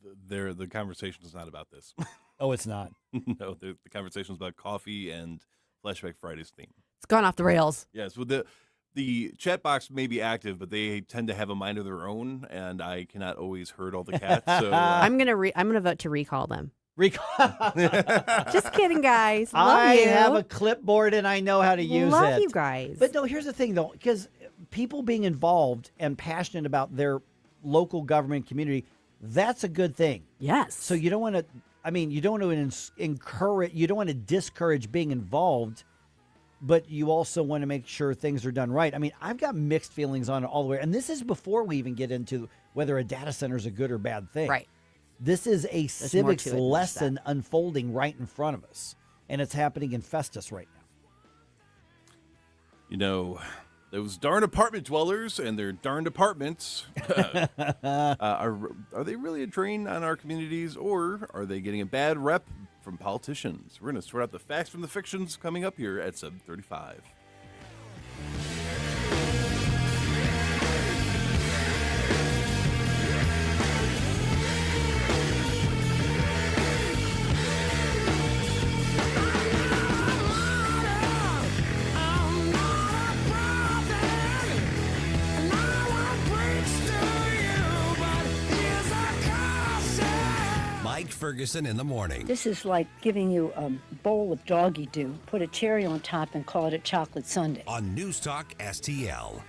it. The conversation is not about this. Oh, it's not? No, the conversation is about coffee and Flashback Friday's theme. It's gone off the rails. Yes, well, the chat box may be active, but they tend to have a mind of their own, and I cannot always herd all the cats. So I'm gonna vote to recall them. Recall. Just kidding, guys. Love I you. have a clipboard and I know how to use it. Love you guys. But no, here's the thing though, because people being involved and passionate about their local government community, that's a good thing. Yes. So you don't want to. You don't want to encourage. You don't want to discourage being involved, but you also want to make sure things are done right. I've got mixed feelings on it all the way, and this is before we even get into whether a data center is a good or bad thing. Right. This is a There's more civics to it than just lesson unfolding right in front of us, and it's happening in Festus right now. Those darn apartment dwellers and their darned apartments, are they really a drain on our communities, or are they getting a bad rep from politicians? We're going to sort out the facts from the fictions coming up here at 7:35. Ferguson in the morning. This is like giving you a bowl of doggy doo, put a cherry on top, and call it a chocolate sundae. On NewsTalk STL.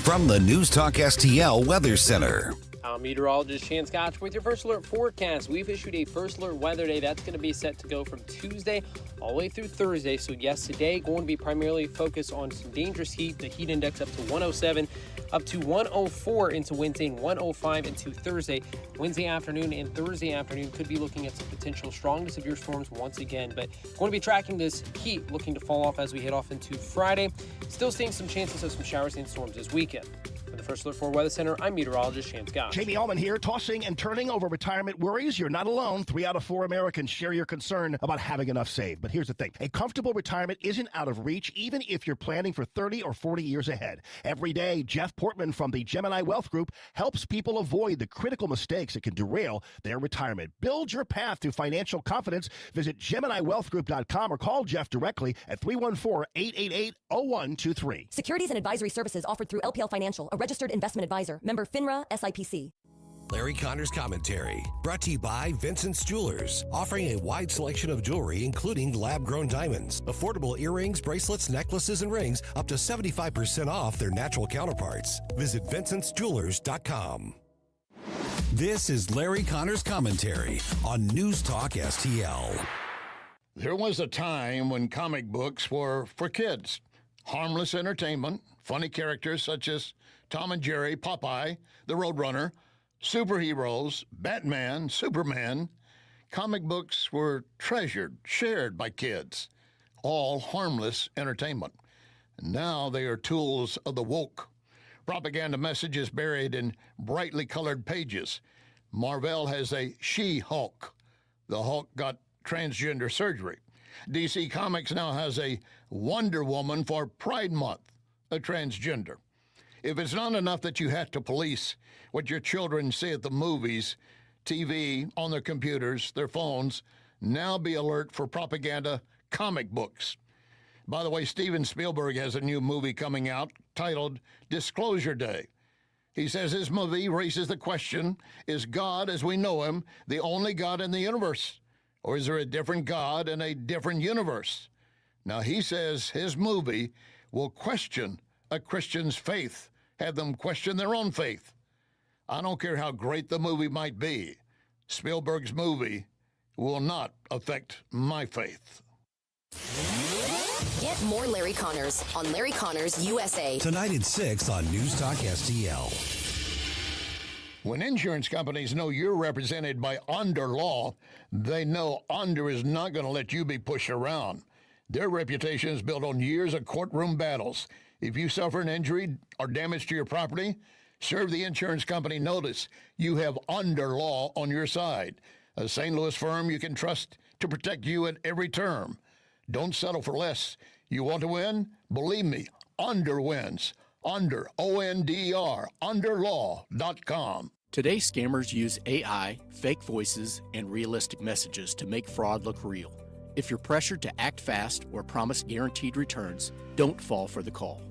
From the NewsTalk STL Weather Center. I'm meteorologist Chan Scotch with your first alert forecast. We've issued a first alert weather day. That's going to be set to go from Tuesday all the way through Thursday. So yes, today going to be primarily focused on some dangerous heat. The heat index up to 107, up to 104 into Wednesday and 105 into Thursday. Wednesday afternoon and Thursday afternoon could be looking at some potential strong to severe storms once again. But going to be tracking this heat looking to fall off as we head off into Friday. Still seeing some chances of some showers and storms this weekend. With the First Alert 4 Weather Center, I'm meteorologist Chance Gotch. Jamie Allman here, tossing and turning over retirement worries. You're not alone. 3 out of 4 Americans share your concern about having enough saved. But here's the thing. A comfortable retirement isn't out of reach, even if you're planning for 30 or 40 years ahead. Every day, Jeff Portman from the Gemini Wealth Group helps people avoid the critical mistakes that can derail their retirement. Build your path to financial confidence. Visit GeminiWealthGroup.com or call Jeff directly at 314-888-0123. Securities and advisory services offered through LPL Financial, a registered investment advisor. Member FINRA SIPC. Larry Connor's Commentary, brought to you by Vincent's Jewelers, offering a wide selection of jewelry, including lab-grown diamonds, affordable earrings, bracelets, necklaces, and rings, up to 75% off their natural counterparts. Visit Vincent'sJewelers.com. This is Larry Connor's Commentary on News Talk STL. There was a time when comic books were for kids. Harmless entertainment, funny characters such as Tom and Jerry, Popeye, the Roadrunner, superheroes, Batman, Superman. Comic books were treasured, shared by kids. All harmless entertainment. And now they are tools of the woke. Propaganda messages buried in brightly colored pages. Marvel has a She-Hulk. The Hulk got transgender surgery. DC Comics now has a Wonder Woman for Pride Month, a transgender. If it's not enough that you have to police what your children see at the movies, TV, on their computers, their phones, now be alert for propaganda comic books. By the way, Steven Spielberg has a new movie coming out titled Disclosure Day. He says his movie raises the question, is God as we know him the only God in the universe? Or is there a different God in a different universe? Now, he says his movie will question a Christian's faith, have them question their own faith. I don't care how great the movie might be. Spielberg's movie will not affect my faith. Get more Larry Connors on Larry Connors USA. Tonight at 6 on News Talk STL. When insurance companies know you're represented by Under Law, they know Under is not going to let you be pushed around. Their reputation is built on years of courtroom battles. If you suffer an injury or damage to your property, serve the insurance company notice. You have Under Law on your side. A St. Louis firm you can trust to protect you at every term. Don't settle for less. You want to win? Believe me, Under wins. Under, O-N-D-E-R, underlaw.com. Today, scammers use AI, fake voices, and realistic messages to make fraud look real. If you're pressured to act fast or promise guaranteed returns, don't fall for the call.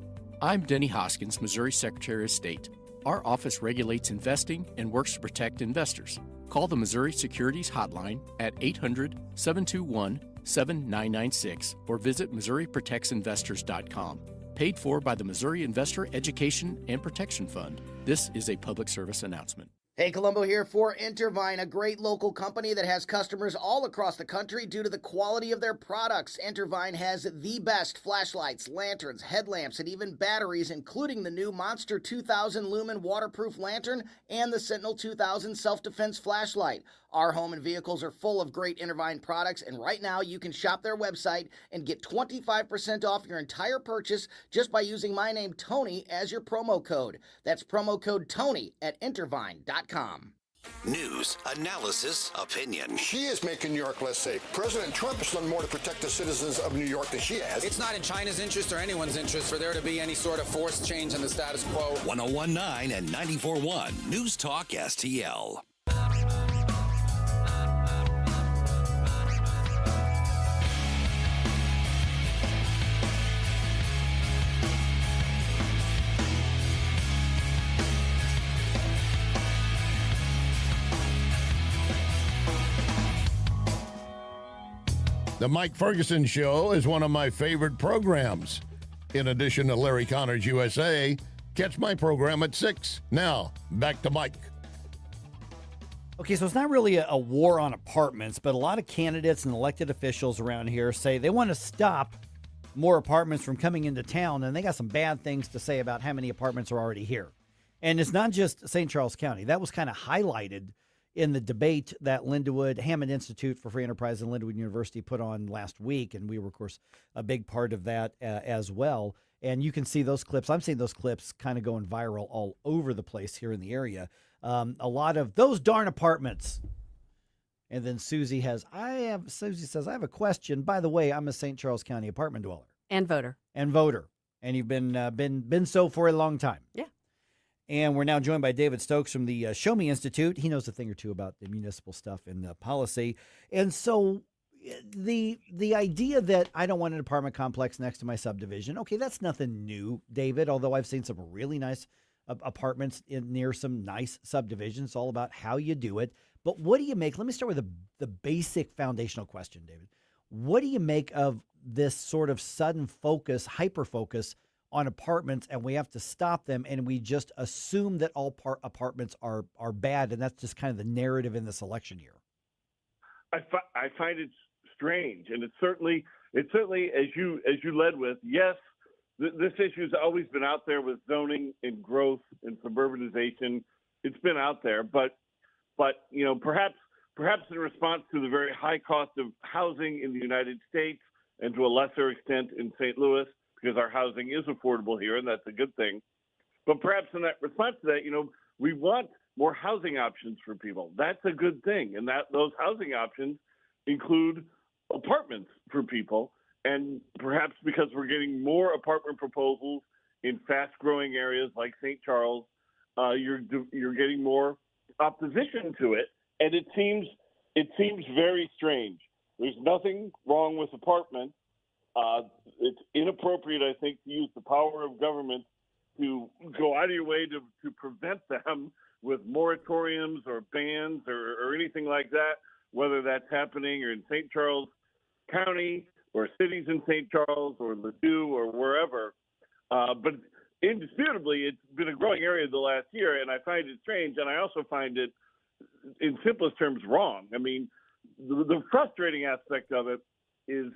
I'm Denny Hoskins, Missouri Secretary of State. Our office regulates investing and works to protect investors. Call the Missouri Securities Hotline at 800-721-7996 or visit MissouriProtectsInvestors.com. Paid for by the Missouri Investor Education and Protection Fund. This is a public service announcement. Hey, Colombo here for Intervine, a great local company that has customers all across the country due to the quality of their products. Intervine has the best flashlights, lanterns, headlamps, and even batteries, including the new Monster 2000 Lumen waterproof lantern and the Sentinel 2000 self-defense flashlight. Our home and vehicles are full of great Intervine products, and right now you can shop their website and get 25% off your entire purchase just by using my name, Tony, as your promo code. That's promo code Tony at Intervine.com. News, analysis, opinion. She is making New York less safe. President Trump has done more to protect the citizens of New York than she has. It's not in China's interest or anyone's interest for there to be any sort of forced change in the status quo. 101.9 and 94.1 News Talk STL. The Mike Ferguson Show is one of my favorite programs. In addition to Larry Connor's USA, catch my program at 6. Now, back to Mike. Okay, so it's not really a war on apartments, but a lot of candidates and elected officials around here say they want to stop more apartments from coming into town, and they got some bad things to say about how many apartments are already here. And it's not just St. Charles County. That was kind of highlighted in the debate that Lindenwood Hammond Institute for Free Enterprise and Lindenwood University put on last week, and we were, of course, a big part of that as well. And you can see those clips. I'm seeing those clips kind of going viral all over the place here in the area. A lot of those darn apartments. And then Susie says, I have a question. By the way, I'm a St. Charles County apartment dweller. And voter. And you've been so for a long time. Yeah. And we're now joined by David Stokes from the Show Me Institute. He knows a thing or two about the municipal stuff and policy. And so the idea that I don't want an apartment complex next to my subdivision, okay, that's nothing new, David, although I've seen some really nice apartments near some nice subdivisions. It's all about how you do it. But what do you make? Let me start with the basic foundational question, David. What do you make of this sort of sudden focus, hyper-focus on apartments, and we have to stop them, and we just assume that all apartments are bad, and that's just kind of the narrative in this election year? I find it strange, and it's certainly as you led with, yes, this issue's always been out there with zoning and growth and suburbanization. It's been out there, but perhaps in response to the very high cost of housing in the United States, and to a lesser extent in St. Louis, because our housing is affordable here, and that's a good thing. But perhaps in that response to that, we want more housing options for people. That's a good thing, and that those housing options include apartments for people. And perhaps because we're getting more apartment proposals in fast-growing areas like St. Charles, you're getting more opposition to it, and it seems very strange. There's nothing wrong with apartments. It's inappropriate, I think, to use the power of government to go out of your way to prevent them with moratoriums or bans or anything like that, whether that's happening or in St. Charles County or cities in St. Charles or Ladue or wherever. But indisputably, it's been a growing area the last year, and I find it strange, and I also find it, in simplest terms, wrong. I mean, the frustrating aspect of it is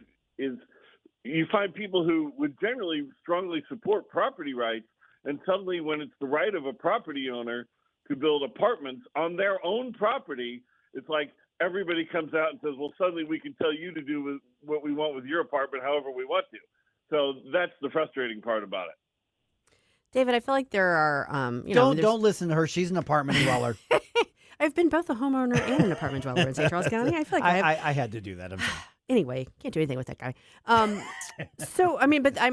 you find people who would generally strongly support property rights, and suddenly when it's the right of a property owner to build apartments on their own property, it's like everybody comes out and says, well, suddenly we can tell you to do what we want with your apartment however we want to. So that's the frustrating part about it. David, I feel like there are, don't listen to her. She's an apartment dweller. I've been both a homeowner and an apartment dweller in St. Charles County. I feel like I had to do that. I'm sorry. Anyway, can't do anything with that guy.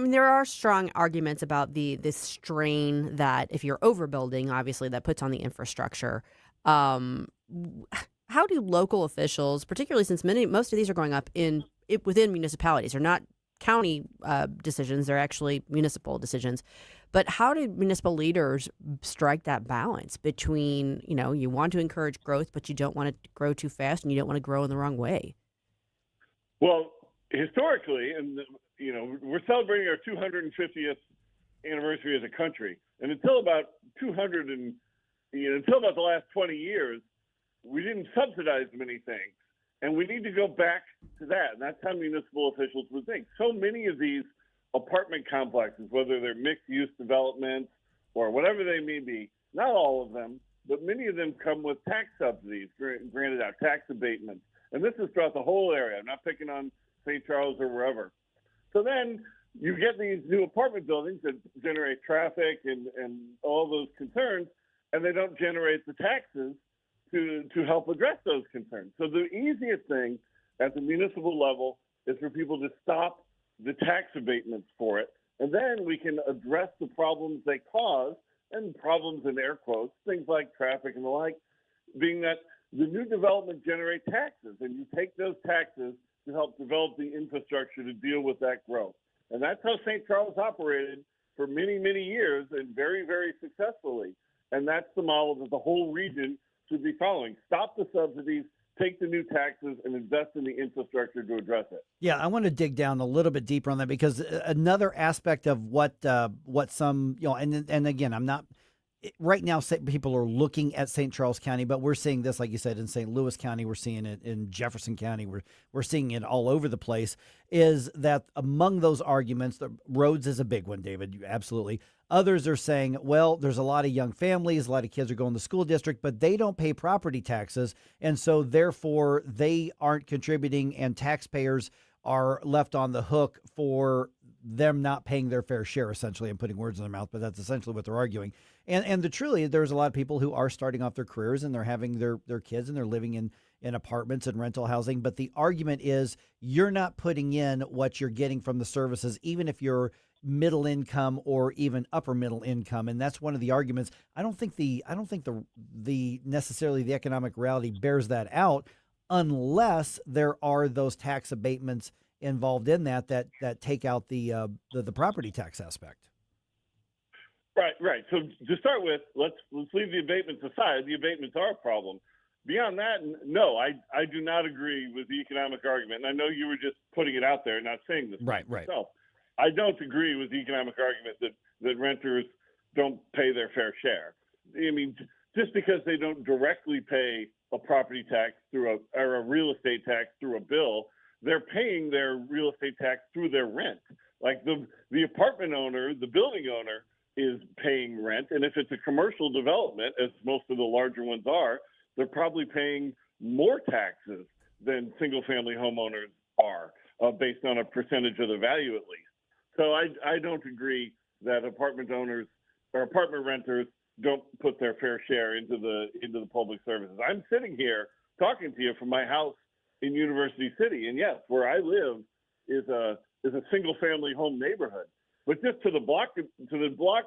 There are strong arguments about this strain that if you're overbuilding, obviously that puts on the infrastructure. How do local officials, particularly since most of these are going up within municipalities, they're not county decisions, they're actually municipal decisions. But how do municipal leaders strike that balance between, you want to encourage growth, but you don't want to grow too fast and you don't want to grow in the wrong way? Well, historically, and we're celebrating our 250th anniversary as a country, and until about the last 20 years, we didn't subsidize many things, and we need to go back to that. And that's how municipal officials would think. So many of these apartment complexes, whether they're mixed-use developments or whatever they may be, not all of them, but many of them come with tax subsidies, granted out tax abatements. And this is throughout the whole area. I'm not picking on St. Charles or wherever. So then you get these new apartment buildings that generate traffic and all those concerns, and they don't generate the taxes to help address those concerns. So the easiest thing at the municipal level is for people to stop the tax abatements for it, and then we can address the problems they cause, and problems in air quotes, things like traffic and the like, being that the new development generate taxes, and you take those taxes to help develop the infrastructure to deal with that growth. And that's how St. Charles operated for many, many years, and very, very successfully. And that's the model that the whole region should be following. Stop the subsidies, take the new taxes, and invest in the infrastructure to address it. Yeah, I want to dig down a little bit deeper on that, because another aspect of what some, and again, I'm not, right now people are looking at St. Charles County, but we're seeing this, like you said, in St. Louis County, we're seeing it in Jefferson County, we're seeing it all over the place, is that among those arguments, the roads is a big one, David, absolutely. Others are saying, well, there's a lot of young families, a lot of kids are going to school district, but they don't pay property taxes, and so therefore they aren't contributing, and taxpayers are left on the hook for them not paying their fair share, essentially. I'm putting words in their mouth, but that's essentially what they're arguing. And truly, there's a lot of people who are starting off their careers and they're having their kids and they're living in apartments and rental housing. But the argument is you're not putting in what you're getting from the services, even if you're middle income or even upper middle income. And that's one of the arguments. I don't think the necessarily the economic reality bears that out unless there are those tax abatements involved in that take out the property tax aspect. Right. So to start with, let's leave the abatements aside. The abatements are a problem. Beyond that, no, I do not agree with the economic argument. And I know you were just putting it out there, not saying this yourself. I don't agree with the economic argument that renters don't pay their fair share. I mean, just because they don't directly pay a property tax or a real estate tax through a bill, they're paying their real estate tax through their rent. Like the apartment owner, the building owner is paying rent. And if it's a commercial development, as most of the larger ones are, they're probably paying more taxes than single family homeowners are, based on a percentage of the value at least. So I don't agree that apartment owners or apartment renters don't put their fair share into the public services. I'm sitting here talking to you from my house in University City, and yes, where I live is a single family home neighborhood. But just to the block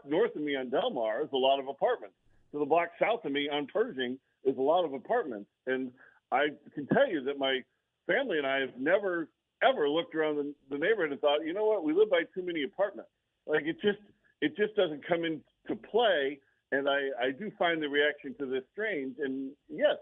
north of me on Delmar is a lot of apartments. To the block south of me on Pershing is a lot of apartments. And I can tell you that my family and I have never ever looked around the neighborhood and thought, you know what, we live by too many apartments. Like it just doesn't come into play. And I do find the reaction to this strange. And yes,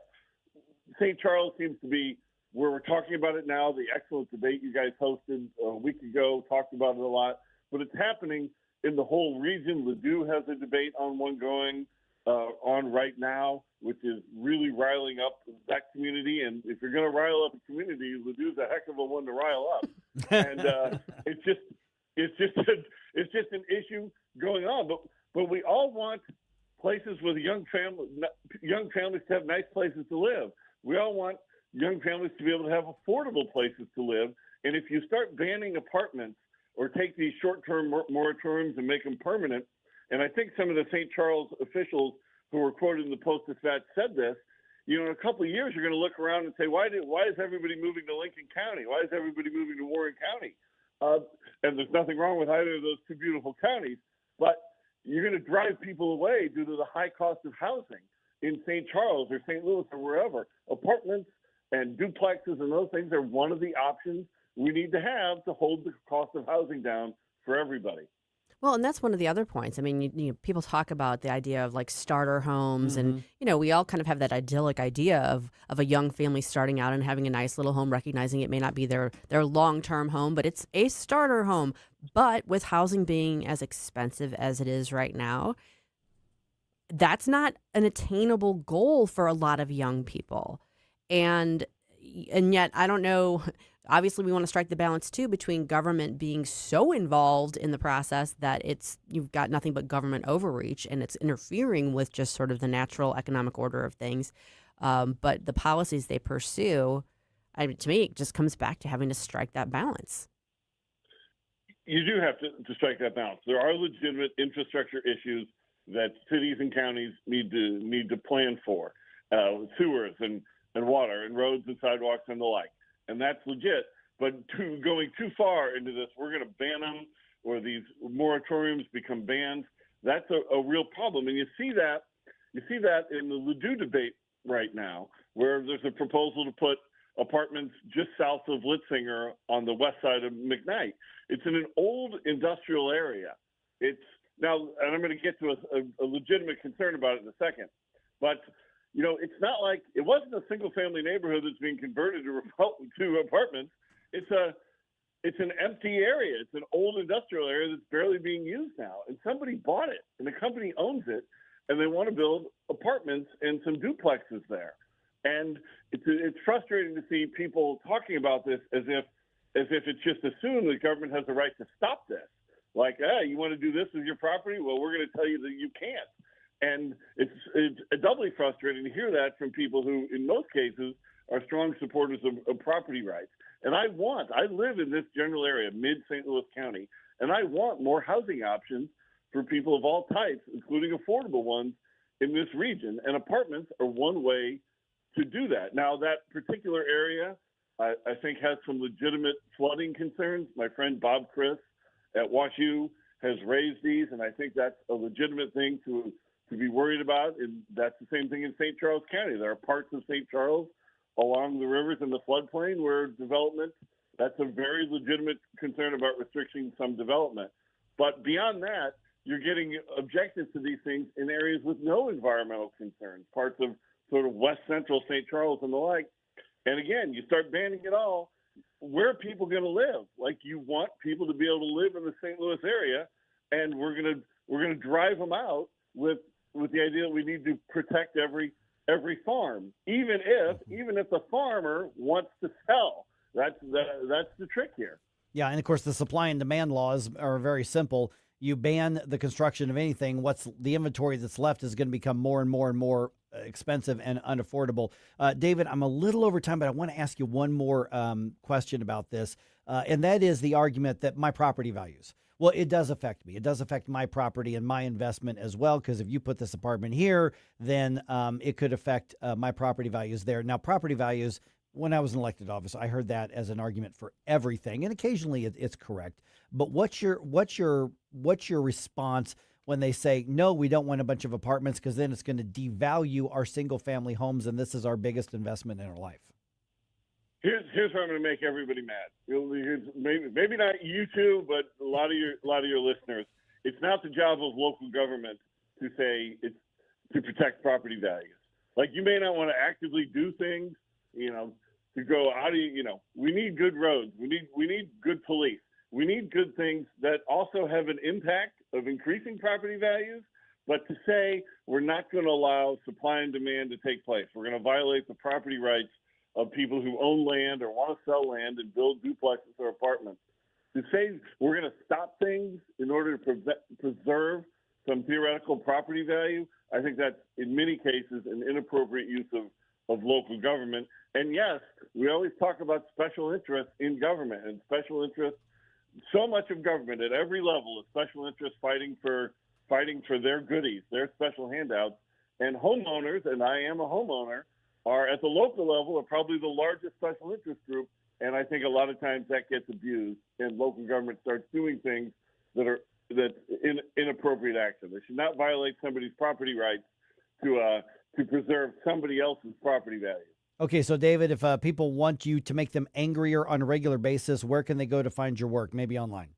St. Charles seems to be where we're talking about it now. The excellent debate you guys hosted a week ago, talked about it a lot, but it's happening in the whole region. Ladue has a debate on one going on right now, which is really riling up that community. And if you're going to rile up a community, Ladue's a heck of a one to rile up. And it's just an issue going on. But we all want places with young families to have nice places to live. We all want young families to be able to have affordable places to live. And if you start banning apartments or take these short-term moratoriums and make them permanent, and I think some of the St. Charles officials who were quoted in the Post-Dispatch said this, in a couple of years, you're going to look around and say, why is everybody moving to Lincoln County? Why is everybody moving to Warren County? And there's nothing wrong with either of those two beautiful counties, but you're going to drive people away due to the high cost of housing in St. Charles or St. Louis or wherever. Apartments and duplexes and those things are one of the options we need to have to hold the cost of housing down for everybody. Well, and that's one of the other points. I mean, people talk about the idea of like starter homes, and we all kind of have that idyllic idea of a young family starting out and having a nice little home, recognizing it may not be their long-term home, but it's a starter home. But with housing being as expensive as it is right now, that's not an attainable goal for a lot of young people. And yet, I don't know. Obviously, we want to strike the balance, too, between government being so involved in the process that you've got nothing but government overreach and it's interfering with just sort of the natural economic order of things. But the policies they pursue, to me, it just comes back to having to strike that balance. You do have to strike that balance. There are legitimate infrastructure issues that cities and counties need to plan for, sewers and water and roads and sidewalks and the like. And that's legit, but going too far into this, we're going to ban them, or these moratoriums become bans. That's a real problem, and you see that in the Ladue debate right now, where there's a proposal to put apartments just south of Hilzinger on the west side of McKnight. It's in an old industrial area. It's now, and I'm going to get to a legitimate concern about it in a second, but. It's not like it wasn't a single-family neighborhood that's being converted to apartments. It's an empty area. It's an old industrial area that's barely being used now. And somebody bought it, and the company owns it, and they want to build apartments and some duplexes there. And it's frustrating to see people talking about this as if it's just assumed the government has the right to stop this. Like, you want to do this with your property? Well, we're going to tell you that you can't. And it's doubly frustrating to hear that from people who, in most cases, are strong supporters of property rights. And I live in this general area, mid-St. Louis County, and I want more housing options for people of all types, including affordable ones in this region. And apartments are one way to do that. Now, that particular area, I think, has some legitimate flooding concerns. My friend Bob Chris at WashU has raised these, and I think that's a legitimate thing to be worried about. And that's the same thing in St. Charles County. There are parts of St. Charles along the rivers in the floodplain where development, that's a very legitimate concern about restricting some development. But beyond that, you're getting objections to these things in areas with no environmental concerns, parts of sort of west central St. Charles and the like. And again, you start banning it all, where are people going to live? Like, you want people to be able to live in the St. Louis area, and we're going to drive them out with the idea that we need to protect every farm, even if the farmer wants to sell. That's the trick here. Yeah, and of course the supply and demand laws are very simple. You ban the construction of anything, what's the inventory that's left is going to become more and more and more expensive and unaffordable. David, I'm a little over time, but I want to ask you one more question about this, and that is the argument that my property values. Well, it does affect me. It does affect my property and my investment as well, because if you put this apartment here, then it could affect my property values there. Now, property values, when I was in elected office, I heard that as an argument for everything, and occasionally it's correct. But what's your response when they say, no, we don't want a bunch of apartments because then it's going to devalue our single-family homes, and this is our biggest investment in our life? Here's where I'm going to make everybody mad. Maybe not you two, but a lot of your listeners. It's not the job of local government to say it's to protect property values. Like, you may not want to actively do things, to go, we need good roads. We need good police. We need good things that also have an impact of increasing property values. But to say we're not going to allow supply and demand to take place, we're going to violate the property rights of people who own land or want to sell land and build duplexes or apartments. To say we're going to stop things in order to preserve some theoretical property value, I think that's, in many cases, an inappropriate use of local government. And yes, we always talk about special interests in government, and special interests, so much of government at every level is special interests fighting for their goodies, their special handouts. And homeowners, and I am a homeowner, are at the local level are probably the largest special interest group. And I think a lot of times that gets abused, and local government starts doing things that's inappropriate action. They should not violate somebody's property rights to preserve somebody else's property value. Okay, so David, if people want you to make them angrier on a regular basis, where can they go to find your work? Maybe online.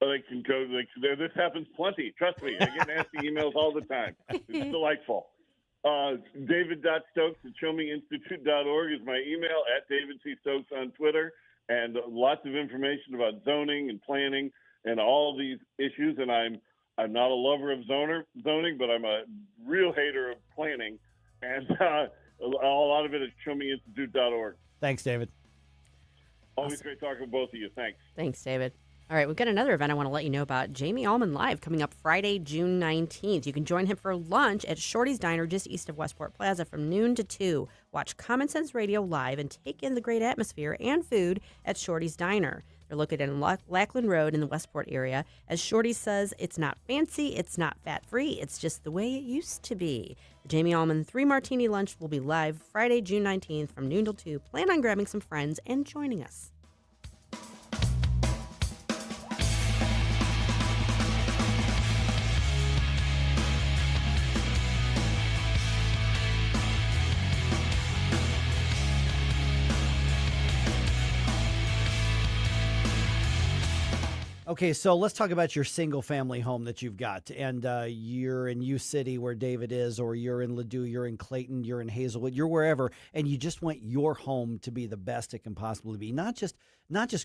They can go. This happens plenty. Trust me, I get nasty emails all the time. It's delightful. David.Stokes@showmeinstitute.org is my email, at David C. Stokes on Twitter, and lots of information about zoning and planning and all these issues. And I'm not a lover of zoning, but I'm a real hater of planning. And a lot of it at showmeinstitute.org. Thanks, David. Always great talking with both of you. Thanks. Thanks, David. All right, we've got another event I want to let you know about. Jamie Allman Live coming up Friday, June 19th. You can join him for lunch at Shorty's Diner just east of Westport Plaza from noon to 2. Watch Common Sense Radio live and take in the great atmosphere and food at Shorty's Diner. They're located in Lackland Road in the Westport area. As Shorty says, it's not fancy, it's not fat-free, it's just the way it used to be. The Jamie Allman 3 Martini Lunch will be live Friday, June 19th from noon till 2. Plan on grabbing some friends and joining us. Okay, so let's talk about your single-family home that you've got, and you're in U City where David is, or you're in Ladue, you're in Clayton, you're in Hazelwood, you're wherever, and you just want your home to be the best it can possibly be. Not just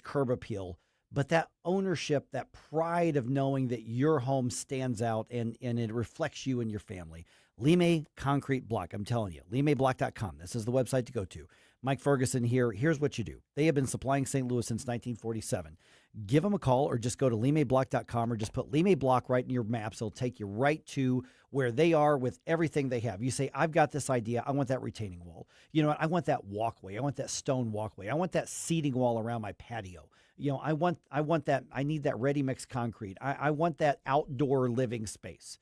curb appeal, but that ownership, that pride of knowing that your home stands out and it reflects you and your family. Lime Concrete Block. I'm telling you, limeblock.com. This is the website to go to. Mike Ferguson here. Here's what you do. They have been supplying St. Louis since 1947. Give them a call or just go to limeblock.com or just put Lime Block right in your maps. It'll take you right to where they are with everything they have. You say, I've got this idea. I want that retaining wall. You know what? I want that walkway. I want that stone walkway. I want that seating wall around my patio. You know, I want that. I need that ready mix concrete. I want that outdoor living space.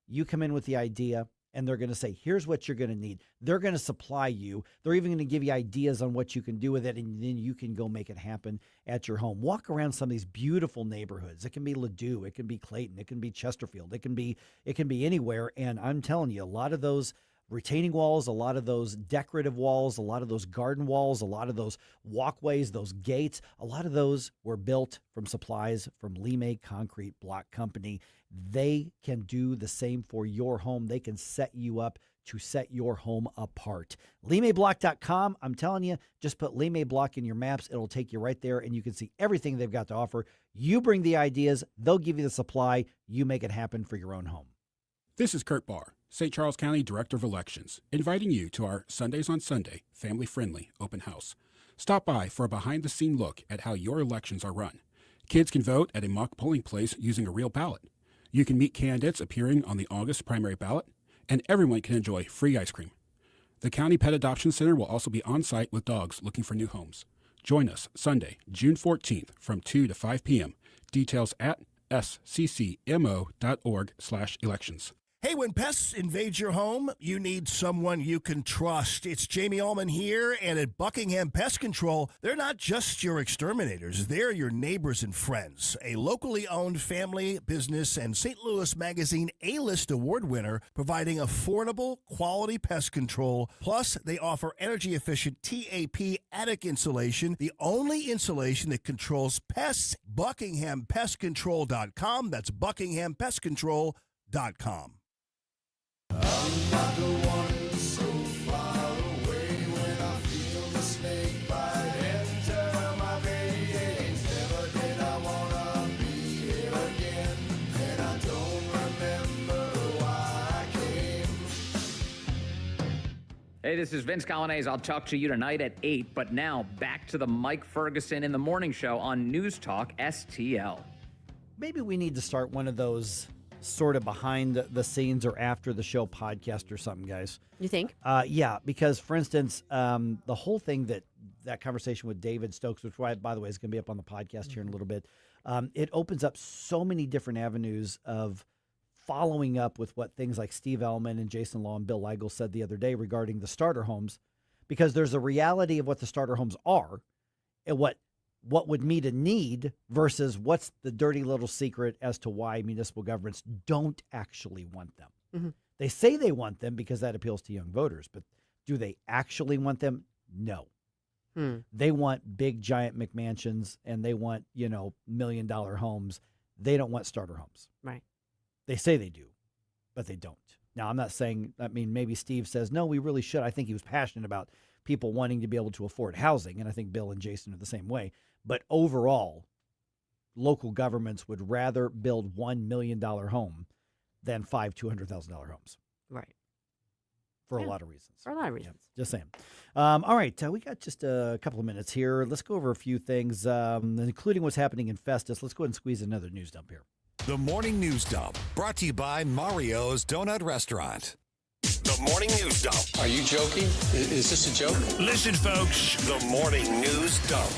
You come in with the idea, and they're going to say, here's what you're going to need. They're going to supply you. They're even going to give you ideas on what you can do with it, and then you can go make it happen at your home. Walk around some of these beautiful neighborhoods. It can be Ladue. It can be Clayton. It can be Chesterfield. It can be anywhere, and I'm telling you, a lot of those retaining walls, a lot of those decorative walls, a lot of those garden walls, a lot of those walkways, those gates, a lot of those were built from supplies from Lime Concrete Block Company. They can do the same for your home. They can set you up to set your home apart. LimeBlock.com, I'm telling you, just put Lime Block in your maps. It'll take you right there, and you can see everything they've got to offer. You bring the ideas. They'll give you the supply. You make it happen for your own home. This is Kirk Barr, St. Charles County Director of Elections, inviting you to our Sundays on Sunday, family-friendly open house. Stop by for a behind-the-scene look at how your elections are run. Kids can vote at a mock polling place using a real ballot. You can meet candidates appearing on the August primary ballot, and everyone can enjoy free ice cream. The County Pet Adoption Center will also be on site with dogs looking for new homes. Join us Sunday, June 14th from 2 to 5 p.m. Details at sccmo.org/elections. Hey, when pests invade your home, you need someone you can trust. It's Jamie Allman here, and at Buckingham Pest Control, they're not just your exterminators. They're your neighbors and friends. A locally owned family business and St. Louis Magazine A-List award winner, providing affordable, quality pest control. Plus, they offer energy-efficient TAP attic insulation, the only insulation that controls pests. BuckinghamPestControl.com. That's BuckinghamPestControl.com. I'm not the one so far away when I feel the snake bite enter my veins. Never did I wanna be here again, and I don't remember why I came. Hey, this is Vince Colonnese. I'll talk to you tonight at 8, but now back to the Mike Ferguson in the Morning Show on News Talk STL. Maybe we need to start one of those sort of behind the scenes or after the show podcast or something, guys. You think? Yeah, because, for instance, the whole thing that conversation with David Stokes, which, by the way, is going to be up on the podcast here in a little bit, it opens up so many different avenues of following up with what things like Steve Ellman and Jason Law and Bill Leigel said the other day regarding the starter homes, because there's a reality of what the starter homes are and what would meet a need versus what's the dirty little secret as to why municipal governments don't actually want them. Mm-hmm. They say they want them because that appeals to young voters, but do they actually want them? No. They want big, giant McMansions, and they want, $1 million homes. They don't want starter homes. Right. They say they do, but they don't. Now, I'm not saying, maybe Steve says, no, we really should. I think he was passionate about people wanting to be able to afford housing, and I think Bill and Jason are the same way. But overall, local governments would rather build $1 million home than 5 $200,000 homes. Right. For a lot of reasons. For a lot of reasons. Yeah, just saying. All right, we got just a couple of minutes here. Let's go over a few things, including what's happening in Festus. Let's go ahead and squeeze another news dump here. The Morning News Dump, brought to you by Mario's Donut Restaurant. The Morning News Dump. Are you joking? Is this a joke? Listen, folks, the Morning News Dump.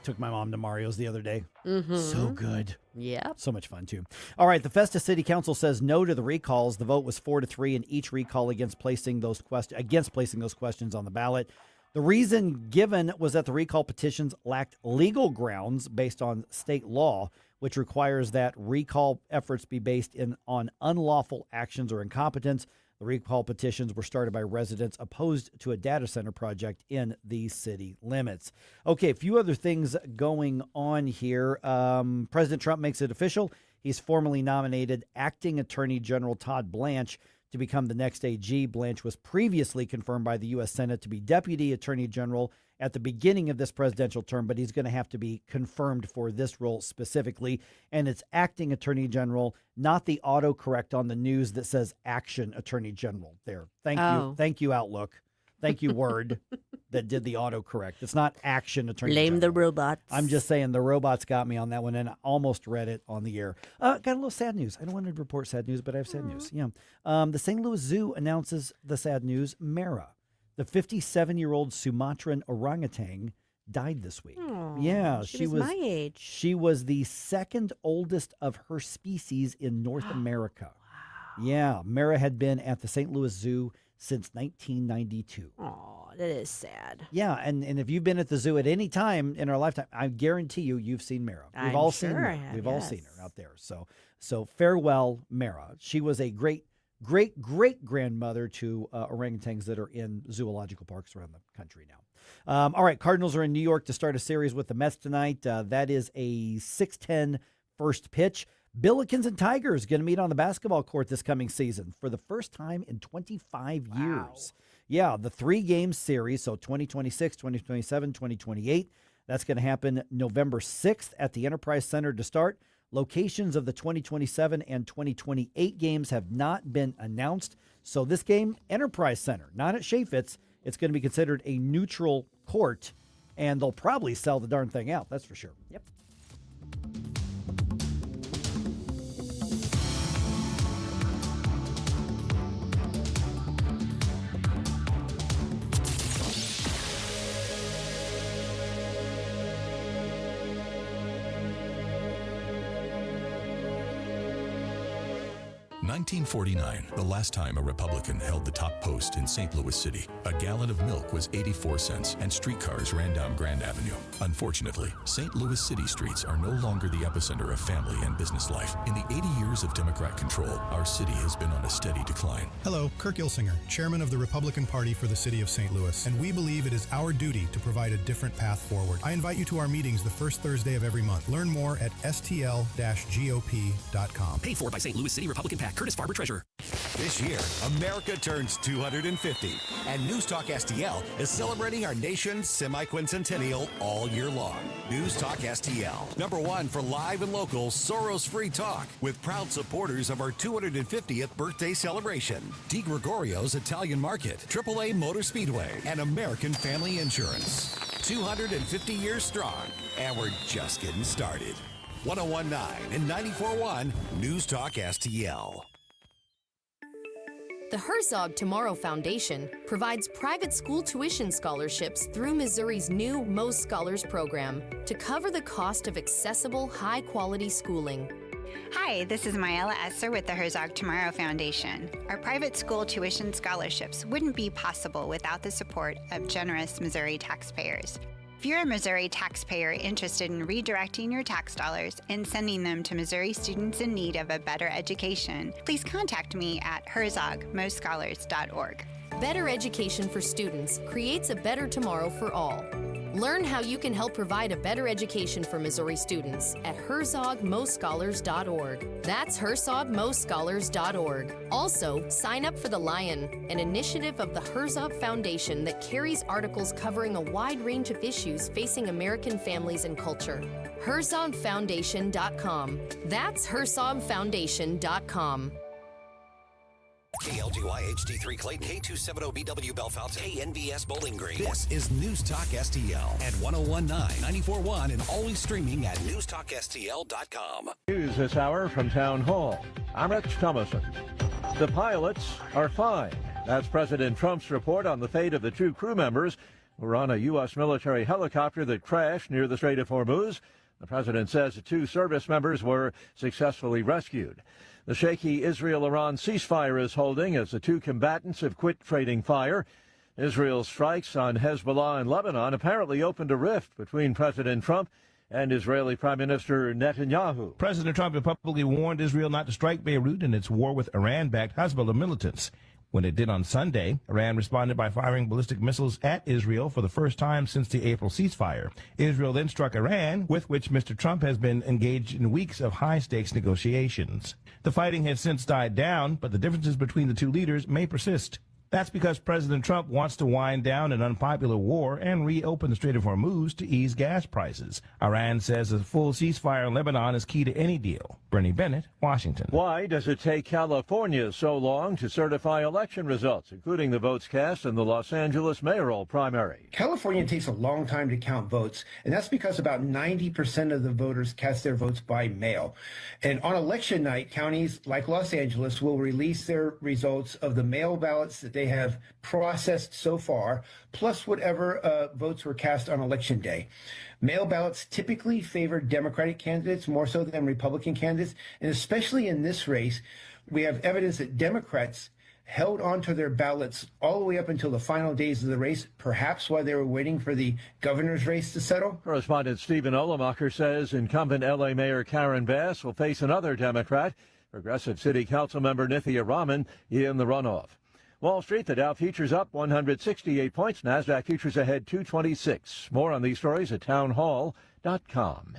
Took my mom to Mario's the other day. Mm-hmm. So good. Yeah. So much fun, too. All right, the Festus City Council says no to the recalls. The vote was 4-3 in each recall against placing those questions on the ballot. The reason given was that the recall petitions lacked legal grounds based on state law, which requires that recall efforts be based on unlawful actions or incompetence. The recall petitions were started by residents opposed to a data center project in the city limits. Okay, a few other things going on here. President Trump makes it official. He's formally nominated Acting Attorney General Todd Blanche to become the next AG. Blanche was previously confirmed by the U.S. Senate to be Deputy Attorney General at the beginning of this presidential term, but he's going to have to be confirmed for this role specifically. And it's Acting Attorney General, not the autocorrect on the news that says Action Attorney General there. Thank you. Thank you, Outlook. Thank you, Word, that did the autocorrect. It's not Action Attorney General. Blame the robots. I'm just saying the robots got me on that one, and I almost read it on the air. Got a little sad news. I don't want to report sad news, but I have sad news. Yeah. The St. Louis Zoo announces the sad news. Mara, the 57-year-old Sumatran orangutan, died this week. Aww, she was my age. She was the second oldest of her species in North America. Wow. Yeah, Mara had been at the St. Louis Zoo since 1992. Oh, that is sad. Yeah, and if you've been at the zoo at any time in our lifetime, I guarantee you've seen Mara. We've all seen her. We've all seen her out there. So farewell, Mara. She was a great grandmother to orangutans that are in zoological parks around the country now. All right, Cardinals are in New York to start a series with the Mets tonight. That is a 6:10 first pitch. Billikens and Tigers going to meet on the basketball court this coming season for the first time in 25 years. Yeah, the 3-game series, so 2026, 2027, 2028. That's going to happen November 6th at the Enterprise Center to start. Locations of the 2027 and 2028 games have not been announced. So this game, Enterprise Center, not at Chaffetz. It's going to be considered a neutral court, and they'll probably sell the darn thing out. That's for sure. Yep. $1949, the last time a Republican held the top post in St. Louis City. A gallon of milk was 84 cents, and streetcars ran down Grand Avenue. Unfortunately, St. Louis City streets are no longer the epicenter of family and business life. In the 80 years of Democrat control, our city has been on a steady decline. Hello, Kirk Hilzinger, chairman of the Republican Party for the city of St. Louis, and we believe it is our duty to provide a different path forward. I invite you to our meetings the first Thursday of every month. Learn more at stl-gop.com. Paid for by St. Louis City Republican PAC, Curtis Farber Treasurer. This year, America turns 250, and News Talk STL is celebrating our nation's semi-quincentennial all year long. News Talk STL, #1 for live and local Soros-free talk, with proud supporters of our 250th birthday celebration. D. Gregorio's Italian Market, AAA Motor Speedway, and American Family Insurance. 250 years strong, and we're just getting started. 101.9 and 94.1 News Talk STL. The Herzog Tomorrow Foundation provides private school tuition scholarships through Missouri's new Most Scholars program to cover the cost of accessible, high-quality schooling. Hi, this is Myella Esser with the Herzog Tomorrow Foundation. Our private school tuition scholarships wouldn't be possible without the support of generous Missouri taxpayers. If you're a Missouri taxpayer interested in redirecting your tax dollars and sending them to Missouri students in need of a better education, please contact me at herzogmostscholars.org. Better education for students creates a better tomorrow for all. Learn how you can help provide a better education for Missouri students at herzogmostscholars.org. That's herzogmostscholars.org. Also, sign up for The Lion, an initiative of the Herzog Foundation that carries articles covering a wide range of issues facing American families and culture. herzogfoundation.com. That's herzogfoundation.com. KLGY HD3 Clayton, K270BW Bellefonte, KNBS Bowling Green. This is News Talk STL at 101.9, 94.1, and always streaming at NewsTalkSTL.com. News this hour from Town Hall. I'm Rich Thomason. The pilots are fine. That's President Trump's report on the fate of the 2 crew members who were on a U.S. military helicopter that crashed near the Strait of Hormuz. The president says the 2 service members were successfully rescued. The shaky Israel-Iran ceasefire is holding as the 2 combatants have quit trading fire. Israel's strikes on Hezbollah and Lebanon apparently opened a rift between President Trump and Israeli Prime Minister Netanyahu. President Trump publicly warned Israel not to strike Beirut in its war with Iran-backed Hezbollah militants. When it did on Sunday, Iran responded by firing ballistic missiles at Israel for the first time since the April ceasefire. Israel then struck Iran, with which Mr. Trump has been engaged in weeks of high-stakes negotiations. The fighting has since died down, but the differences between the two leaders may persist. That's because President Trump wants to wind down an unpopular war and reopen the Strait of Hormuz to ease gas prices. Iran says a full ceasefire in Lebanon is key to any deal. Bernie Bennett, Washington. Why does it take California so long to certify election results, including the votes cast in the Los Angeles mayoral primary? California takes a long time to count votes, and that's because about 90% of the voters cast their votes by mail. And on election night, counties like Los Angeles will release their results of the mail ballots that they have processed so far, plus whatever votes were cast on election day. Mail ballots typically favor Democratic candidates more so than Republican candidates, and especially in this race, we have evidence that Democrats held onto their ballots all the way up until the final days of the race, perhaps while they were waiting for the governor's race to settle. Correspondent Stephen Olemacher says incumbent L.A. Mayor Karen Bass will face another Democrat, Progressive City Council member Nithya Raman, in the runoff. Wall Street, the Dow futures up 168 points. NASDAQ futures ahead 226. More on these stories at townhall.com.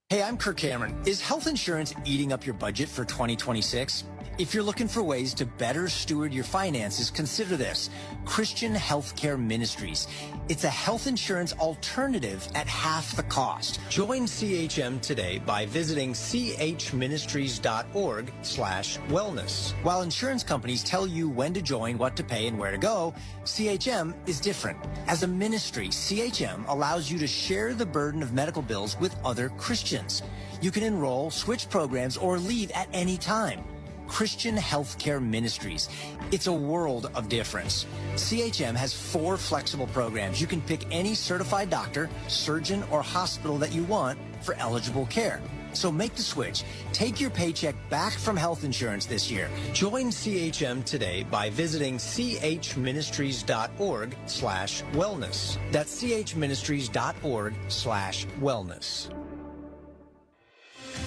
Hey, I'm Kirk Cameron. Is health insurance eating up your budget for 2026? If you're looking for ways to better steward your finances, consider this: Christian Healthcare Ministries. It's a health insurance alternative at half the cost. Join CHM today by visiting chministries.org/wellness. While insurance companies tell you when to join, what to pay, and where to go, CHM is different. As a ministry, CHM allows you to share the burden of medical bills with other Christians. You can enroll, switch programs, or leave at any time. Christian Healthcare Ministries. It's a world of difference. CHM has 4 flexible programs. You can pick any certified doctor, surgeon, or hospital that you want for eligible care. So make the switch. Take your paycheck back from health insurance this year. Join CHM today by visiting chministries.org/wellness. That's chministries.org/wellness.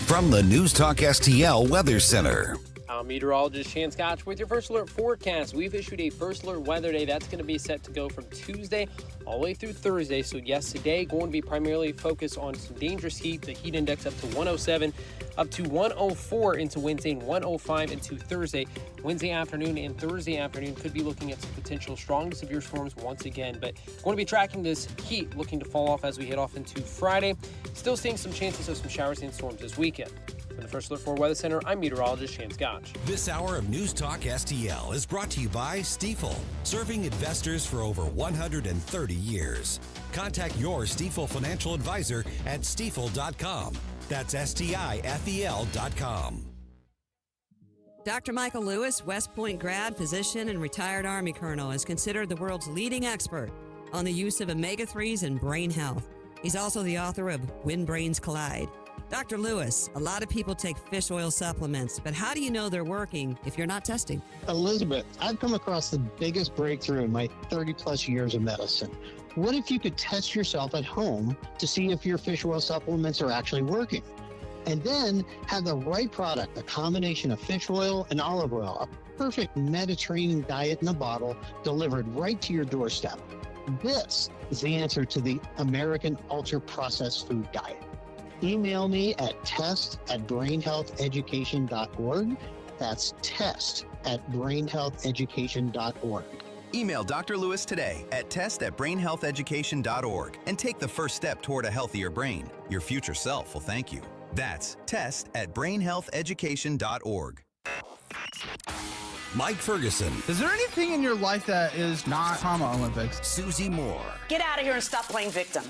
From the News Talk STL Weather Center. I'm meteorologist Shan Scotch with your first alert forecast. We've issued a first alert weather day. That's going to be set to go from Tuesday all the way through Thursday. So yes, today going to be primarily focused on some dangerous heat. The heat index up to 107, up to 104 into Wednesday, and 105 into Thursday. Wednesday afternoon and Thursday afternoon could be looking at some potential strong to severe storms once again. But going to be tracking this heat looking to fall off as we head off into Friday. Still seeing some chances of some showers and storms this weekend. For the First Alert 4 Weather Center, I'm meteorologist Shan Scotch. This hour of News Talk STL is brought to you by Stifel, serving investors for over 130 years. Contact your Stifel financial advisor at stifel.com. That's STIFEL.com. Dr. Michael Lewis, West Point grad, physician, and retired Army colonel, is considered the world's leading expert on the use of omega-3s in brain health. He's also the author of When Brains Collide. Dr. Lewis, a lot of people take fish oil supplements, but how do you know they're working if you're not testing? Elizabeth, I've come across the biggest breakthrough in my 30-plus years of medicine. What if you could test yourself at home to see if your fish oil supplements are actually working? And then have the right product, a combination of fish oil and olive oil, a perfect Mediterranean diet in a bottle delivered right to your doorstep. This is the answer to the American ultra-processed food diet. Email me at test@brainhealtheducation.org. That's test@brainhealtheducation.org. Email Dr. Lewis today at test@brainhealtheducation.org and take the first step toward a healthier brain. Your future self will thank you. That's test@brainhealtheducation.org. Mike Ferguson. Is there anything in your life that is not Trauma Olympics? Susie Moore. Get out of here and stop playing victim.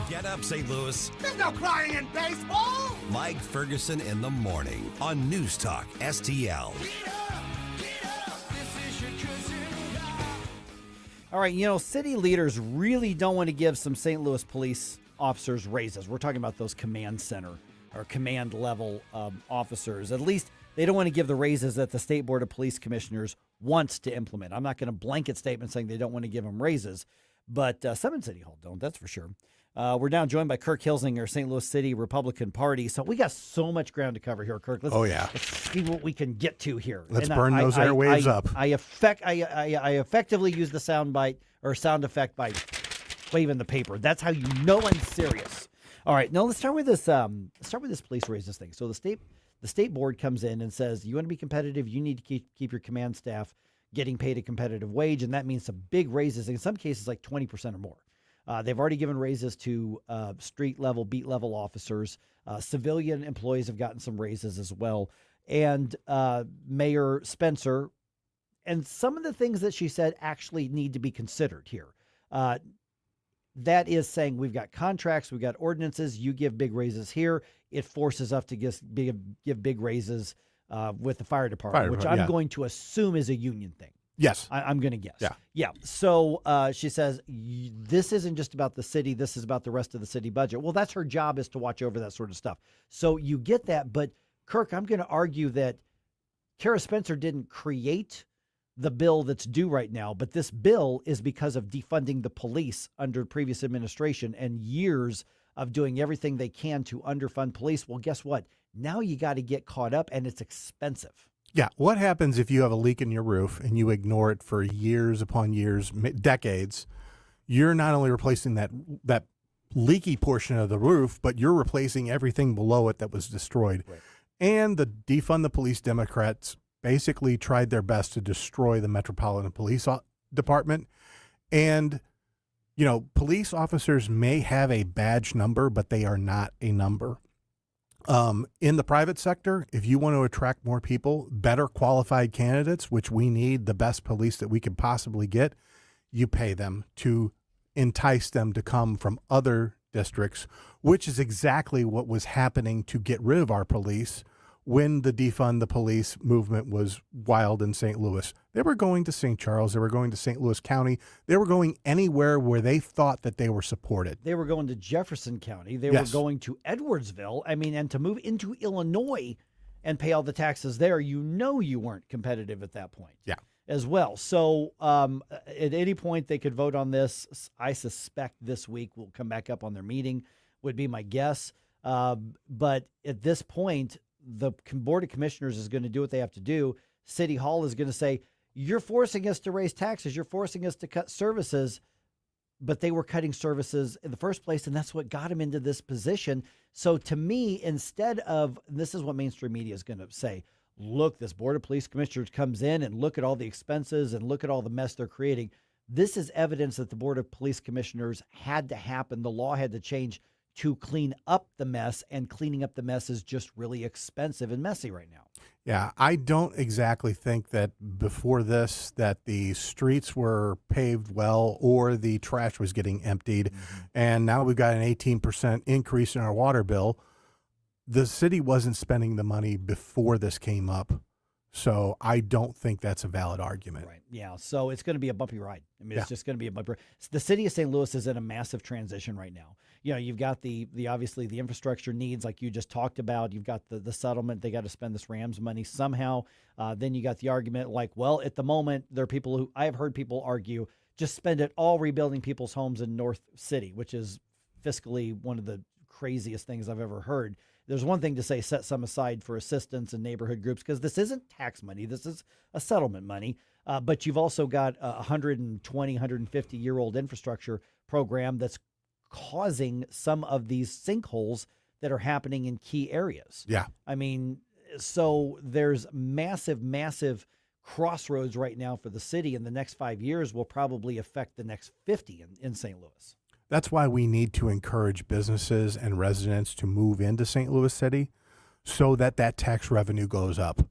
Get up, St. Louis. There's no crying in baseball. Mike Ferguson in the morning on News Talk STL. All right, city leaders really don't want to give some St. Louis police officers raises. We're talking about those command center or command level officers. At least they don't want to give the raises that the State Board of Police Commissioners wants to implement. I'm not going to blanket statement saying they don't want to give them raises, but some in City Hall don't, that's for sure. We're now joined by Kirk Hilzinger, St. Louis City Republican Party. So we got so much ground to cover here, Kirk. Let's see what we can get to here. Let's burn those airwaves up. I effectively use the sound effect by waving the paper. That's how you know I'm serious. All right, now let's start with this. Start with this police raises thing. So the state board comes in and says, you want to be competitive, you need to keep your command staff getting paid a competitive wage, and that means some big raises. In some cases, like 20% or more. They've already given raises to street level, beat level officers. Civilian employees have gotten some raises as well. And Mayor Spencer, and some of the things that she said actually need to be considered here. That is saying we've got contracts, we've got ordinances, you give big raises here. It forces us to give big raises with the fire department, which I'm going to assume is a union thing. Yes. I'm going to guess. Yeah. Yeah. So she says, this isn't just about the city. This is about the rest of the city budget. Well, that's her job, is to watch over that sort of stuff. So you get that. But, Kirk, I'm going to argue that Kara Spencer didn't create the bill that's due right now. But this bill is because of defunding the police under previous administration and years of doing everything they can to underfund police. Well, guess what? Now you got to get caught up, and it's expensive. Yeah. What happens if you have a leak in your roof and you ignore it for years upon years, decades? You're not only replacing that leaky portion of the roof, but you're replacing everything below it that was destroyed. Right. And the defund the police Democrats basically tried their best to destroy the Metropolitan Police Department. And, you know, police officers may have a badge number, but they are not a number. In the private sector, if you want to attract more people, better qualified candidates, which we need, the best police that we could possibly get, you pay them to entice them to come from other districts, which is exactly what was happening to get rid of our police when the defund the police movement was wild in St. Louis. They were going to St. Charles. They were going to St. Louis County. They were going anywhere where they thought that they were supported. They were going to Jefferson County. They were going to Edwardsville. I mean, and to move into Illinois and pay all the taxes there, you know you weren't competitive at that point. Yeah. As well. So at any point they could vote on this. I suspect this week will come back up on their meeting, would be my guess. But at this point, the Board of Commissioners is going to do what they have to do. City Hall is going to say, you're forcing us to raise taxes. You're forcing us to cut services. But they were cutting services in the first place, and that's what got them into this position. So to me, instead of, this is what mainstream media is going to say, look, this Board of Police Commissioners comes in and look at all the expenses and look at all the mess they're creating. This is evidence that the Board of Police Commissioners had to happen. The law had to change to clean up the mess, and cleaning up the mess is just really expensive and messy right now. Yeah, I don't exactly think that before this that the streets were paved well or the trash was getting emptied. And now we've got an 18% increase in our water bill. The city wasn't spending the money before this came up. So I don't think that's a valid argument. Right. Yeah. So it's going to be a bumpy ride. I mean, it's just going to be a bumpy ride. The city of St. Louis is in a massive transition right now. You know, you've got the obviously the infrastructure needs like you just talked about. You've got the settlement. They got to spend this Rams money somehow. Then you got the argument like, well, at the moment, there are people who I have heard people argue just spend it all rebuilding people's homes in North City, which is fiscally one of the craziest things I've ever heard. There's one thing to say set some aside for assistance and neighborhood groups because this isn't tax money. This is a settlement money. But you've also got a 120, 150-year-old infrastructure program that's causing some of these sinkholes that are happening in key areas. Yeah. I mean, so there's massive, massive crossroads right now for the city, and the next 5 years will probably affect the next 50 in St. Louis. That's why we need to encourage businesses and residents to move into St. Louis City so that that tax revenue goes up.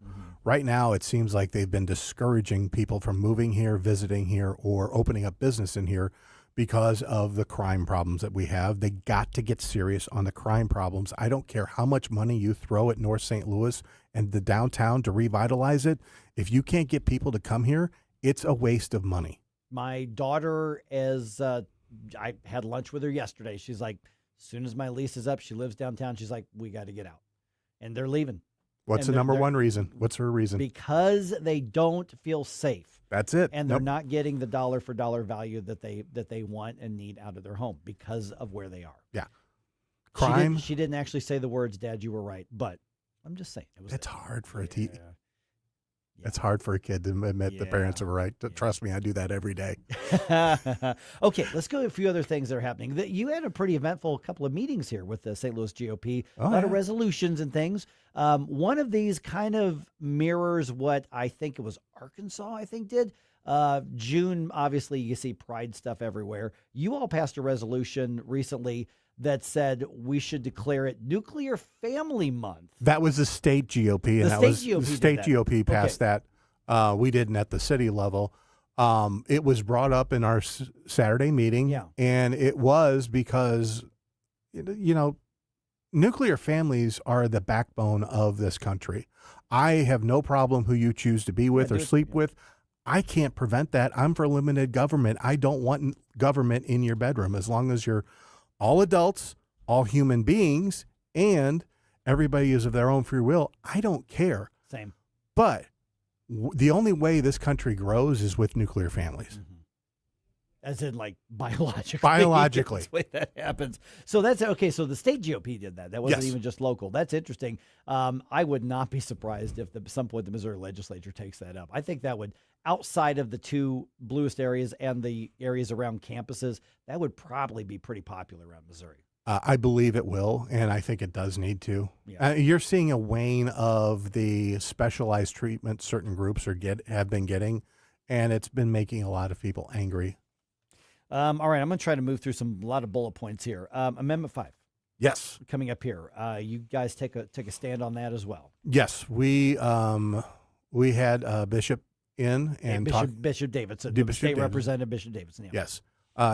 Right now, it seems like they've been discouraging people from moving here, visiting here, or opening up business in here because of the crime problems that we have. They got to get serious on the crime problems. I don't care how much money you throw at North St. Louis and the downtown to revitalize it. If you can't get people to come here, it's a waste of money. My daughter is... I had lunch with her yesterday. She's like, as soon as my lease is up, she lives downtown. She's like, we got to get out. And they're leaving. What's the number one reason? What's her reason? Because they don't feel safe. That's it. And they're not getting the dollar for dollar value that they want and need out of their home because of where they are. Yeah. Crime. She didn't actually say the words, Dad, you were right. But I'm just saying. It's hard for It's hard for a kid to admit the parents are right. Trust me, I do that every day. Okay, let's go to a few other things that are happening. You had a pretty eventful couple of meetings here with the St. Louis GOP. A lot of resolutions and things. One of these kind of mirrors what I think it was Arkansas, I think, did. June, obviously, you see pride stuff everywhere. You all passed a resolution recently that said we should declare it Nuclear Family Month. That was the state GOP, and the state GOP passed that. We didn't at the city level. It was brought up in our Saturday meeting, and it was because, nuclear families are the backbone of this country. I have no problem who you choose to be with or sleep with. I can't prevent that. I'm for limited government. I don't want government in your bedroom as long as you're all adults, all human beings, and everybody is of their own free will. I don't care. Same. But the only way this country grows is with nuclear families. Mm-hmm. As in, like, biologically. Biologically. That's the way that happens. So that's okay. So the state GOP did that. That wasn't Yes. even just local. That's interesting. I would not be surprised if at some point the Missouri legislature takes that up. I think that would, outside of the two bluest areas and the areas around campuses, that would probably be pretty popular around Missouri. I believe it will, and I think it does need to. Yeah. You're seeing a wane of the specialized treatment certain groups have been getting, and it's been making a lot of people angry. All right, I'm going to try to move through a lot of bullet points here. Amendment 5. Yes. Coming up here. You guys take a stand on that as well. Yes, we had Bishop in and Bishop Davidson, Bishop State Davidson. Representative Bishop Davidson. Yeah. Yes.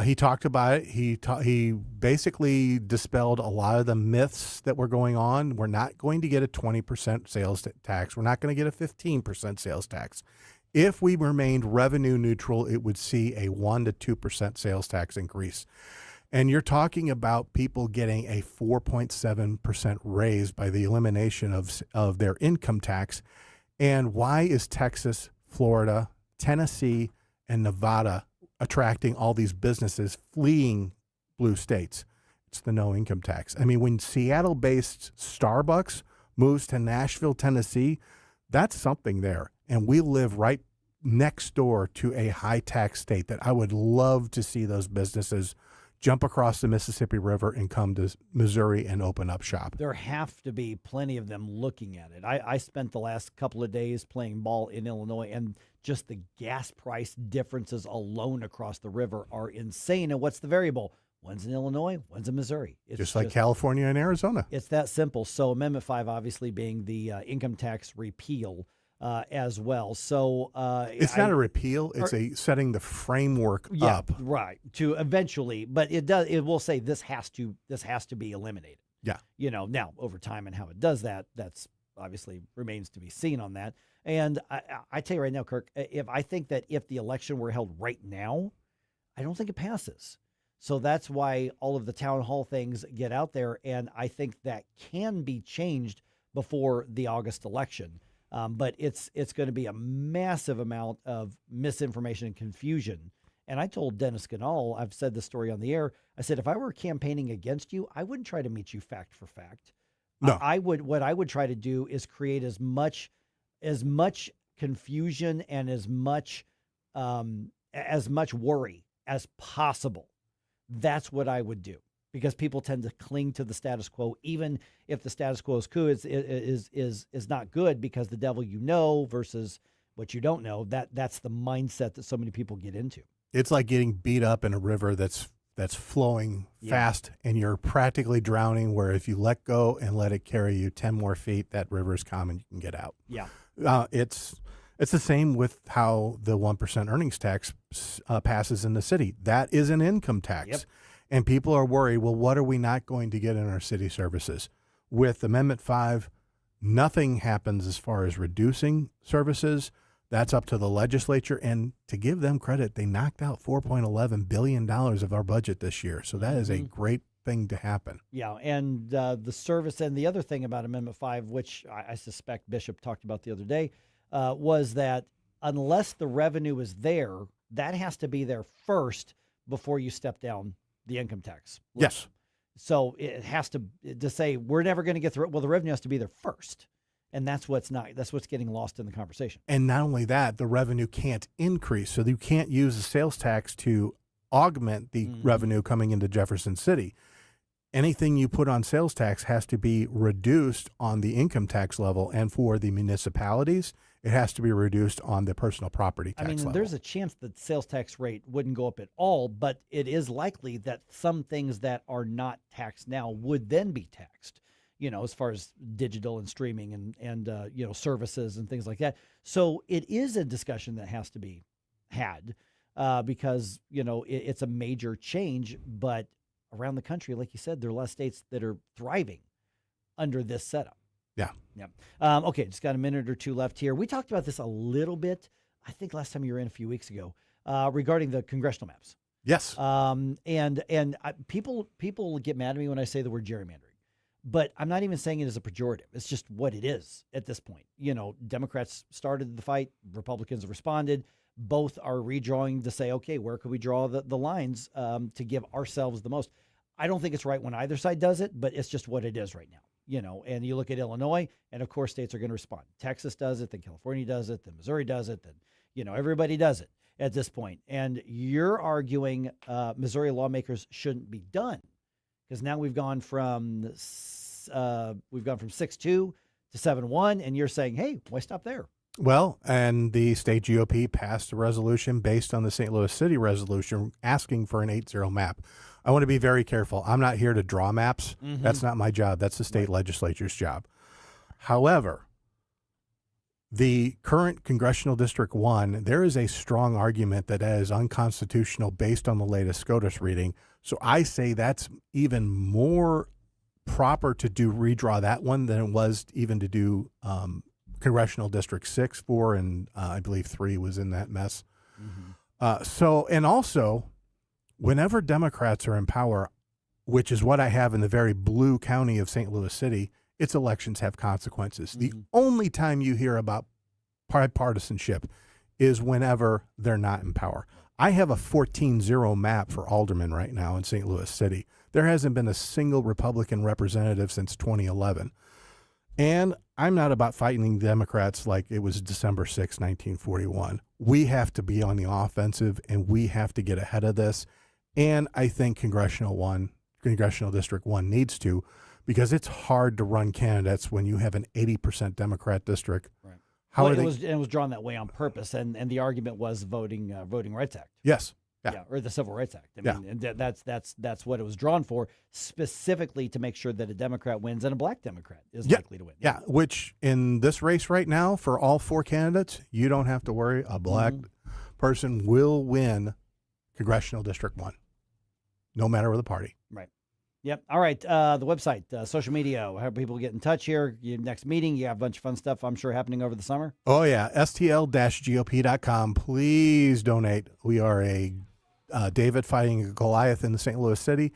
He talked about it. He basically dispelled a lot of the myths that were going on. We're not going to get a 20% sales tax. We're not going to get a 15% sales tax. If we remained revenue neutral, it would see a 1% to 2% sales tax increase. And you're talking about people getting a 4.7% raise by the elimination of their income tax. And why is Texas, Florida, Tennessee, and Nevada attracting all these businesses fleeing blue states? It's the no income tax. I mean, when Seattle-based Starbucks moves to Nashville, Tennessee, that's something there. And we live right next door to a high tax state that I would love to see those businesses jump across the Mississippi River and come to Missouri and open up shop. There have to be plenty of them looking at it. I spent the last couple of days playing ball in Illinois, and just the gas price differences alone across the river are insane. And what's the variable? One's in Illinois, one's in Missouri. It's just like California and Arizona. It's that simple. So Amendment 5 obviously being the income tax repeal as well. So it's not a repeal; it's setting the framework up, right, to eventually. But it will say this has to be eliminated. Yeah, now over time and how it does that's obviously remains to be seen on that. And I tell you right now, Kirk, I think that if the election were held right now, I don't think it passes. So that's why all of the town hall things get out there, and I think that can be changed before the August election. But it's going to be a massive amount of misinformation and confusion. And I told Dennis Ganal, I've said this story on the air, I said, if I were campaigning against you, I wouldn't try to meet you fact for fact. No. What I would try to do is create as much confusion and as much worry as possible. That's what I would do, because people tend to cling to the status quo, even if the status quo is not good, because the devil versus what you don't know. That's the mindset that so many people get into. It's like getting beat up in a river that's flowing fast, and you're practically drowning, where if you let go and let it carry you 10 more feet, that river is calm and you can get out. Yeah. It's the same with how the 1% earnings tax passes in the city. That is an income tax. Yep. And people are worried, well, what are we not going to get in our city services? With Amendment 5, nothing happens as far as reducing services. That's up to the legislature. And to give them credit, they knocked out $4.11 billion of our budget this year. So that is a great thing to happen. Yeah, and the service, and the other thing about Amendment 5, which I suspect Bishop talked about the other day, was that unless the revenue is there, that has to be there first before you step down the income tax. Yes. So it has to say we're never going to get through it. Well, the revenue has to be there first. And that's what's getting lost in the conversation. And not only that, the revenue can't increase. So you can't use the sales tax to augment the revenue coming into Jefferson City. Anything you put on sales tax has to be reduced on the income tax level, and for the municipalities, it has to be reduced on the personal property tax level. There's a chance that sales tax rate wouldn't go up at all, but it is likely that some things that are not taxed now would then be taxed, as far as digital and streaming and services and things like that. So it is a discussion that has to be had because, it's a major change, but around the country, like you said, there are less states that are thriving under this setup. Yeah. Yeah. Okay, just got a minute or two left here. We talked about this a little bit, I think last time you were in a few weeks ago, regarding the congressional maps. Yes. People get mad at me when I say the word gerrymandering, but I'm not even saying it as a pejorative. It's just what it is at this point. Democrats started the fight. Republicans have responded. Both are redrawing to say, okay, where could we draw the lines to give ourselves the most? I don't think it's right when either side does it, but it's just what it is right now. And you look at Illinois, and of course states are going to respond. Texas does it, then California does it, then Missouri does it, then, everybody does it at this point. And you're arguing Missouri lawmakers shouldn't be done because now we've gone from 6-2 to 7-1, and you're saying, hey, why stop there? Well, and the state GOP passed a resolution based on the St. Louis City resolution asking for an 8-0 map. I want to be very careful. I'm not here to draw maps. That's not my job. That's the state legislature's job. However, the current Congressional District 1, there is a strong argument that is unconstitutional based on the latest SCOTUS reading. So I say that's even more proper to redraw that one than it was even to do Congressional District 6, 4, and I believe 3 was in that mess. And also, whenever Democrats are in power, which is what I have in the very blue county of St. Louis City, its elections have consequences. The only time you hear about bipartisanship is whenever they're not in power. I have a 14-0 map for aldermen right now in St. Louis City. There hasn't been a single Republican representative since 2011. And I'm not about fighting Democrats like it was December 6, 1941. We have to be on the offensive, and we have to get ahead of this. And I think Congressional District 1 needs to, because it's hard to run candidates when you have an 80% Democrat district. Right. It was drawn that way on purpose, and the argument was Voting Rights Act. Yes. Yeah, or the Civil Rights Act. And that's what it was drawn for, specifically to make sure that a Democrat wins and a black Democrat is likely to win. Yeah, which in this race right now, for all 4 candidates, you don't have to worry. A black person will win Congressional District 1, no matter the party. Right. Yep. All right. The website, social media, how people get in touch here. Your next meeting, you have a bunch of fun stuff, I'm sure, happening over the summer. Oh, yeah. STL-GOP.com. Please donate. We are a David fighting a Goliath in the St. Louis City.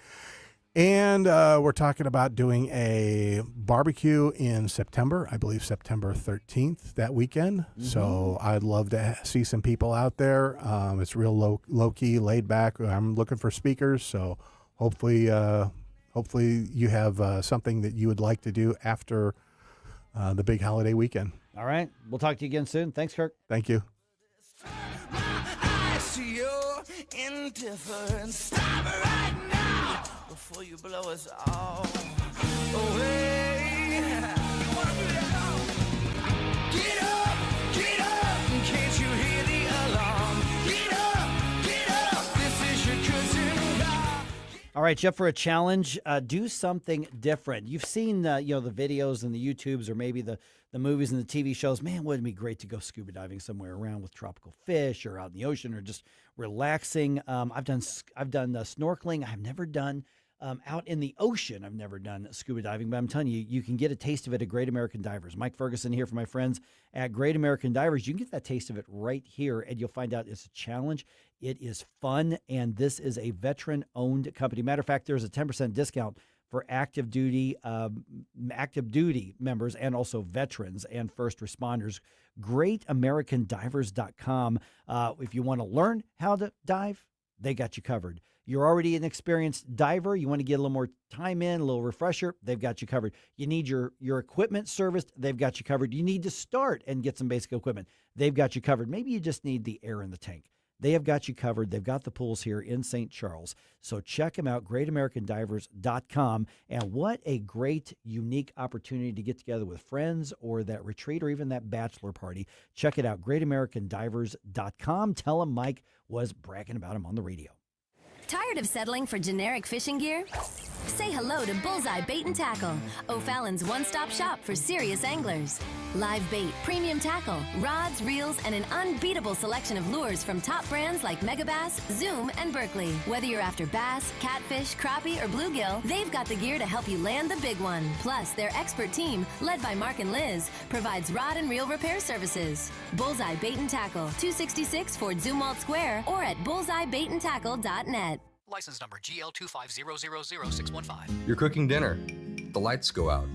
And we're talking about doing a barbecue in September, I believe September 13th, that weekend. So I'd love to see some people out there. It's real low-key, laid back. I'm looking for speakers, so hopefully you have something that you would like to do after the big holiday weekend. All right. We'll talk to you again soon. Thanks, Kirk. Thank you. Indifference. Stop it right now before you blow us all away. Get up, can't you hear the alarm? Get up, this is your curtain call. All right, Jeff, for a challenge, do something different. You've seen the videos and the YouTubes or maybe the movies and the TV shows. Man, wouldn't it be great to go scuba diving somewhere around with tropical fish or out in the ocean or just relaxing? I've done snorkeling. I've never done out in the ocean. I've never done scuba diving, but I'm telling you, you can get a taste of it at Great American Divers. Mike Ferguson here for my friends at Great American Divers. You can get that taste of it right here, and you'll find out it's a challenge. It is fun, and this is a veteran-owned company. Matter of fact, there's a 10% discount for active duty members and also veterans and first responders. GreatAmericanDivers.com. If you want to learn how to dive, they got you covered. You're already an experienced diver. You want to get a little more time in, a little refresher, they've got you covered. You need your equipment serviced, they've got you covered. You need to start and get some basic equipment, they've got you covered. Maybe you just need the air in the tank. They have got you covered. They've got the pools here in St. Charles. So check them out, greatamericandivers.com. And what a great, unique opportunity to get together with friends or that retreat or even that bachelor party. Check it out, greatamericandivers.com. Tell them Mike was bragging about him on the radio. Tired of settling for generic fishing gear? Say hello to Bullseye Bait and Tackle, O'Fallon's one-stop shop for serious anglers. Live bait, premium tackle, rods, reels, and an unbeatable selection of lures from top brands like Megabass, Zoom, and Berkley. Whether you're after bass, catfish, crappie, or bluegill, they've got the gear to help you land the big one. Plus, their expert team, led by Mark and Liz, provides rod and reel repair services. Bullseye Bait and Tackle, 266 Fort Zumwalt Square, or at bullseyebaitandtackle.net. License number GL250000615. You're cooking dinner. The lights go out.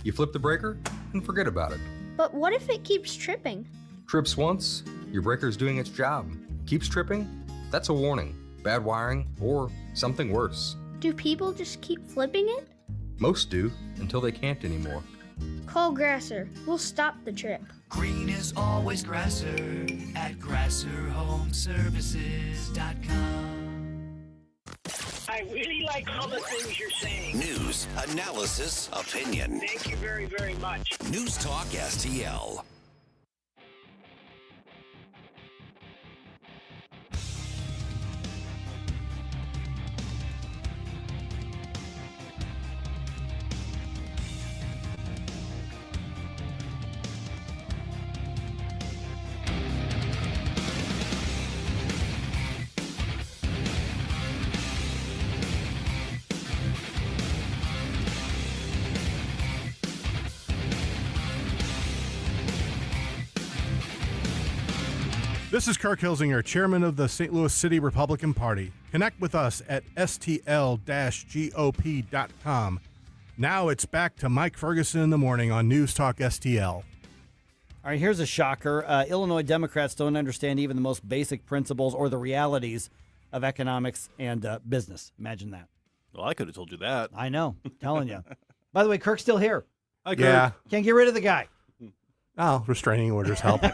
You flip the breaker and forget about it. But what if it keeps tripping? Trips once, your breaker's doing its job. Keeps tripping? That's a warning. Bad wiring or something worse. Do people just keep flipping it? Most do until they can't anymore. Call Grasser. We'll stop the trip. Green is always Grasser at GrasserHomeservices.com. I really like all the things you're saying. News, analysis, opinion. Thank you very, very much. News Talk STL. This is Kirk Hilzinger, chairman of the St. Louis City Republican Party. Connect with us at stl-gop.com. Now it's back to Mike Ferguson in the morning on News Talk STL. All right, here's a shocker. Illinois Democrats don't understand even the most basic principles or the realities of economics and business. Imagine that. Well, I could have told you that. I know. Telling you. By the way, Kirk's still here. Hi, Kirk. Yeah. Can't get rid of the guy. Oh, restraining orders help. All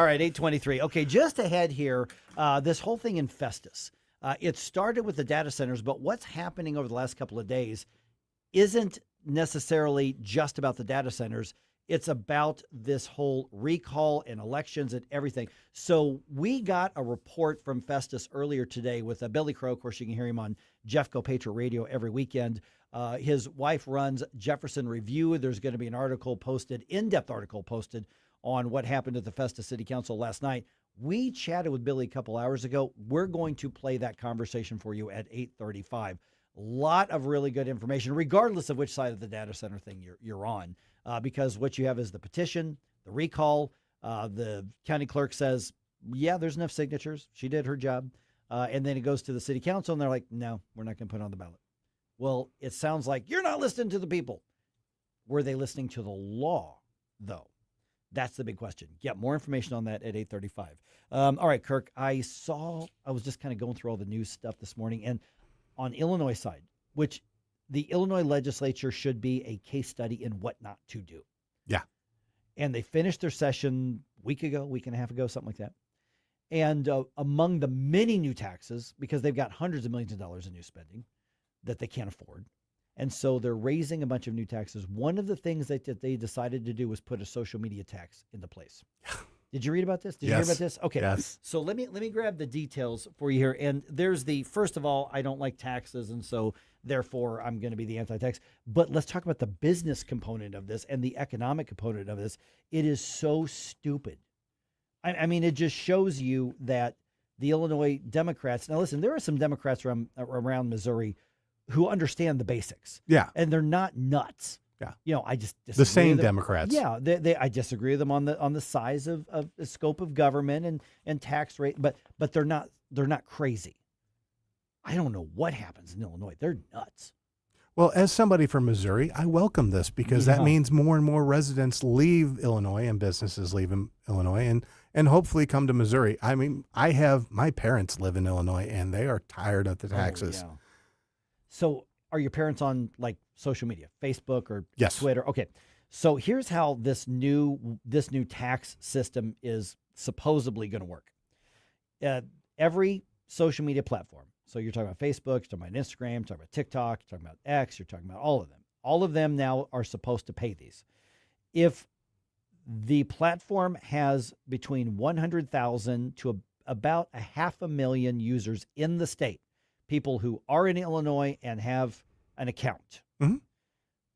right, 8:23. Okay, just ahead here, this whole thing in Festus. It started with the data centers, but what's happening over the last couple of days isn't necessarily just about the data centers. It's about this whole recall and elections and everything. So we got a report from Festus earlier today with Billy Crow. Of course, you can hear him on Jeffco Patriot Radio every weekend. His wife runs Jefferson Review. There's going to be an article posted, in-depth article posted on what happened at the Festus City Council last night. We chatted with Billy a couple hours ago. We're going to play that conversation for you at 8:35. A lot of really good information, regardless of which side of the data center thing you're on, because what you have is the petition, the recall. The county clerk says, yeah, there's enough signatures. She did her job. And then it goes to the city council, and they're like, no, we're not going to put it on the ballot. Well, it sounds like you're not listening to the people. Were they listening to the law, though? That's the big question. Get more information on that at 8:35. All right, Kirk, I was just kind of going through all the news stuff this morning, and on Illinois side, which the Illinois legislature should be a case study in what not to do. Yeah. And they finished their session week and a half ago, something like that. And among the many new taxes, because they've got hundreds of millions of dollars in new spending that they can't afford. And so they're raising a bunch of new taxes. One of the things that they decided to do was put a social media tax into place. Did you read about this? Did you hear about this? Okay. Yes. So let me grab the details for you here. And there's first of all, I don't like taxes, and so therefore I'm going to be the anti-tax. But let's talk about the business component of this and the economic component of this. It is so stupid. I mean, it just shows you that the Illinois Democrats. Now, listen, there are some Democrats around Missouri who understand the basics. Yeah. And they're not nuts. Yeah. I just disagree the same with them. Democrats. Yeah, I disagree with them on the size of the scope of government and tax rate, but they're not crazy. I don't know what happens in Illinois. They're nuts. Well, as somebody from Missouri, I welcome this because that means more and more residents leave Illinois and businesses leave Illinois and hopefully come to Missouri. I mean, my parents live in Illinois and they are tired of the taxes. Oh, yeah. So are your parents on like social media, Facebook or Yes. Twitter? Okay. So here's how this new tax system is supposedly going to work. Every social media platform. So you're talking about Facebook, you're talking about Instagram, you're talking about TikTok, you're talking about X, you're talking about all of them. All of them now are supposed to pay these. If the platform has between 100,000 to about 500,000 users in the state, people who are in Illinois and have an account,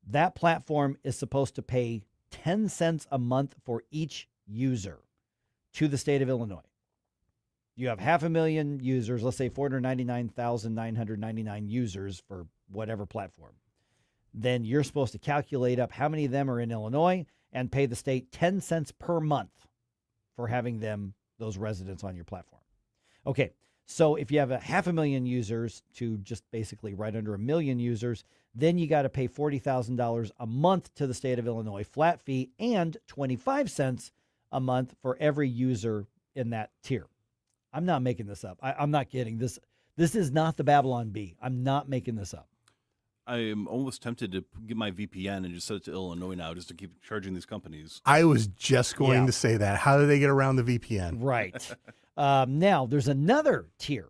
that platform is supposed to pay 10 cents a month for each user to the state of Illinois. You have 500,000 users, let's say 499,999 users for whatever platform. Then you're supposed to calculate up how many of them are in Illinois and pay the state 10 cents per month for having those residents on your platform. Okay, so if you have 500,000 users to just basically right under 1 million users, then you got to pay $40,000 a month to the state of Illinois, flat fee, and 25 cents a month for every user in that tier. I'm not making this up. I'm not kidding. This is not the Babylon Bee. I'm not making this up. I am almost tempted to get my VPN and just set it to Illinois now just to keep charging these companies. I was just going to say that. How do they get around the VPN? Right. Now, there's another tier,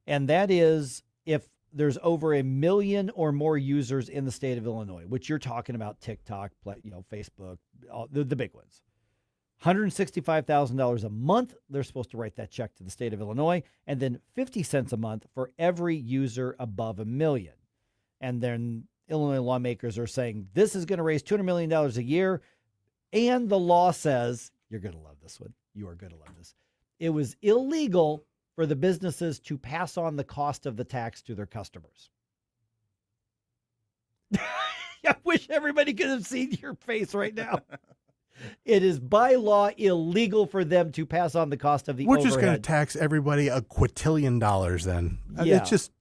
and that is if there's over 1 million or more users in the state of Illinois, which you're talking about TikTok, Facebook, the big ones. $165,000 a month, they're supposed to write that check to the state of Illinois, and then 50 cents a month for every user above 1 million. And then Illinois lawmakers are saying this is going to raise $200 million a year, and the law says, you're going to love this one, you are going to love this, it was illegal for the businesses to pass on the cost of the tax to their customers. I wish everybody could have seen your face right now. It is by law illegal for them to pass on the cost of the overhead. We're just going to tax everybody $1 quintillion then. Yeah. It's just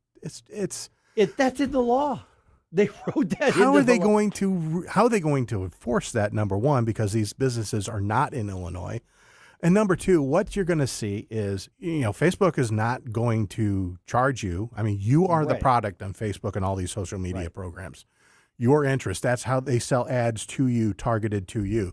that's in the law. They wrote that. How are they going to enforce that? Number one, because these businesses are not in Illinois, and number two, what you're going to see is Facebook is not going to charge you. I mean, you are the product on Facebook and all these social media programs. Your interest. That's how they sell ads to you, targeted to you.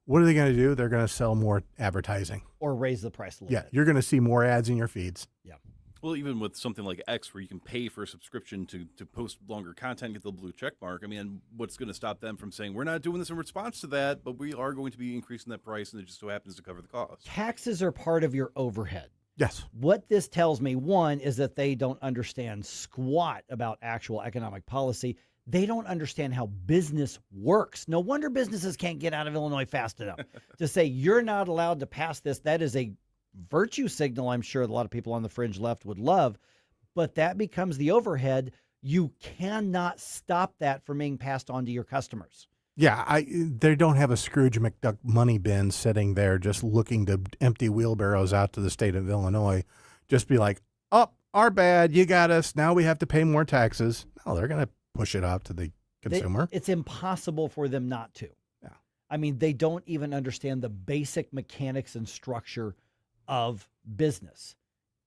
What are they going to do? They're going to sell more advertising. Or raise the price a little bit. You're going to see more ads in your feeds. Yeah. Well, even with something like X, where you can pay for a subscription to post longer content, get the blue check mark, I mean, what's going to stop them from saying, we're not doing this in response to that, but we are going to be increasing that price, and it just so happens to cover the cost. Taxes are part of your overhead. Yes. What this tells me, one, is that they don't understand squat about actual economic policy. They don't understand how business works. No wonder businesses can't get out of Illinois fast enough to say you're not allowed to pass this. That is a virtue signal I'm sure a lot of people on the fringe left would love, but that becomes the overhead. You cannot stop that from being passed on to your customers. Yeah, they don't have a Scrooge McDuck money bin sitting there just looking to empty wheelbarrows out to the state of Illinois. Just be like, oh, our bad, you got us. Now we have to pay more taxes. No, they're going to push it out to the consumer. It's impossible for them not to. Yeah. I mean, they don't even understand the basic mechanics and structure of business.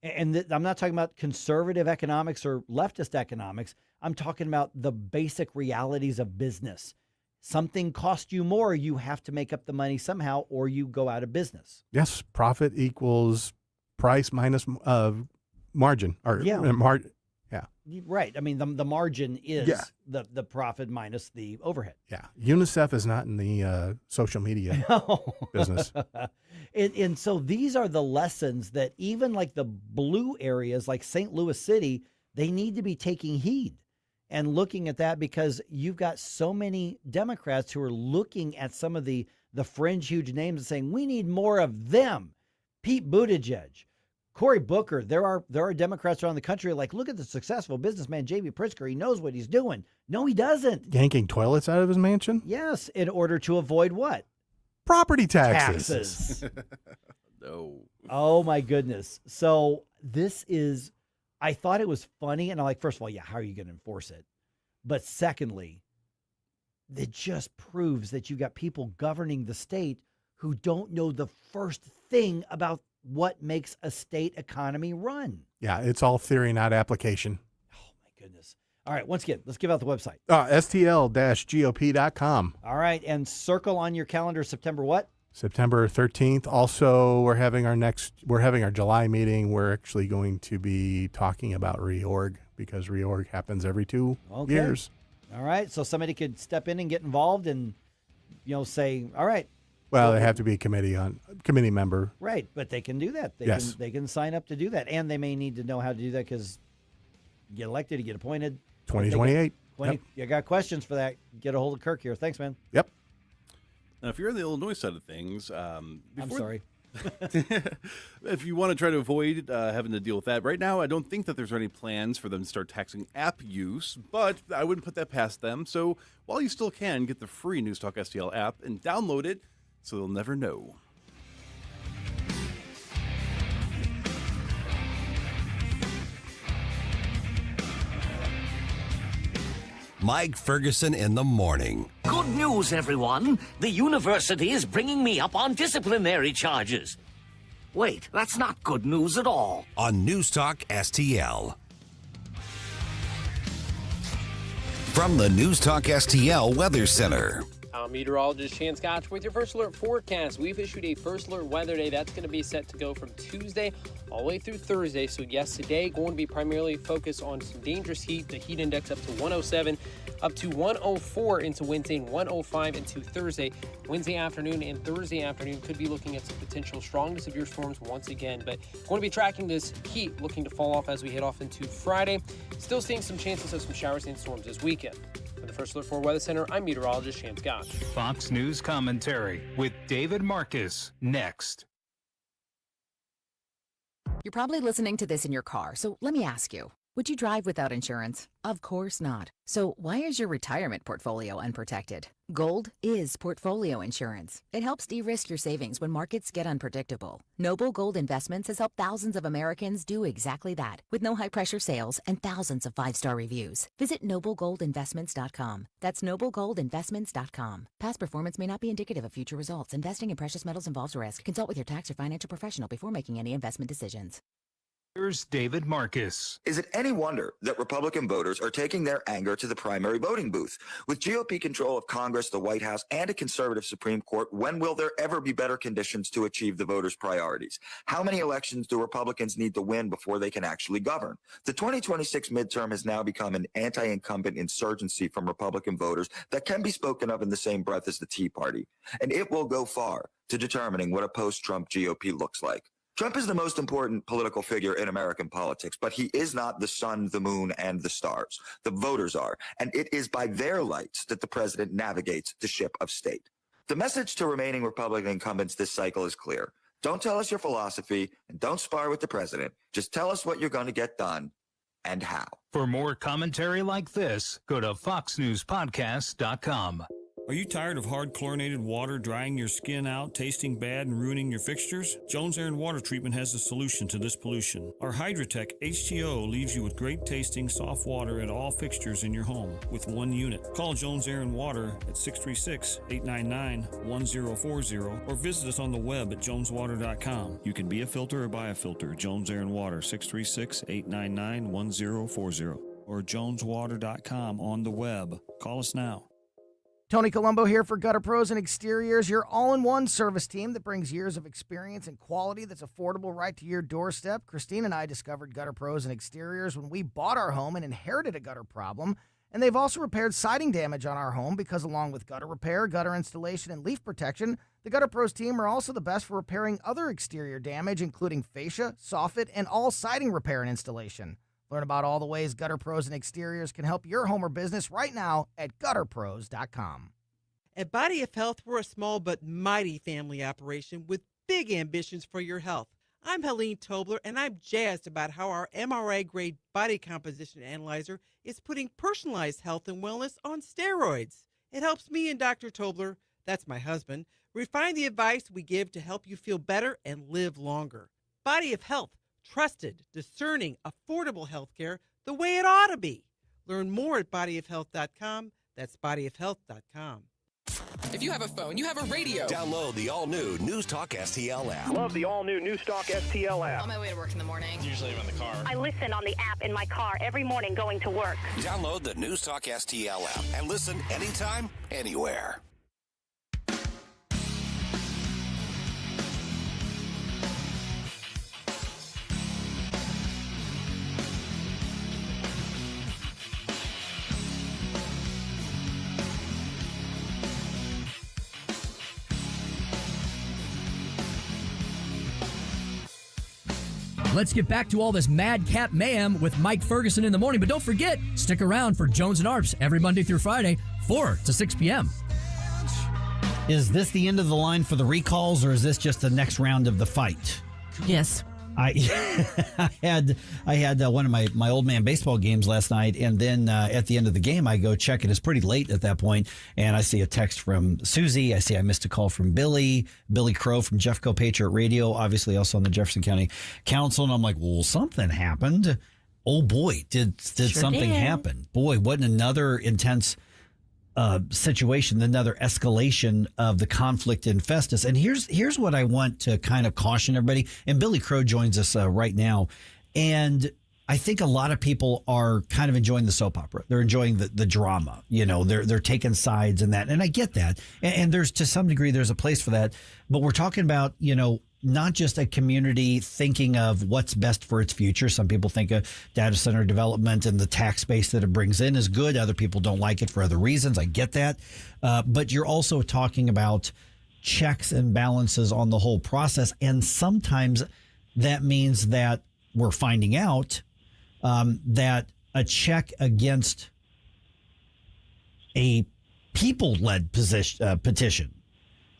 And I'm not talking about conservative economics or leftist economics. I'm talking about the basic realities of business. Something costs you more, you have to make up the money somehow, or you go out of business. Yes, profit equals price minus margin. Yeah. Right. I mean, the margin is the profit minus the overhead. Yeah. UNICEF is not in the social media business. And so these are the lessons that even like the blue areas like St. Louis City, they need to be taking heed and looking at that, because you've got so many Democrats who are looking at some of the fringe huge names and saying, we need more of them. Pete Buttigieg, Cory Booker, there are Democrats around the country like, look at the successful businessman J.B. Pritzker. He knows what he's doing. No, he doesn't. Yanking toilets out of his mansion? Yes, in order to avoid what? Property taxes. No. Oh, my goodness. So this is, I thought it was funny. And I'm like, first of all, yeah, how are you going to enforce it? But secondly, it just proves that you got people governing the state who don't know the first thing about what makes a state economy run. Yeah, it's all theory, not application. Goodness. All right, once again, let's give out the website. STL-GOP.com. All right, and circle on your calendar September what? September 13th. Also, we're having our July meeting. We're actually going to be talking about reorg because reorg happens every 2 years. All right, so somebody could step in and get involved and, say, all right. Well, they have to be a committee member. Right, but they can do that. They can sign up to do that, and they may need to know how to do that because you get elected, you get appointed. 2028. Yep. You got questions for that, get a hold of Kirk here. Thanks, man. Yep. Now, if you're on the Illinois side of things, I'm sorry. If you want to try to avoid having to deal with that, right now I don't think that there's any plans for them to start taxing app use, but I wouldn't put that past them. So while you still can, get the free NewsTalk STL app and download it so they'll never know. Mike Ferguson in the morning. Good news, everyone. The university is bringing me up on disciplinary charges. Wait, that's not good news at all. On NewsTalk STL. From the NewsTalk STL Weather Center. I'm meteorologist Chan Scotch with your first alert forecast. We've issued a first alert weather day. That's going to be set to go from Tuesday all the way through Thursday. So yes, today going to be primarily focused on some dangerous heat. The heat index up to 107, up to 104 into Wednesday and 105 into Thursday. Wednesday afternoon and Thursday afternoon could be looking at some potential strong to severe storms once again. But going to be tracking this heat looking to fall off as we head off into Friday. Still seeing some chances of some showers and storms this weekend. For the First Alert 4 Weather Center, I'm meteorologist Chan Scott. Fox News commentary with David Marcus next. You're probably listening to this in your car, so let me ask you, would you drive without insurance? Of course not. So why is your retirement portfolio unprotected? Gold is portfolio insurance. It helps de-risk your savings when markets get unpredictable. Noble Gold Investments has helped thousands of Americans do exactly that, with no high-pressure sales and thousands of 5-star reviews. Visit noblegoldinvestments.com. That's noblegoldinvestments.com. Past performance may not be indicative of future results. Investing in precious metals involves risk. Consult with your tax or financial professional before making any investment decisions. Here's David Marcus. Is it any wonder that Republican voters are taking their anger to the primary voting booth? With GOP control of Congress, the White House, and a conservative Supreme Court, when will there ever be better conditions to achieve the voters' priorities? How many elections do Republicans need to win before they can actually govern? The 2026 midterm has now become an anti-incumbent insurgency from Republican voters that can be spoken of in the same breath as the Tea Party. And it will go far to determining what a post-Trump GOP looks like. Trump is the most important political figure in American politics, but he is not the sun, the moon, and the stars. The voters are, and it is by their lights that the president navigates the ship of state. The message to remaining Republican incumbents this cycle is clear. Don't tell us your philosophy, and don't spar with the president. Just tell us what you're going to get done and how. For more commentary like this, go to foxnewspodcast.com. Are you tired of hard chlorinated water drying your skin out, tasting bad, and ruining your fixtures? Jones Air and Water Treatment has a solution to this pollution. Our Hydratech H2O leaves you with great tasting, soft water at all fixtures in your home with one unit. Call Jones Air and Water at 636-899-1040 or visit us on the web at joneswater.com. You can be a filter or buy a filter. Jones Air and Water, 636-899-1040 or joneswater.com on the web. Call us now. Tony Colombo here for Gutter Pros and Exteriors, your all-in-one service team that brings years of experience and quality that's affordable right to your doorstep. Christine and I discovered Gutter Pros and Exteriors when we bought our home and inherited a gutter problem. And they've also repaired siding damage on our home because along with gutter repair, gutter installation, and leaf protection, the Gutter Pros team are also the best for repairing other exterior damage, including fascia, soffit, and all siding repair and installation. Learn about all the ways Gutter Pros and Exteriors can help your home or business right now at gutterpros.com. At Body of Health, we're a small but mighty family operation with big ambitions for your health. I'm Helene Tobler, and I'm jazzed about how our MRI-grade body composition analyzer is putting personalized health and wellness on steroids. It helps me and Dr. Tobler, that's my husband, refine the advice we give to help you feel better and live longer. Body of Health, trusted, discerning, affordable health care the way it ought to be. Learn more at bodyofhealth.com. That's bodyofhealth.com. If you have a phone, you have a radio. Download the all-new NewsTalk STL app. Love the all-new NewsTalk STL app. On my way to work in the morning. Usually I'm in the car. I listen on the app in my car every morning going to work. Download the NewsTalk STL app and listen anytime, anywhere. Let's get back to all this madcap mayhem with Mike Ferguson in the morning. But don't forget, stick around for Jones and Arps every Monday through Friday, 4 to 6 p.m. Is this the end of the line for the recalls, or is this just the next round of the fight? Yes. I had one of my old man baseball games last night, and then at the end of the game, I go check it. It's pretty late at that point, and I see a text from Susie. I see I missed a call from Billy Crow from Jeffco Patriot Radio, obviously also on the Jefferson County Council, and I'm like, well, something happened. Oh boy, did something happen? Boy, wasn't another intense situation, another escalation of the conflict in Festus. And here's what I want to kind of caution everybody. And Billy Crow joins us right now. And I think a lot of people are kind of enjoying the soap opera. They're enjoying the drama. You know, they're taking sides in that. And I get that. And there's, to some degree, there's a place for that. But we're talking about, you know, not just a community thinking of what's best for its future. Some people think of data center development and the tax base that it brings in is good. Other people don't like it for other reasons. I get that. But you're also talking about checks and balances on the whole process. And sometimes that means that we're finding out that a check against a people-led petition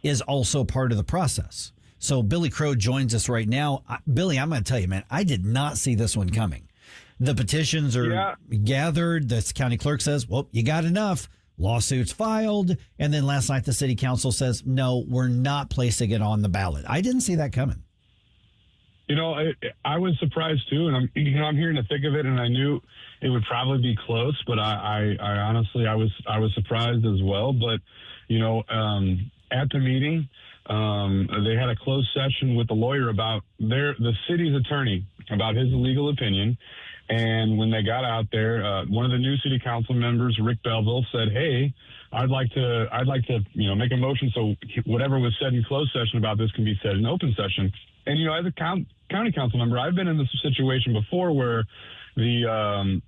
is also part of the process. So Billy Crow joins us right now. Billy, I'm going to tell you, man, I did not see this one coming. The petitions are gathered. The county clerk says, well, you got enough. Lawsuits filed. And then last night, the city council says, no, we're not placing it on the ballot. I didn't see that coming. You know, I was surprised too. And I'm here in the thick of it, and I knew it would probably be close, but I honestly, I was surprised as well. But, you know, at the meeting, they had a closed session with the lawyer about the city's attorney about his legal opinion. And when they got out there, one of the new city council members, Rick Belleville, said, hey, I'd like to, you know, make a motion so whatever was said in closed session about this can be said in open session. And, you know, as a county council member, I've been in this situation before where the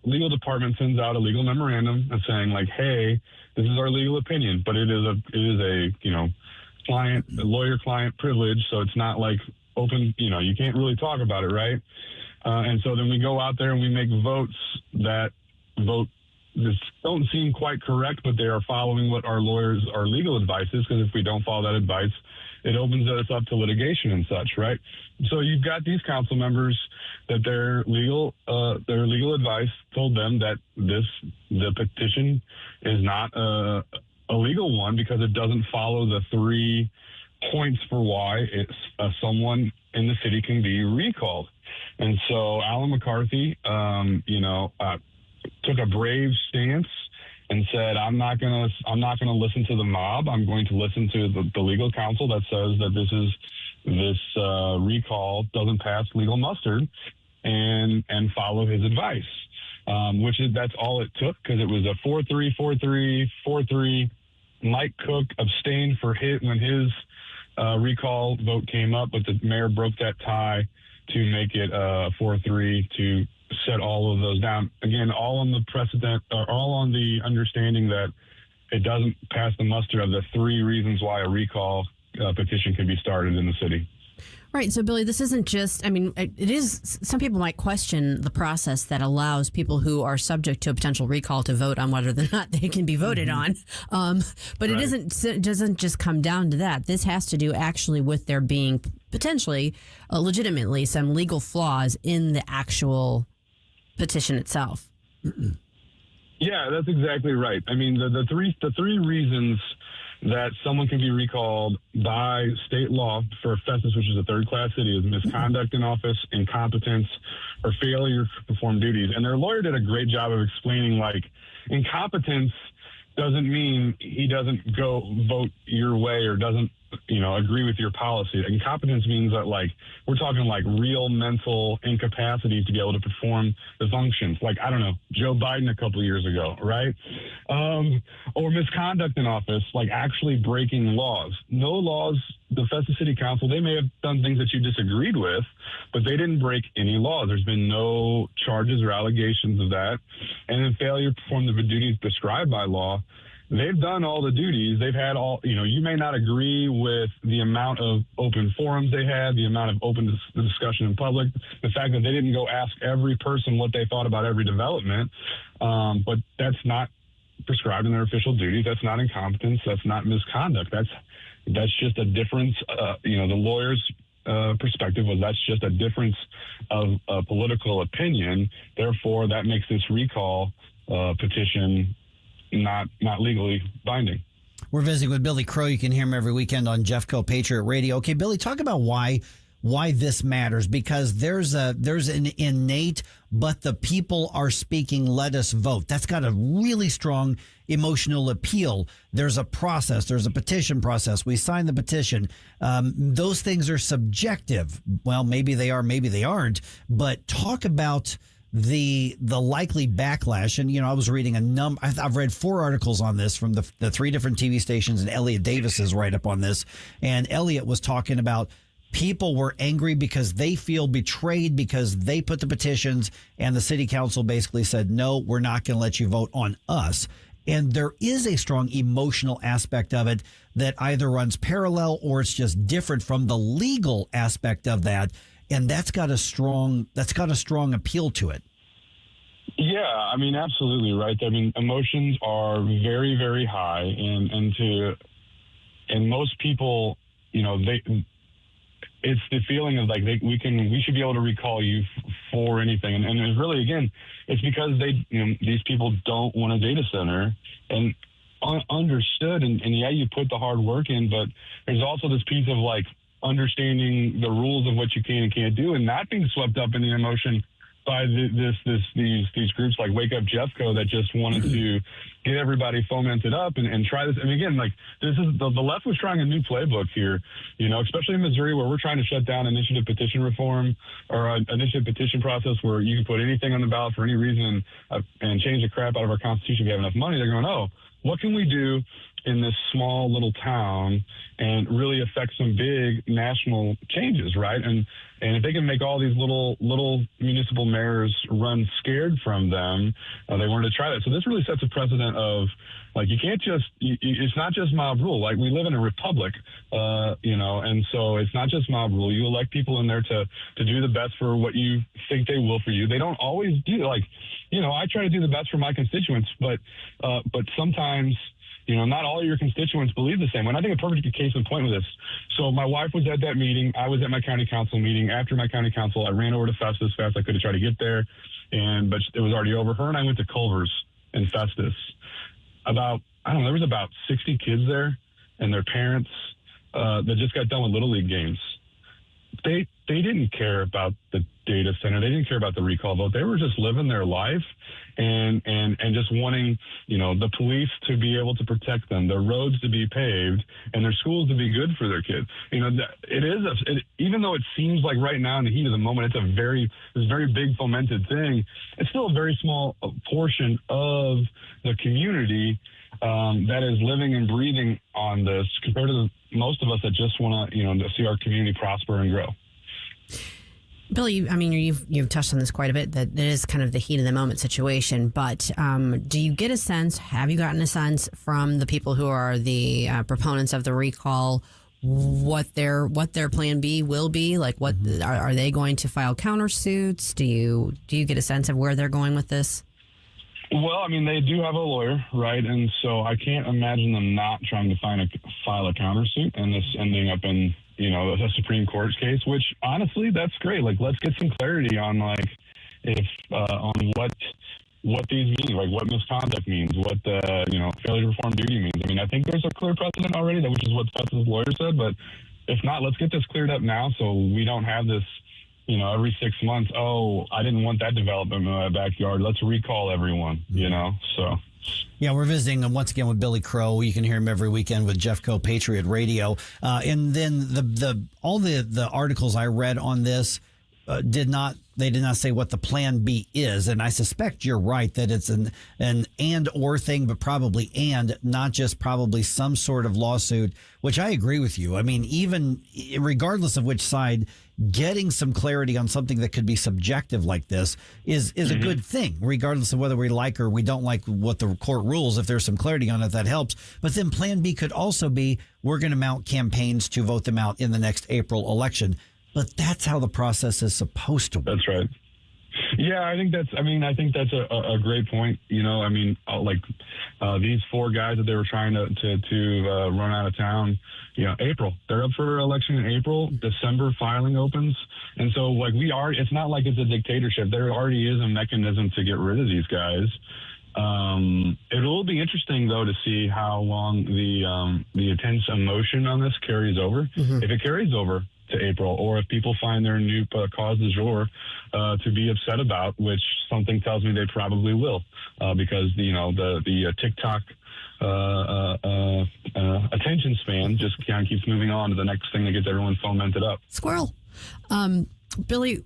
legal department sends out a legal memorandum saying, like, hey, this is our legal opinion, but it is a you know, lawyer-client privilege, so it's not like open, you know, you can't really talk about it, right? And so then we go out there and we make votes that don't seem quite correct, but they are following what our legal advice is, because if we don't follow that advice, it opens us up to litigation and such, right? So you've got these council members that their legal advice told them that the petition is not a legal one because it doesn't follow the 3 points for why someone in the city can be recalled. And so Alan McCarthy, took a brave stance and said, I'm not gonna listen to the mob. I'm going to listen to the legal counsel that says that this recall doesn't pass legal muster, and follow his advice. That's all it took, because it was a 4-3, 4-3, 4-3. Mike Cook abstained when his recall vote came up, but the mayor broke that tie to make it 4-3 to set all of those down. Again, all on the precedent, or all on the understanding that it doesn't pass the muster of the 3 reasons why a recall petition can be started in the city. Right. So, Billy, this isn't just, I mean, it is, some people might question the process that allows people who are subject to a potential recall to vote on whether or not they can be voted on. But Right. it doesn't just come down to that. This has to do actually with there being potentially, legitimately, some legal flaws in the actual petition itself. Yeah, that's exactly right. I mean, the three reasons that someone can be recalled by state law for Festus, which is a third-class city, is misconduct in office, incompetence, or failure to perform duties. And their lawyer did a great job of explaining, like, incompetence doesn't mean he doesn't go vote your way or doesn't, agree with your policy. Incompetence means that, like, we're talking like real mental incapacity to be able to perform the functions. Like, I don't know, Joe Biden a couple of years ago, right? Or misconduct in office, like actually breaking laws. No laws, the Festus City Council, they may have done things that you disagreed with, but they didn't break any laws. There's been no charges or allegations of that. And then failure to perform the duties prescribed by law. They've done all the duties. They've had all, you may not agree with the amount of open forums they had, the amount of open discussion in public, the fact that they didn't go ask every person what they thought about every development. But that's not prescribed in their official duties. That's not incompetence. That's not misconduct. That's just a difference. The lawyer's perspective was that's just a difference of political opinion. Therefore, that makes this recall petition not legally binding. We're visiting with Billy Crow. You can hear him every weekend on Jeffco Patriot Radio. Okay, Billy, talk about why this matters, because there's an innate, but the people are speaking, let us vote. That's got a really strong emotional appeal. There's a process. There's a petition process. We sign the petition. Those things are subjective. Well, maybe they are, maybe they aren't. But talk about the likely backlash. And, I was reading I've read 4 articles on this from the 3 different TV stations, and Elliot Davis's write-up on this. And Elliot was talking about people were angry because they feel betrayed because they put the petitions and the city council basically said, no, we're not going to let you vote on us. And there is a strong emotional aspect of it that either runs parallel or it's just different from the legal aspect of that. And that's got a strong appeal to it. Yeah, I mean, absolutely right. I mean, emotions are very, very high, and most people, it's the feeling of like we should be able to recall you for anything, and it's really, again, it's because these people don't want a data center, and understood, and yeah, you put the hard work in, but there's also this piece of like understanding the rules of what you can and can't do, and not being swept up in the emotion by these groups like Wake Up Jeffco that just wanted to get everybody fomented up and try this. And again, like this is the left was trying a new playbook here, especially in Missouri, where we're trying to shut down initiative petition reform or initiative petition process where you can put anything on the ballot for any reason and change the crap out of our Constitution if you have enough money. They're going, oh, what can we do in this small little town and really affect some big national changes, right? And if they can make all these little municipal mayors run scared from them, they wanted to try that. So this really sets a precedent of, like, you can't just, it's not just mob rule. Like, we live in a republic, and so it's not just mob rule. You elect people in there to do the best for what you think they will for you. They don't always do, like, I try to do the best for my constituents, but sometimes, not all your constituents believe the same. And I think a perfect case in point with this. So my wife was at that meeting. I was at my county council meeting. After my county council, I ran over to Festus as fast as I could to try to get there. But it was already over. Her and I went to Culver's in Festus. There was about 60 kids there and their parents that just got done with Little League games. They didn't care about the data center. They didn't care about the recall vote. They were just living their life and just wanting, the police to be able to protect them, their roads to be paved, and their schools to be good for their kids. Even though it seems like right now in the heat of the moment, it's this very big fomented thing, it's still a very small portion of the community that is living and breathing on this compared to most of us that just want to see our community prosper and grow. Billy, you've touched on this quite a bit, that it is kind of the heat of the moment situation, but have you gotten a sense from the people who are the proponents of the recall what their plan B will be? Like, what are they going to file countersuits? Do you get a sense of where they're going with this? Well, I mean, they do have a lawyer, right? And so I can't imagine them not trying to file a countersuit and this ending up in, a Supreme Court case, which honestly, that's great. Like, let's get some clarity on on what these mean, like what misconduct means, what the, failure to perform duty means. I mean, I think there's a clear precedent already, which is what Festus' lawyer said, but if not, let's get this cleared up now so we don't have this, every 6 months, I didn't want that development in my backyard. Let's recall everyone, so. Yeah, we're visiting once again with Billy Crow. You can hear him every weekend with Jeff Coe, Patriot Radio. And then all the articles I read on this did not say what the plan B is. And I suspect you're right that it's an and or thing, but probably and, not just probably some sort of lawsuit, which I agree with you. I mean, even regardless of which side, getting some clarity on something that could be subjective like this is a good thing, regardless of whether we like or we don't like what the court rules. If there's some clarity on it, that helps. But then plan B could also be, we're going to mount campaigns to vote them out in the next April election. But that's how the process is supposed to work. That's right. Yeah, I think that's a great point. These 4 guys that they were trying to run out of town, April, they're up for election in April, December filing opens. And so it's not like it's a dictatorship. There already is a mechanism to get rid of these guys. It will be interesting though to see how long the intense emotion on this carries over. If it carries over to April, or if people find their new cause du jour to be upset about, which something tells me they probably will, because the TikTok attention span just kind of keeps moving on to the next thing that gets everyone fomented up. Squirrel. Billy,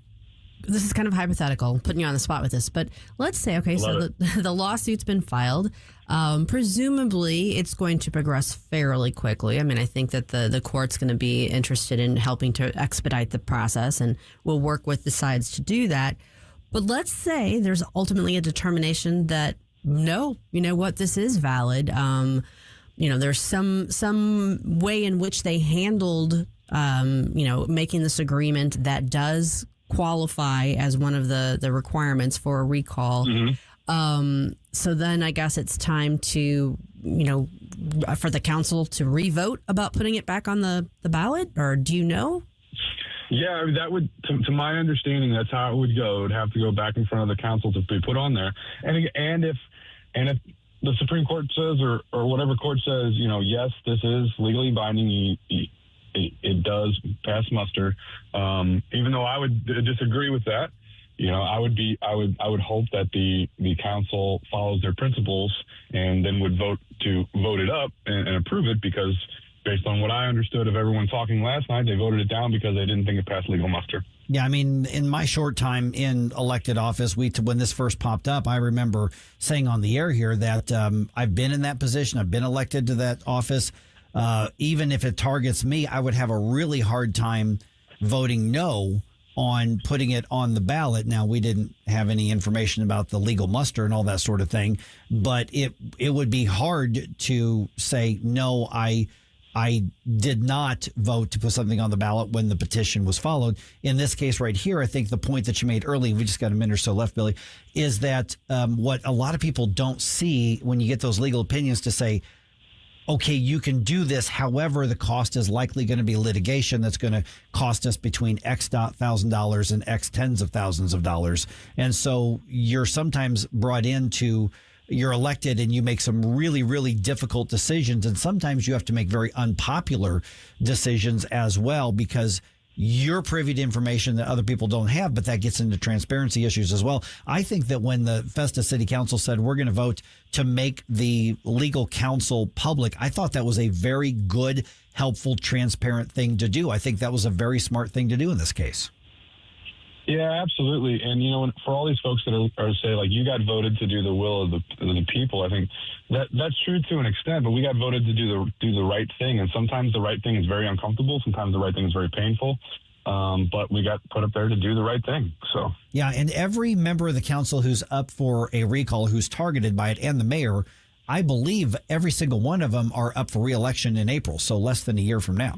this is kind of hypothetical, putting you on the spot with this, but let's say, okay, so the lawsuit's been filed. Presumably, it's going to progress fairly quickly. I mean, I think that the court's going to be interested in helping to expedite the process, and we'll work with the sides to do that. But let's say there's ultimately a determination that, no, you know what, this is valid. There's some way in which they handled, making this agreement that does qualify as one of the requirements for a recall. So then I guess it's time to, for the council to re-vote about putting it back on the ballot, or do you know? Yeah, that would, to my understanding, that's how it would go. It would have to go back in front of the council to be put on there. And if the Supreme Court says, or whatever court says, yes, this is legally binding, it does pass muster. Even though I would disagree with that, I would hope that the council follows their principles and then would vote it up and approve it, because based on what I understood of everyone talking last night, they voted it down because they didn't think it passed legal muster. Yeah, I mean, in my short time in elected office, when this first popped up, I remember saying on the air here that I've been in that position. I've been elected to that office. Even if it targets me, I would have a really hard time voting no on putting it on the ballot. Now, we didn't have any information about the legal muster and all that sort of thing, but it would be hard to say, no, I did not vote to put something on the ballot when the petition was followed. In this case right here, I think the point that you made early, we just got a minute or so left, Billy, is that what a lot of people don't see when you get those legal opinions to say, okay, you can do this. However, the cost is likely going to be litigation that's going to cost us between X $1,000 and X tens of thousands of dollars. And so you're sometimes brought into, you're elected and you make some really, really difficult decisions. And sometimes you have to make very unpopular decisions as well, because you're privy to information that other people don't have, but that gets into transparency issues as well. I think that when the Festus City Council said we're going to vote to make the legal counsel public, I thought that was a very good, helpful, transparent thing to do. I think that was a very smart thing to do in this case. Yeah, absolutely. And, for all these folks that are say, like, you got voted to do the will of the people, I think that's true to an extent, but we got voted to do the right thing. And sometimes the right thing is very uncomfortable. Sometimes the right thing is very painful. But we got put up there to do the right thing. So, yeah. And every member of the council who's up for a recall, who's targeted by it, and the mayor, I believe every single one of them are up for re-election in April. So less than a year from now.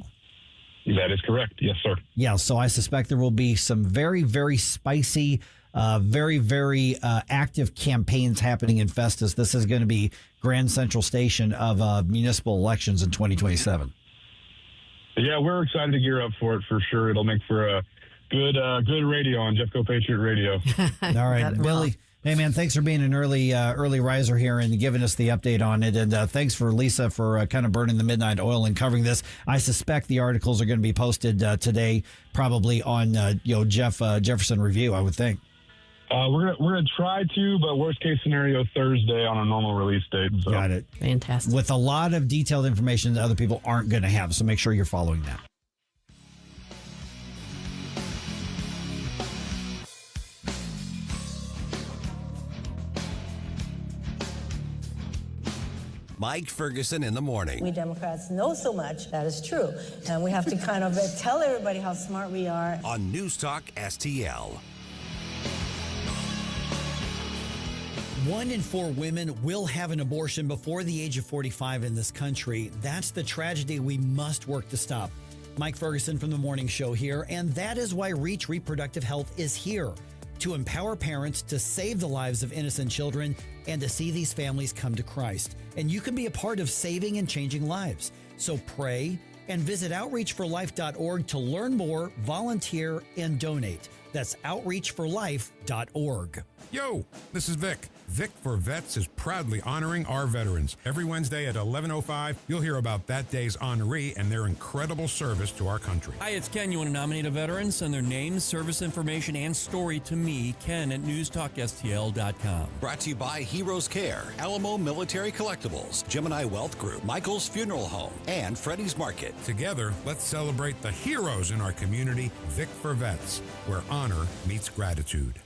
That is correct. Yes, sir. Yeah, so I suspect there will be some very, very spicy, very, very active campaigns happening in Festus. This is going to be Grand Central Station of municipal elections in 2027. Yeah, we're excited to gear up for it for sure. It'll make for a good radio on Jeffco Patriot Radio. All right, Billy. Hey, man, thanks for being an early riser here and giving us the update on it. And thanks for Lisa for kind of burning the midnight oil and covering this. I suspect the articles are going to be posted today, probably on Jefferson Review, I would think. We're gonna try to, but worst case scenario Thursday on a normal release date. So. Got it. Fantastic. With a lot of detailed information that other people aren't going to have, so make sure you're following that. Mike Ferguson in the morning. We Democrats know so much, that is true. And we have to kind of tell everybody how smart we are. On Newstalk STL. 1 in 4 women will have an abortion before the age of 45 in this country. That's the tragedy we must work to stop. Mike Ferguson from The Morning Show here, and that is why Reach Reproductive Health is here, to empower parents to save the lives of innocent children and to see these families come to Christ. And you can be a part of saving and changing lives. So pray and visit outreachforlife.org to learn more, volunteer, and donate. That's outreachforlife.org. Yo, this is Vic. Vic for Vets is proudly honoring our veterans. Every Wednesday at 11:05, you'll hear about that day's honoree and their incredible service to our country. Hi, it's Ken. You want to nominate a veteran? Send their name, service information, and story to me, Ken, at NewsTalkSTL.com. Brought to you by Heroes Care, Alamo Military Collectibles, Gemini Wealth Group, Michael's Funeral Home, and Freddie's Market. Together, let's celebrate the heroes in our community, Vic for Vets, where honor meets gratitude.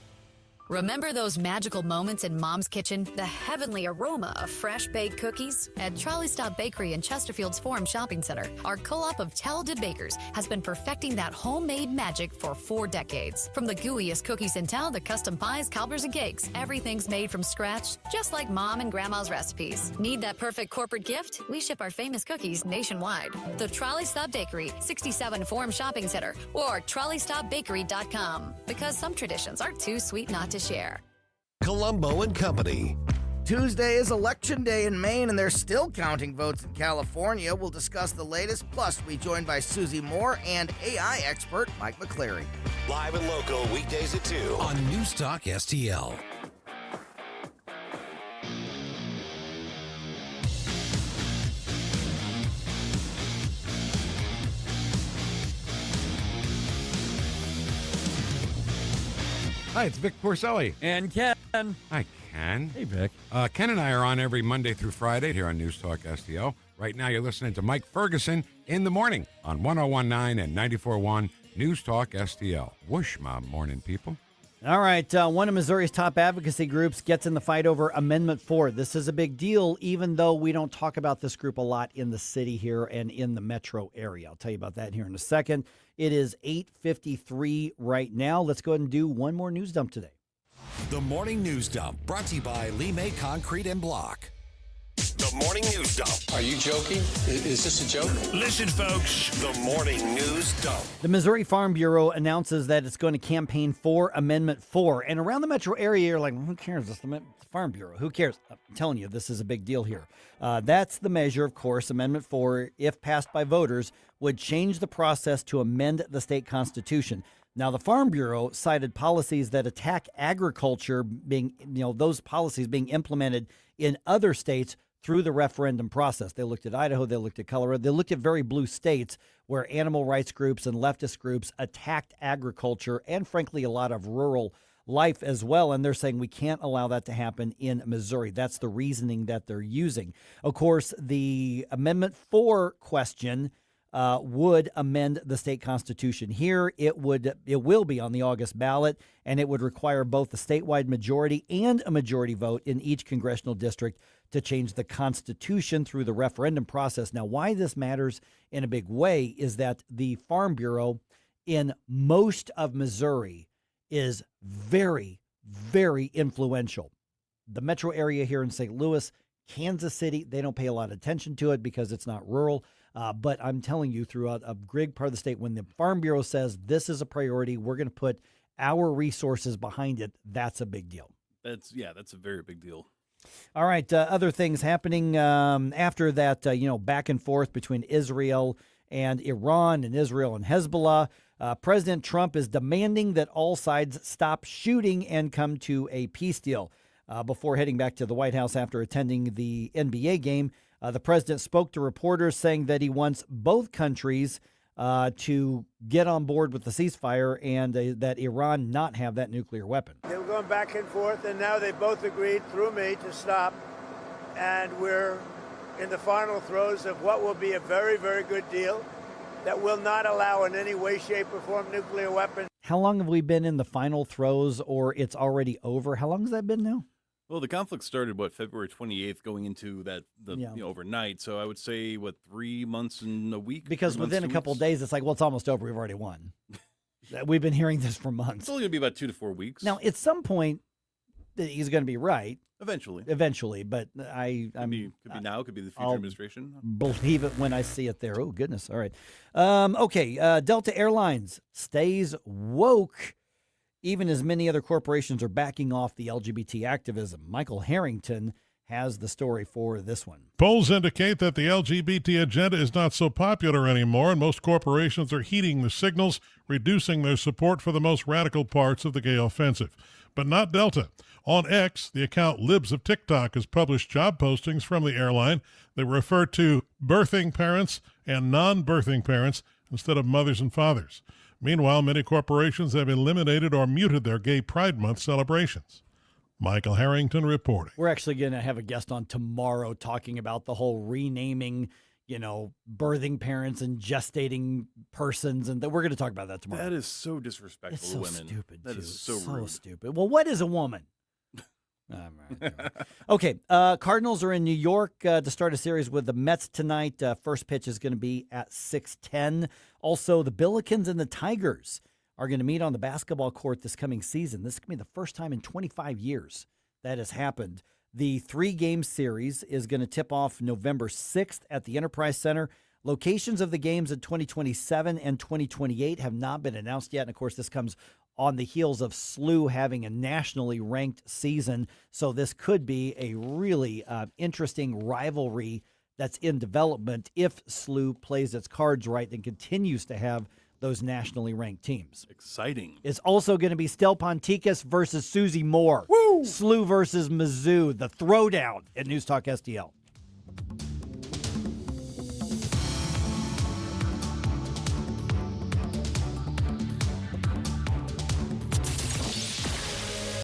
Remember those magical moments in Mom's kitchen? The heavenly aroma of fresh baked cookies? At Trolley Stop Bakery in Chesterfield's Forum Shopping Center, our co-op of talented bakers has been perfecting that homemade magic for 4 decades. From the gooeyest cookies in town to custom pies, cobblers, and cakes, everything's made from scratch, just like Mom and Grandma's recipes. Need that perfect corporate gift? We ship our famous cookies nationwide. The Trolley Stop Bakery, 67 Forum Shopping Center, or TrolleyStopBakery.com. Because some traditions are too sweet not to share. Colombo and Company. Tuesday is election day in Maine, and they're still counting votes in California. We'll discuss the latest. Plus, we'll be joined by Susie Moore and AI expert Mike McCleary. Live and local weekdays at 2 on Newstalk STL. Hi, it's Vic Porcelli. And Ken. Hi, Ken. Hey, Vic. Ken and I are on every Monday through Friday here on Newstalk STL. Right now, you're listening to Mike Ferguson in the morning on 101.9 and 94.1 Newstalk STL. Whoosh, my morning people. All right, one of Missouri's top advocacy groups gets in the fight over Amendment 4. This is a big deal, even though we don't talk about this group a lot in the city here and in the metro area. I'll tell you about that here in a second. It is 8:53 right now. Let's go ahead and do one more news dump today. The Morning News Dump, brought to you by Lee May Concrete and Block. The Morning News Dump. Are you joking? Is this a joke? Listen, folks, the Morning News Dump. The Missouri Farm Bureau announces that it's going to campaign for Amendment 4. And around the metro area, you're like, who cares? It's the Farm Bureau. Who cares? I'm telling you, this is a big deal here. That's the measure, of course. Amendment 4, if passed by voters, would change the process to amend the state constitution. Now, the Farm Bureau cited policies that attack agriculture being, those policies being implemented in other states through the referendum process. They looked at Idaho, they looked at Colorado, they looked at very blue states where animal rights groups and leftist groups attacked agriculture and, frankly, a lot of rural life as well. And they're saying we can't allow that to happen in Missouri. That's the reasoning that they're using. Of course, the Amendment 4 question would amend the state constitution. Here, it will be on the August ballot, and it would require both a statewide majority and a majority vote in each congressional district to change the Constitution through the referendum process. Now, why this matters in a big way is that the Farm Bureau in most of Missouri is very, very influential. The metro area here in St. Louis, Kansas City, they don't pay a lot of attention to it because it's not rural. But I'm telling you, throughout a big part of the state, when the Farm Bureau says this is a priority, we're going to put our resources behind it, that's a big deal. That's a very big deal. All right, other things happening after that, back and forth between Israel and Iran and Israel and Hezbollah. President Trump is demanding that all sides stop shooting and come to a peace deal. Before heading back to the White House after attending the NBA game, the president spoke to reporters saying that he wants both countries to get on board with the ceasefire and that Iran not have that nuclear weapon. They were going back and forth, and now they both agreed through me to stop. And we're in the final throes of what will be a very, very good deal that will not allow in any way, shape, or form nuclear weapons. How long have we been in the final throes, or it's already over? How long has that been now? Well, the conflict started, February 28th, going into overnight. So I would say, 3 months and a week? Because within a couple of days, it's like, well, it's almost over. We've already won. We've been hearing this for months. It's only going to be about 2 to 4 weeks. Now, at some point, he's going to be right. Eventually. But could be now, could be the future administration. Believe it when I see it there. Oh, goodness. All right. Okay. Delta Airlines stays woke, even as many other corporations are backing off the LGBT activism. Michael Harrington has the story for this one. Polls indicate that the LGBT agenda is not so popular anymore, and most corporations are heeding the signals, reducing their support for the most radical parts of the gay offensive. But not Delta. On X, the account Libs of TikTok has published job postings from the airline that refer to birthing parents and non-birthing parents instead of mothers and fathers. Meanwhile, many corporations have eliminated or muted their Gay Pride Month celebrations. Michael Harrington reporting. We're actually going to have a guest on tomorrow talking about the whole renaming, birthing parents and gestating persons, and we're going to talk about that tomorrow. That is so disrespectful it's so to women. Stupid. That too. is so rude. Stupid. Well, what is a woman? Okay, Cardinals are in New York to start a series with the Mets tonight. First pitch is going to be at 6:10. Also, the Billikens and the Tigers are going to meet on the basketball court this coming season. This is going to be the first time in 25 years that has happened. The 3-game series is going to tip off November 6th at the Enterprise Center. Locations of the games in 2027 and 2028 have not been announced yet. And, of course, this comes on the heels of SLU having a nationally ranked season. So this could be a really interesting rivalry that's in development if SLU plays its cards right and continues to have those nationally ranked teams. Exciting. It's also going to be Stel Ponticus versus Susie Moore. Woo! SLU versus Mizzou, the throwdown at News Talk STL.